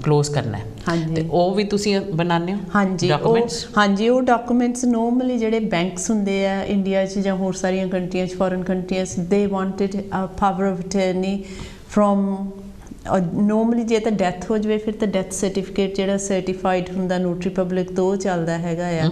ਕਲੋਜ਼ ਕਰਨਾ ਹੈ, ਹਾਂਜੀ, ਤੇ ਉਹ ਵੀ ਤੁਸੀਂ ਬਣਾਉਂਦੇ ਹੋ? ਹਾਂਜੀ, ਉਹ ਡਾਕੂਮੈਂਟਸ ਨੋਰਮਲੀ ਜਿਹੜੇ ਬੈਂਕਸ ਹੁੰਦੇ ਆ ਇੰਡੀਆ 'ਚ ਜਾਂ ਹੋਰ ਸਾਰੀਆਂ ਕੰਟਰੀਆਂ 'ਚ, ਫੋਰਨ ਕੰਟਰੀਆਂ 'ਚ, they wanted a power of attorney from normally ਜੇ ਤਾਂ ਡੈਥ ਹੋ ਜਾਵੇ ਫਿਰ ਤਾਂ ਡੈਥ ਸਰਟੀਫਿਕੇਟ ਜਿਹੜਾ ਸਰਟੀਫਾਈਡ ਹੁੰਦਾ ਨੋਟਰੀ ਪਬਲਿਕ ਤੋਂ ਉਹ ਚੱਲਦਾ ਹੈਗਾ ਆ,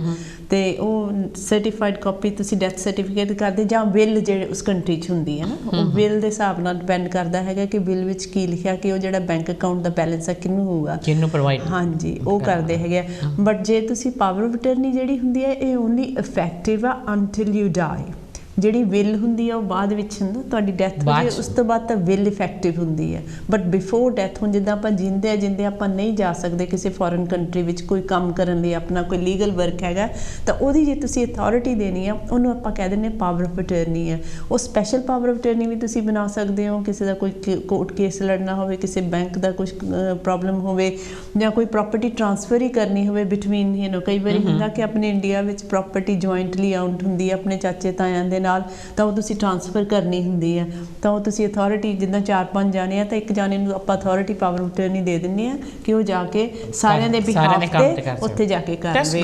ਤੇ ਉਹ ਸਰਟੀਫਾਈਡ ਕਾਪੀ ਤੁਸੀਂ ਡੈਥ ਸਰਟੀਫਿਕੇਟ ਕਰਦੇ, ਜਾਂ ਬਿੱਲ ਜਿਹੜੇ ਉਸ ਕੰਟਰੀ 'ਚ ਹੁੰਦੀ ਹੈ ਨਾ, ਉਹ ਬਿੱਲ ਦੇ ਹਿਸਾਬ ਨਾਲ ਡਿਪੈਂਡ ਕਰਦਾ ਹੈਗਾ ਕਿ ਬਿੱਲ ਵਿੱਚ ਕੀ ਲਿਖਿਆ ਕਿ ਉਹ ਜਿਹੜਾ ਬੈਂਕ ਅਕਾਊਂਟ ਦਾ ਬੈਲੈਂਸ ਹੈ ਕਿਹਨੂੰ ਹੋਊਗਾ, ਕਿਹਨੂੰ ਪ੍ਰੋਵਾਈਡ, ਹਾਂਜੀ ਉਹ ਕਰਦੇ ਹੈਗੇ ਆ। ਬਟ ਜੇ ਤੁਸੀਂ ਪਾਵਰ ਆਫ ਅਟਰਨੀ ਜਿਹੜੀ ਹੁੰਦੀ ਹੈ ਇਹ ਓਨਲੀ ਇਫੈਕਟਿਵ ਆ ਅੰਟਿਲ ਯੂ ਡਾਈ। ਜਿਹੜੀ ਵਿਲ ਹੁੰਦੀ ਆ ਉਹ ਬਾਅਦ ਵਿੱਚ ਹੁੰਦਾ, ਤੁਹਾਡੀ ਡੈਥ ਹੋ ਜਾਏ ਉਸ ਤੋਂ ਬਾਅਦ ਤਾਂ ਵਿਲ ਇਫੈਕਟਿਵ ਹੁੰਦੀ ਹੈ, ਬਟ ਬਿਫੋਰ ਡੈਥ ਹੁਣ ਜਿੱਦਾਂ ਆਪਾਂ ਜਿੰਦੇ ਆਪਾਂ ਨਹੀਂ ਜਾ ਸਕਦੇ ਕਿਸੇ ਫੋਰਨ ਕੰਟਰੀ ਵਿੱਚ ਕੋਈ ਕੰਮ ਕਰਨ ਲਈ, ਆਪਣਾ ਕੋਈ ਲੀਗਲ ਵਰਕ ਹੈਗਾ, ਤਾਂ ਉਹਦੀ ਜੇ ਤੁਸੀਂ ਅਥਾਰਟੀ ਦੇਣੀ ਆ ਉਹਨੂੰ ਆਪਾਂ ਕਹਿ ਦਿੰਦੇ ਪਾਵਰ ਆਫ ਅਟਰਨੀ ਹੈ। ਉਹ ਸਪੈਸ਼ਲ ਪਾਵਰ ਆਫ ਅਟਰਨੀ ਵੀ ਤੁਸੀਂ ਬਣਾ ਸਕਦੇ ਹੋ, ਕਿਸੇ ਦਾ ਕੋਈ ਕੋਰਟ ਕੇਸ ਲੜਨਾ ਹੋਵੇ, ਕਿਸੇ ਬੈਂਕ ਦਾ ਕੁਝ ਪ੍ਰੋਬਲਮ ਹੋਵੇ, ਜਾਂ ਕੋਈ ਪ੍ਰੋਪਰਟੀ ਟ੍ਰਾਂਸਫਰ ਹੀ ਕਰਨੀ ਹੋਵੇ ਬਿਟਵੀਨ ਕਈ ਵਾਰੀ ਹੁੰਦਾ ਕਿ ਆਪਣੇ ਇੰਡੀਆ ਵਿੱਚ ਪ੍ਰੋਪਰਟੀ ਜੁਆਇੰਟਲੀ ਆਊਂਟ ਹੁੰਦੀ ਹੈ ਆਪਣੇ ਚਾਚੇ ਤਾਇਆਂ ਦੇ ਨਾਲ, ਤਾਂ ਉਹ ਤੁਸੀਂ ਟ੍ਰਾਂਸਫਰ ਕਰਨੀ ਹੁੰਦੀ ਹੈ, ਤਾਂ ਉਹ ਤੁਸੀਂ ਅਥਾਰਟੀ ਜਿੱਦਾਂ 4-5 ਜਾਣੇ ਆ ਤਾਂ ਇੱਕ ਜਾਣੇ ਨੂੰ ਆਪਾਂ ਅਥਾਰਟੀ ਪਾਵਰ ਆਫ ਅਟਰਨੀ ਦੇ ਦਿੰਦੇ ਆ ਕਿ ਉਹ ਜਾ ਕੇ ਸਾਰਿਆਂ ਦੇ ਬਿਹਾਫ ਤੇ ਉੱਥੇ ਜਾ ਕੇ ਕਰ ਲਵੇ।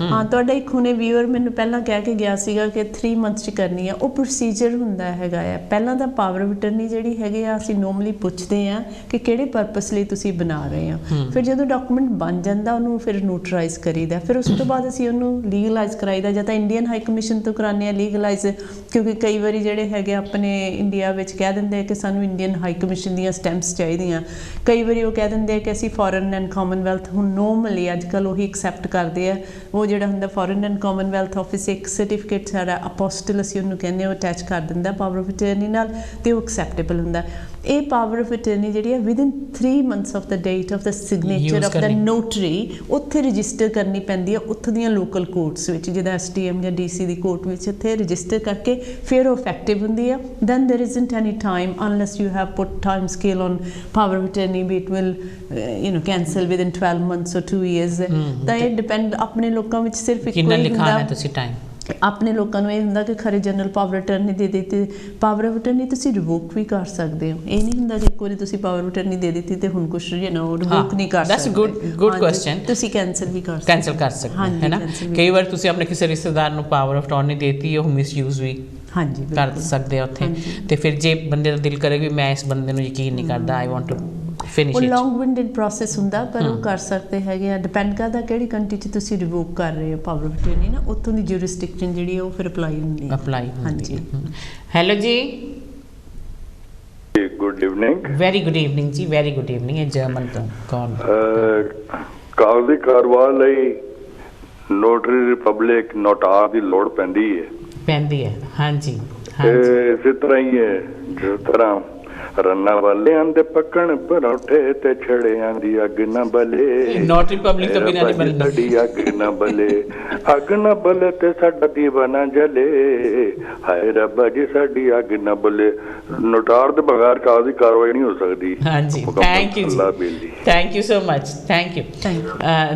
ਹਾਂ, ਤੁਹਾਡਾ ਇੱਕ ਹੁਣੇ ਵੀਅਰ ਮੈਨੂੰ ਪਹਿਲਾਂ ਕਹਿ ਕੇ ਗਿਆ ਸੀਗਾ ਕਿ 3 months 'ਚ ਕਰਨੀ ਆ, ਉਹ ਪ੍ਰੋਸੀਜਰ ਹੁੰਦਾ ਹੈਗਾ ਆ। ਪਹਿਲਾਂ ਤਾਂ ਪਾਵਰ ਆਫ ਅਟਰਨੀ ਜਿਹੜੀ ਹੈਗੇ ਆ ਅਸੀਂ ਨੋਰਮਲੀ ਪੁੱਛਦੇ ਆ ਕਿ ਕਿਹੜੇ ਪਰਪਸ ਲਈ ਤੁਸੀਂ ਬਣਾ ਰਹੇ ਆ, ਫਿਰ ਜਦੋਂ ਡਾਕੂਮੈਂਟ ਬਣ ਜਾਂਦਾ ਉਹਨੂੰ ਫਿਰ ਨੋਟਰਾਈਜ਼ ਕਰੀਦਾ, ਫਿਰ ਉਸ ਤੋਂ ਬਾਅਦ ਅਸੀਂ ਉਹਨੂੰ ਲੀਗਲਾਈਜ਼ ਕਰਾਈਦਾ, ਜਾਂ ਤਾਂ ਇੰਡੀਅਨ ਹਾਈ ਕਮਿਸ਼ਨ ਤੋਂ ਕਰਾਉਂਦੇ ਆ ਲੀਗਲਾਈਜ਼, ਕਿਉਂਕਿ ਕਈ ਵਾਰੀ ਜਿਹੜੇ ਹੈਗੇ ਆਪਣੇ ਇੰਡੀਆ ਵਿੱਚ ਕਹਿ ਦਿੰਦੇ ਆ ਕਿ ਸਾਨੂੰ ਇੰਡੀਅਨ ਹਾਈ ਕਮਿਸ਼ਨ ਦੀਆਂ ਸਟੈਂਪਸ ਚਾਹੀਦੀਆਂ, ਕਈ ਵਾਰੀ ਉਹ ਕਹਿ ਦਿੰਦੇ ਆ ਕਿ ਅਸੀਂ ਫੋਰਨ ਐਂਡ ਕਾਮਨਵੈਲਥ, ਹੁਣ ਨੋਰਮਲੀ ਅੱਜ ਕੱਲ੍ਹ ਉਹੀ ਐਕਸੈਪਟ ਕਰਦੇ ਆ, ਉਹ ਜਿਹੜਾ ਹੁੰਦਾ ਫੋਰਨ ਐਂਡ ਕਾਮਨਵੈਲਥ ਆਫਿਸ ਇੱਕ ਸਰਟੀਫਿਕੇਟ ਸਾਡਾ ਅਪੋਸਟਲ ਅਸੀਂ ਉਹਨੂੰ ਕਹਿੰਦੇ ਉਹ ਅਟੈਚ ਕਰ ਦਿੰਦਾ ਪਾਵਰ ਆਫ ਅਟਰਨੀ ਨਾਲ, ਤੇ ਉਹ ਐਕਸੈਪਟੇਬਲ ਹੁੰਦਾ। ਇਹ ਪਾਵਰ ਆਫ ਅਟਰਨੀ ਜਿਹੜੀ ਹੈ within 3 months of the date of the signature of the notary ਉੱਥੇ ਰਜਿਸਟਰ ਕਰਨੀ ਪੈਂਦੀ ਹੈ, ਉੱਥੋਂ ਦੀਆਂ ਲੋਕਲ ਕੋਰਟਸ ਵਿੱਚ, ਜਿੱਦਾਂ STM ਜਾਂ DC ਦੀ ਕੋਰਟ ਵਿੱਚ ਉੱਥੇ ਰਜਿਸਟਰ ਕਰਕੇ ਫਿਰ ਉਹ ਇਫੈਕਟਿਵ ਹੁੰਦੀ ਹੈ। Then there isn't any time unless you have put time scale on power of attorney ਵੀ it will cancel within 12 months or 2 years। ਤਾਂ ਇਹ ਡਿਪੈਂਡ ਆਪਣੇ ਲੋਕਾਂ ਵਿੱਚ ਸਿਰਫ ਇੱਕੋ ਹੀ ਹੁੰਦਾ, ਤੁਸੀਂ ਟਾਈਮ ਆਪਣੇ ਲੋਕਾਂ ਨੂੰ ਇਹ ਹੁੰਦਾ ਕਿ ਖਰੇ ਜਨਰਲ ਪਾਵਰ ਅਟਰਨੀ ਦੇ ਦਿੱਤੀ, ਪਾਵਰ ਆਫ ਅਟਰਨੀ ਤੁਸੀਂ ਰਿਵੋਕ ਵੀ ਕਰ ਸਕਦੇ ਹੋ, ਇਹ ਨਹੀਂ ਹੁੰਦਾ ਕਿ ਇੱਕ ਵਾਰੀ ਤੁਸੀਂ ਪਾਵਰ ਆਫ ਅਟਰਨੀ ਦੇ ਦਿੱਤੀ ਤੇ ਹੁਣ ਕੁਛ ਰਿਵੋਕ ਨਹੀਂ ਕਰ ਸਕਦੇ। That's good question. ਤੁਸੀਂ ਕੈਂਸਲ ਵੀ ਕਰ ਸਕਦੇ ਹੈ ਨਾ, ਕਈ ਵਾਰ ਤੁਸੀਂ ਆਪਣੇ ਕਿਸੇ ਰਿਸ਼ਤੇਦਾਰ ਨੂੰ ਪਾਵਰ ਆਫ ਅਟਰਨੀ ਦੇਤੀ, ਉਹ ਮਿਸਯੂਜ਼ ਵੀ ਹਾਂਜੀ ਕਰ ਸਕਦੇ ਆ ਉੱਥੇ, ਤੇ ਫਿਰ ਜੇ ਬੰਦੇ ਦਾ ਦਿਲ ਕਰੇ ਵੀ ਮੈਂ ਇਸ ਬੰਦੇ ਨੂੰ ਯਕੀਨ ਨਹੀਂ ਕਰਦਾ, I want to finish it, ਉਹ ਲੌਂਗ ਵਿੰਡਡ ਪ੍ਰੋਸੈਸ ਹੁੰਦਾ, ਪਰ ਉਹ ਕਰ ਸਕਦੇ ਹੈਗੇ ਆ। ਡਿਪੈਂਡ ਕਰਦਾ ਕਿਹੜੀ ਕੰਟਰੀ 'ਚ ਤੁਸੀਂ ਰਿਵੋਕ ਕਰ ਰਹੇ ਹੋ ਪਾਵਰ ਆਫ ਅਟਰਨੀ ਨਾ, ਉੱਥੋਂ ਦੀ ਜੂਰਿਸਡਿਕਸ਼ਨ ਜਿਹੜੀ ਉਹ ਫਿਰ ਅਪਲਾਈ ਹੁੰਦੀ ਹੈ। ਹਾਂਜੀ। ਹੈਲੋ ਜੀ, good evening. Very good evening ਜੀ, ਵੈਰੀ ਗੁੱਡ ਇਵਨਿੰਗ। ਇਹ ਜਰਮਨ ਤੋਂ ਕੌਣ? ਕਾਗਜ਼ੀ ਕਾਰਵਾਈ ਲਈ ਨੋਟਰੀ ਰਿਪਬਲਿਕ ਨੋਟਾਰ ਦੀ ਲੋੜ ਪੈਂਦੀ ਹੈ। ਹਾਂਜੀ। ਇਸੇ ਤਰ੍ਹਾਂ ਹੀ ਹੈ ਜਿਸ ਤਰ੍ਹਾਂ ਰੰਨਾ ਵਾਲਿਆਂ ਦੇ ਪੱਕਣ ਪਰੌਠੇ ਤੇ ਛੜਿਆਂ ਦੀ ਅੱਗ ਨਾ ਬਲੇ, ਨੋਟ ਰਿਪਬਲਿਕ ਤੋਂ ਬਿਨਾਂ ਨਹੀਂ ਬਣਦਾ, ਸਾਡੀ ਅੱਗ ਨਾ ਬਲੇ, ਅੱਗ ਨਾ ਬਲੇ ਤੇ ਸਾਡਾ ਦੀਵਾ ਨਾ ਜਲੇ, ਹਾਏ ਰੱਬਾ ਜੀ ਸਾਡੀ ਅੱਗ ਨਾ ਬਲੇ। ਨੋਟਾਰ ਦੇ ਬਗੈਰ ਕਾਗਜ਼ੀ ਕਾਰਵਾਈ ਨਹੀਂ ਹੋ ਸਕਦੀ। ਹਾਂਜੀ, ਥੈਂਕ ਯੂ ਜੀ, thank you so much, thank you.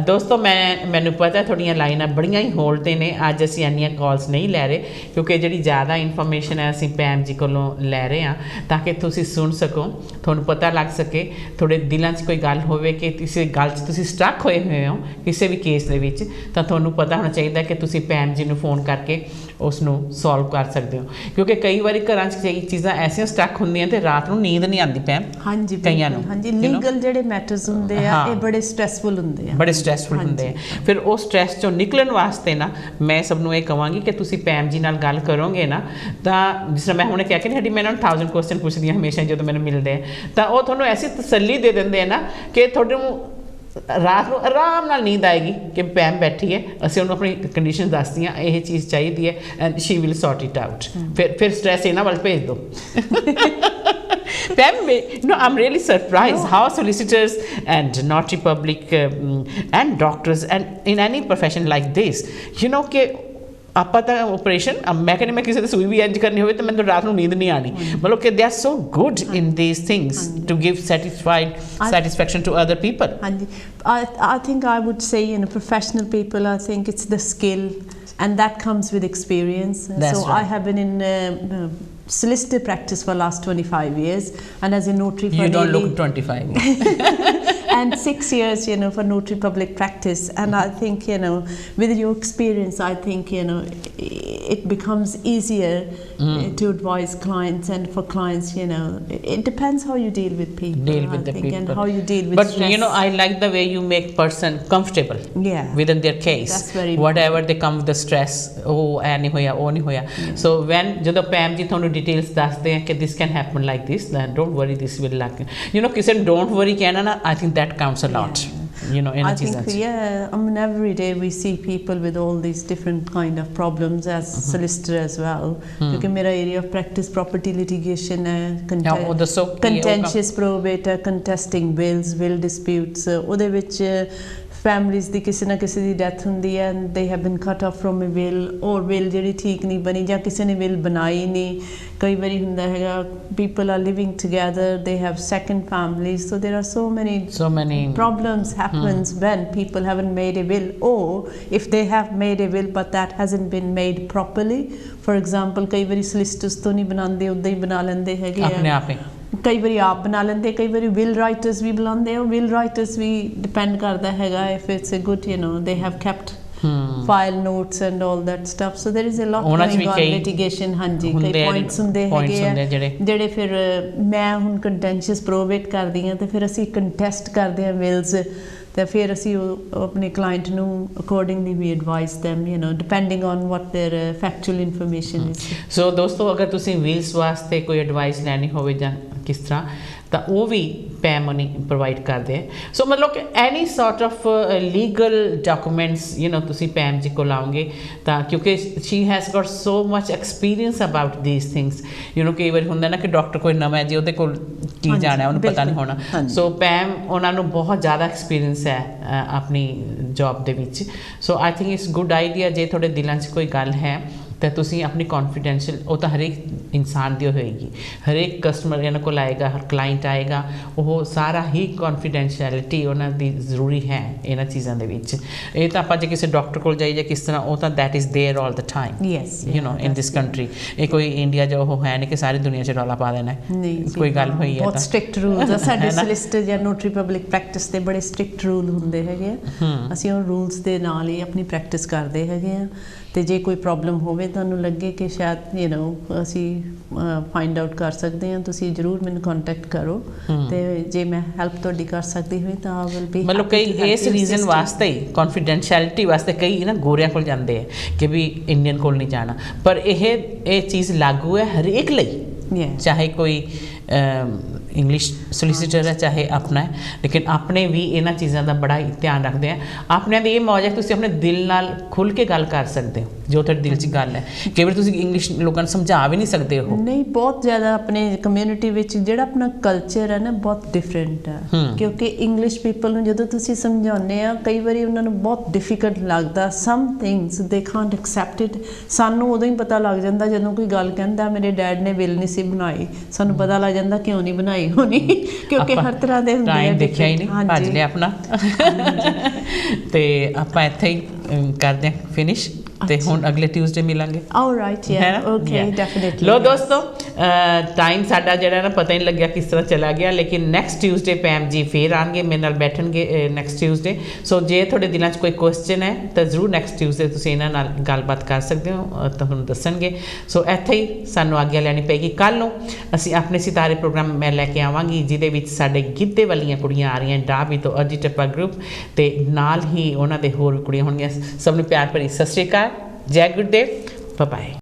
ਦੋਸਤੋ, ਮੈਨੂੰ ਪਤਾ ਤੁਹਾਡੀਆਂ ਲਾਈਨਾਂ ਬੜੀਆਂ ਹੀ ਹੋਲਡ 'ਤੇ ਨੇ, ਅੱਜ ਅਸੀਂ ਇੰਨੀਆਂ ਕਾਲਸ ਨਹੀਂ ਲੈ ਰਹੇ ਕਿਉਂਕਿ ਜਿਹੜੀ ਜ਼ਿਆਦਾ ਇਨਫੋਰਮੇਸ਼ਨ ਹੈ ਅਸੀਂ ਪੈਮ ਜੀ ਕੋਲੋਂ ਲੈ ਰਹੇ ਹਾਂ ਤਾਂ ਕਿ ਤੁਸੀਂ ਸੁਣ ਸਕੋ, ਤੁਹਾਨੂੰ ਪਤਾ ਲੱਗ ਸਕੇ, ਤੁਹਾਡੇ ਦਿਲਾਂ 'ਚ ਕੋਈ ਗੱਲ ਹੋਵੇ ਕਿ ਕਿਸੇ ਗੱਲ 'ਚ ਤੁਸੀਂ ਸਟਕ ਹੋਏ ਹੋ ਕਿਸੇ ਵੀ ਕੇਸ ਦੇ ਵਿੱਚ, ਤਾਂ ਤੁਹਾਨੂੰ ਪਤਾ ਹੋਣਾ ਚਾਹੀਦਾ ਕਿ ਤੁਸੀਂ ਪੈਮ ਜੀ ਨੂੰ ਫੋਨ ਕਰਕੇ ਉਸ ਨੂੰ ਸੋਲਵ ਕਰ ਸਕਦੇ ਹੋ, ਕਿਉਂਕਿ ਕਈ ਵਾਰੀ ਘਰਾਂ 'ਚ ਕਈ ਚੀਜ਼ਾਂ ਐਸੀਆਂ ਸਟਕ ਹੁੰਦੀਆਂ ਤੇ ਰਾਤ ਨੂੰ ਨੀਂਦ ਨਹੀਂ ਆਉਂਦੀ ਪੈਮ। ਹਾਂਜੀ, ਕਈਆਂ ਨੂੰ ਹਾਂਜੀ, ਲੀਗਲ ਜਿਹੜੇ ਮੈਟਰਸ ਹੁੰਦੇ ਆ ਇਹ ਬੜੇ ਸਟ੍ਰੈਸਫੁਲ ਹੁੰਦੇ ਆ, ਫਿਰ ਉਹ ਸਟ੍ਰੈਸ 'ਚੋਂ ਨਿਕਲਣ ਵਾਸਤੇ ਨਾ ਮੈਂ ਸਭ ਨੂੰ ਇਹ ਕਹਾਂਗੀ ਕਿ ਤੁਸੀਂ ਪੈਮ ਜੀ ਨਾਲ ਗੱਲ ਕਰੋਗੇ ਨਾ, ਤਾਂ ਜਿਸ ਤਰ੍ਹਾਂ ਮੈਂ ਹੁਣੇ ਕਿਹਾ ਕਿ ਸਾਡੀ ਮੈਂ ਇਹਨਾਂ ਨੂੰ 1000 ਕੁਐਸਚਨ ਪੁੱਛਦੀ ਹਾਂ ਹਮੇਸ਼ਾ ਜਦੋਂ ਮੈਨੂੰ ਮਿਲਦੇ ਆ, ਤਾਂ ਉਹ ਤੁਹਾਨੂੰ ਐਸੀ ਤਸੱਲੀ ਦੇ ਦਿੰਦੇ ਆ ਨਾ ਕਿ ਤੁਹਾਨੂੰ ਰਾਤ ਨੂੰ ਆਰਾਮ ਨਾਲ ਨੀਂਦ ਆਏਗੀ ਕਿ ਪੈਮ ਬੈਠੀ ਹੈ, ਅਸੀਂ ਉਹਨੂੰ ਆਪਣੀ ਕੰਡੀਸ਼ਨ ਦੱਸਦੀਆਂ ਇਹ ਚੀਜ਼ ਚਾਹੀਦੀ ਹੈ and she will sort it out. ਫਿਰ ਸਟ੍ਰੈਸ ਇਹਨਾਂ ਵੱਲ ਭੇਜ ਦਿਓ। Pam, I'm really surprised how solicitors and notary public and doctors and in any profession like this, कि ਆਪਾਂ ਤਾਂ ਆਪਰੇਸ਼ਨ ਮੈਂ ਕਹਿੰਦੀ ਮੈਂ ਕਿਸੇ ਦੀ ਸੂਈ ਵੀ ਇੰਜ ਕਰਨੀ ਹੋਵੇ ਤਾਂ ਮੈਨੂੰ ਰਾਤ ਨੂੰ ਨੀਂਦ ਨਹੀਂ ਆਣੀ, ਮਤਲਬ ਕਿ they are so good in these things to give satisfaction to other people. ਹਾਂਜੀ, I think I would say professional people, I think it's the skill and that comes with experience. That's right. I have been in solicitor practice for last 25 years and as a notary for you don't look 25 and 6 years for notary public practice, and I think with your experience I think it becomes easier to advise clients, and for clients it depends how you deal with people, and how you deal with but stress. I like the way you make person comfortable within their case. That's very whatever they come with the stress, oh nahi hoya, oh nahi hoya. So when jado Pam ji thonu details dasde hain कि this can happen like this, then don't worry, this will like kise don't worry कहना ना, I think that counts a lot. I think every day we see people with all these different kind of problems as solicitor as well, because मेरा area of practice property litigation है, contentious probate, contesting wills, will disputes, ਉਹਦੇ ਵਿੱਚ families ਦੀ ਕਿਸੇ ਨਾ ਕਿਸੇ ਦੀ death ਹੁੰਦੀ ਹੈ and they have been cut off from a will, or will ਜਿਹੜੀ ਠੀਕ ਨਹੀਂ ਬਣੀ ਜਾਂ ਕਿਸੇ ਨੇ will ਬਣਾਈ ਨਹੀਂ। ਕਈ ਵਾਰੀ ਹੁੰਦਾ ਹੈਗਾ people are living together, they have second families, so there are so many problems happens when people haven't made a will, or if they have made a will but that hasn't been made properly. For example, ਕਈ ਵਾਰੀ solicitors ਤੋਂ ਨਹੀਂ ਬਣਾਉਂਦੇ, ਉੱਦਾਂ ਹੀ ਬਣਾ ਲੈਂਦੇ ਹੈਗੇ ਆਪਣੇ ਆਪੇ, ਕਈ ਵਾਰੀ ਆਪ ਬਣਾ ਲੈਂਦੇ, ਕਈ ਵਾਰੀ will writers ਵੀ ਬੁਲਾਉਂਦੇ ਆ। will writers ਵੀ depend ਕਰਦਾ ਹੈਗਾ if it's a good they have kept file notes and all that stuff, so there is a lot going on litigation. ਹਾਂਜੀ, ਕਈ points ਹੁੰਦੇ ਹੈਗੇ ਆ ਜਿਹੜੇ ਫਿਰ ਮੈਂ ਹੁਣ contentious probate ਕਰਦੀ ਹਾਂ ਤੇ ਫਿਰ ਅਸੀਂ contest ਕਰਦੇ ਹਾਂ wills, ਤੇ ਫਿਰ ਅਸੀਂ ਆਪਣੇ client ਨੂੰ accordingly we advise them depending on what their factual information is. So ਦੋਸਤੋ, ਅਗਰ ਤੁਸੀਂ wills ਵਾਸਤੇ ਕੋਈ ਐਡਵਾਈਸ ਲੈਣੀ ਹੋਵੇ ਜਾਂ ਕਿਸ ਤਰ੍ਹਾਂ, ਤਾਂ ਉਹ ਵੀ ਪੈਮ ਉਹਨੀ ਪ੍ਰੋਵਾਈਡ ਕਰਦੇ ਹੈ। ਸੋ ਮਤਲਬ ਕਿ any sort of legal documents ਤੁਸੀਂ ਪੈਮ ਜੀ ਕੋਲ ਆਓਗੇ ਤਾਂ, ਕਿਉਂਕਿ she has got so much experience about these things. ਕਈ ਵਾਰੀ ਹੁੰਦਾ ਨਾ ਕਿ ਡਾਕਟਰ ਕੋਈ ਨਵਾਂ ਹੈ ਜੀ, ਉਹਦੇ ਕੋਲ ਕੀ ਜਾਣਾ, ਉਹਨੂੰ ਪਤਾ ਨਹੀਂ ਹੋਣਾ। ਸੋ ਪੈਮ ਉਹਨਾਂ ਨੂੰ ਬਹੁਤ ਜ਼ਿਆਦਾ ਐਕਸਪੀਰੀਅੰਸ ਹੈ ਆਪਣੀ ਜੋਬ ਦੇ ਵਿੱਚ। So I think it's good idea, ਜੇ ਤੁਹਾਡੇ ਦਿਲਾਂ 'ਚ ਕੋਈ ਗੱਲ ਹੈ ਤਾਂ ਤੁਸੀਂ ਆਪਣੀ ਕੌਨਫੀਡੈਂਸ਼ੀਅਲ, ਉਹ ਤਾਂ ਹਰੇਕ ਇਨਸਾਨ ਦੀ ਹੋਏਗੀ, ਹਰੇਕ ਕਸਟਮਰ ਇਹਨਾਂ ਕੋਲ ਆਏਗਾ, ਹਰ ਕਲਾਇੰਟ ਆਏਗਾ, ਉਹ ਸਾਰਾ ਹੀ ਕੌਨਫੀਡੈਂਸ਼ੀਅਲਿਟੀ ਉਹਨਾਂ ਦੀ ਜ਼ਰੂਰੀ ਹੈ ਇਹਨਾਂ ਚੀਜ਼ਾਂ ਦੇ ਵਿੱਚ। ਇਹ ਤਾਂ ਆਪਾਂ ਜੇ ਕਿਸੇ ਡਾਕਟਰ ਕੋਲ ਜਾਈਏ ਜਾਂ ਕਿਸ ਤਰ੍ਹਾਂ, ਉਹ ਤਾਂ that is there all the time in this country. ਇਹ ਕੋਈ ਇੰਡੀਆ ਜੋ ਉਹ ਹੈ ਨਹੀਂ ਕਿ ਸਾਰੀ ਦੁਨੀਆ 'ਚ ਰੌਲਾ ਪਾ ਦੇਣਾ, ਕੋਈ ਗੱਲ ਹੋਈ ਹੈ ਬਹੁਤ ਸਟ੍ਰਿਕਟ ਰੂਲਸ ਆ ਸਾਡੇ ਸੋਲਿਸਿਟਰ ਜਾਂ ਨੋਟਰੀ ਪਬਲਿਕ ਪ੍ਰੈਕਟਿਸ ਦੇ, ਬੜੇ ਸਟ੍ਰਿਕਟ ਰੂਲ ਹੁੰਦੇ ਹੈਗੇ ਆ। ਅਸੀਂ ਉਹ ਰੂਲਸ ਦੇ ਨਾਲ ਹੀ ਆਪਣੀ ਪ੍ਰੈਕਟਿਸ ਕਰਦੇ ਹੈਗੇ ਆ, ਤੇ ਜੇ ਕੋਈ ਪ੍ਰੋਬਲਮ ਹੋਵੇ ਤੁਹਾਨੂੰ ਲੱਗੇ ਕਿ ਸ਼ਾਇਦ ਅਸੀਂ ਫਾਈਂਡ ਆਊਟ ਕਰ ਸਕਦੇ ਹਾਂ, ਤੁਸੀਂ ਜ਼ਰੂਰ ਮੈਨੂੰ ਕੰਟੈਕਟ ਕਰੋ, ਤੇ ਜੇ ਮੈਂ ਹੈਲਪ ਤੁਹਾਡੀ ਕਰ ਸਕਦੀ ਹੋਈ ਤਾਂ ਵਿਲ ਬੀ। ਮਤਲਬ ਕਈ ਇਸ ਰੀਜ਼ਨ ਵਾਸਤੇ ਹੀ, ਕੌਨਫੀਡੈਂਸ਼ੀਅਲਿਟੀ ਵਾਸਤੇ ਕਈ ਗੋਰਿਆਂ ਕੋਲ ਜਾਂਦੇ ਹੈ ਕਿ ਵੀ ਇੰਡੀਅਨ ਕੋਲ ਨਹੀਂ ਜਾਣਾ, ਪਰ ਇਹ ਚੀਜ਼ ਲਾਗੂ ਹੈ ਹਰੇਕ ਲਈ, ਚਾਹੇ ਕੋਈ ਇੰਗਲਿਸ਼ ਸੋਲਿਸਿਟਰ ਹੈ ਚਾਹੇ ਆਪਣਾ ਹੈ, ਲੇਕਿਨ ਆਪਣੇ ਵੀ ਇਹਨਾਂ ਚੀਜ਼ਾਂ ਦਾ ਬੜਾ ਧਿਆਨ ਰੱਖਦੇ ਆ। ਆਪਣਿਆਂ ਦੀ ਇਹ ਮੌਜ ਹੈ ਤੁਸੀਂ ਆਪਣੇ ਦਿਲ ਨਾਲ ਖੁੱਲ੍ਹ ਕੇ ਗੱਲ ਕਰ ਸਕਦੇ ਹੋ, ਜੋ ਤੁਹਾਡੇ ਦਿਲ 'ਚ ਗੱਲ ਹੈ। ਕਈ ਵਾਰ ਤੁਸੀਂ ਇੰਗਲਿਸ਼ ਲੋਕਾਂ ਨੂੰ ਸਮਝਾ ਵੀ ਨਹੀਂ ਸਕਦੇ ਹੋ। ਨਹੀਂ, ਬਹੁਤ ਜ਼ਿਆਦਾ ਆਪਣੇ ਕਮਿਊਨਿਟੀ ਵਿੱਚ ਜਿਹੜਾ ਆਪਣਾ ਕਲਚਰ ਹੈ ਨਾ ਬਹੁਤ ਡਿਫਰੈਂਟ ਹੈ, ਕਿਉਂਕਿ ਇੰਗਲਿਸ਼ ਪੀਪਲ ਨੂੰ ਜਦੋਂ ਤੁਸੀਂ ਸਮਝਾਉਂਦੇ ਆ ਕਈ ਵਾਰੀ ਉਹਨਾਂ ਨੂੰ ਬਹੁਤ ਡਿਫੀਕਲਟ ਲੱਗਦਾ, ਸਮ ਥਿੰਗਸ ਦੇ ਕਾਂਟ ਐਕਸੈਪਟ ਇਟ। ਸਾਨੂੰ ਉਦੋਂ ਹੀ ਪਤਾ ਲੱਗ ਜਾਂਦਾ ਜਦੋਂ ਕੋਈ ਗੱਲ ਕਹਿੰਦਾ ਮੇਰੇ ਡੈਡ ਨੇ ਬਿੱਲ ਨਹੀਂ ਸੀ ਬਣਾਈ, ਸਾਨੂੰ ਪਤਾ ਲੱਗ ਜਾਂਦਾ ਕਿਉਂ ਨਹੀਂ ਬਣਾਈ ਹੋਣੀ, ਕਿਉਂਕਿ ਹਰ ਤਰ੍ਹਾਂ ਦੇ ਹੁੰਦੇ ਆ। ਟਾਈਮ ਦੇਖਿਆ ਹੀ ਨਹੀਂ, ਭੱਜ ਲਿਆ ਆਪਣਾ। ਤੇ ਆਪਾਂ ਇੱਥੇ ਹੀ ਕਰਦੇ ਹਾਂ ਫਿਨਿਸ਼, ਤੇ ਹੁਣ ਅਗਲੇ ਟਿਊਜ਼ਡੇ ਮਿਲਾਂਗੇ। All right, okay, definitely. ਲੋ ਦੋਸਤੋ, ਟਾਈਮ ਸਾਡਾ ਜਿਹੜਾ ਨਾ ਪਤਾ ਹੀ ਨਹੀਂ ਲੱਗਿਆ ਕਿਸ ਤਰ੍ਹਾਂ ਚਲਾ ਗਿਆ, ਲੇਕਿਨ ਨੈਕਸਟ ਟਿਊਜ਼ਡੇ ਪੈਮ ਜੀ ਫੇਰ ਆਉਣਗੇ, ਮੇਰੇ ਨਾਲ ਬੈਠਣਗੇ ਨੈਕਸਟ ਟਿਊਜ਼ਡੇ। ਸੋ ਜੇ ਤੁਹਾਡੇ ਦਿਲਾਂ 'ਚ ਕੋਈ ਕੁਐਸਚਨ ਹੈ ਤਾਂ ਜ਼ਰੂਰ ਨੈਕਸਟ ਟਿਊਜ਼ਡੇ ਤੁਸੀਂ ਇਹਨਾਂ ਨਾਲ ਗੱਲਬਾਤ ਕਰ ਸਕਦੇ ਹੋ, ਤੁਹਾਨੂੰ ਦੱਸਣਗੇ। ਸੋ ਇੱਥੇ ਹੀ ਸਾਨੂੰ ਆਗਿਆ ਲੈਣੀ ਪਏਗੀ। ਕੱਲ੍ਹ ਨੂੰ ਅਸੀਂ ਆਪਣੇ ਸਿਤਾਰੇ ਪ੍ਰੋਗਰਾਮ ਮੈਂ ਲੈ ਕੇ ਆਵਾਂਗੀ, ਜਿਹਦੇ ਵਿੱਚ ਸਾਡੇ ਗਿੱਧੇ ਵਾਲੀਆਂ ਕੁੜੀਆਂ ਆ ਰਹੀਆਂ ਡਾਬੀ ਤੋਂ, ਅਰਜੀ ਟੱਪਾ ਗਰੁੱਪ, ਤੇ ਨਾਲ ਹੀ ਉਹਨਾਂ ਦੇ ਹੋਰ ਵੀ ਕੁੜੀਆਂ ਹੋਣਗੀਆਂ। ਸਭ ਨੂੰ ਪਿਆਰ ਭਰੀ ਸਤਿ ਸ਼੍ਰੀ ਅਕਾਲ, ਜੈ ਗੁਰਦੇਵ, ਬਾਏ ਬਾਏ।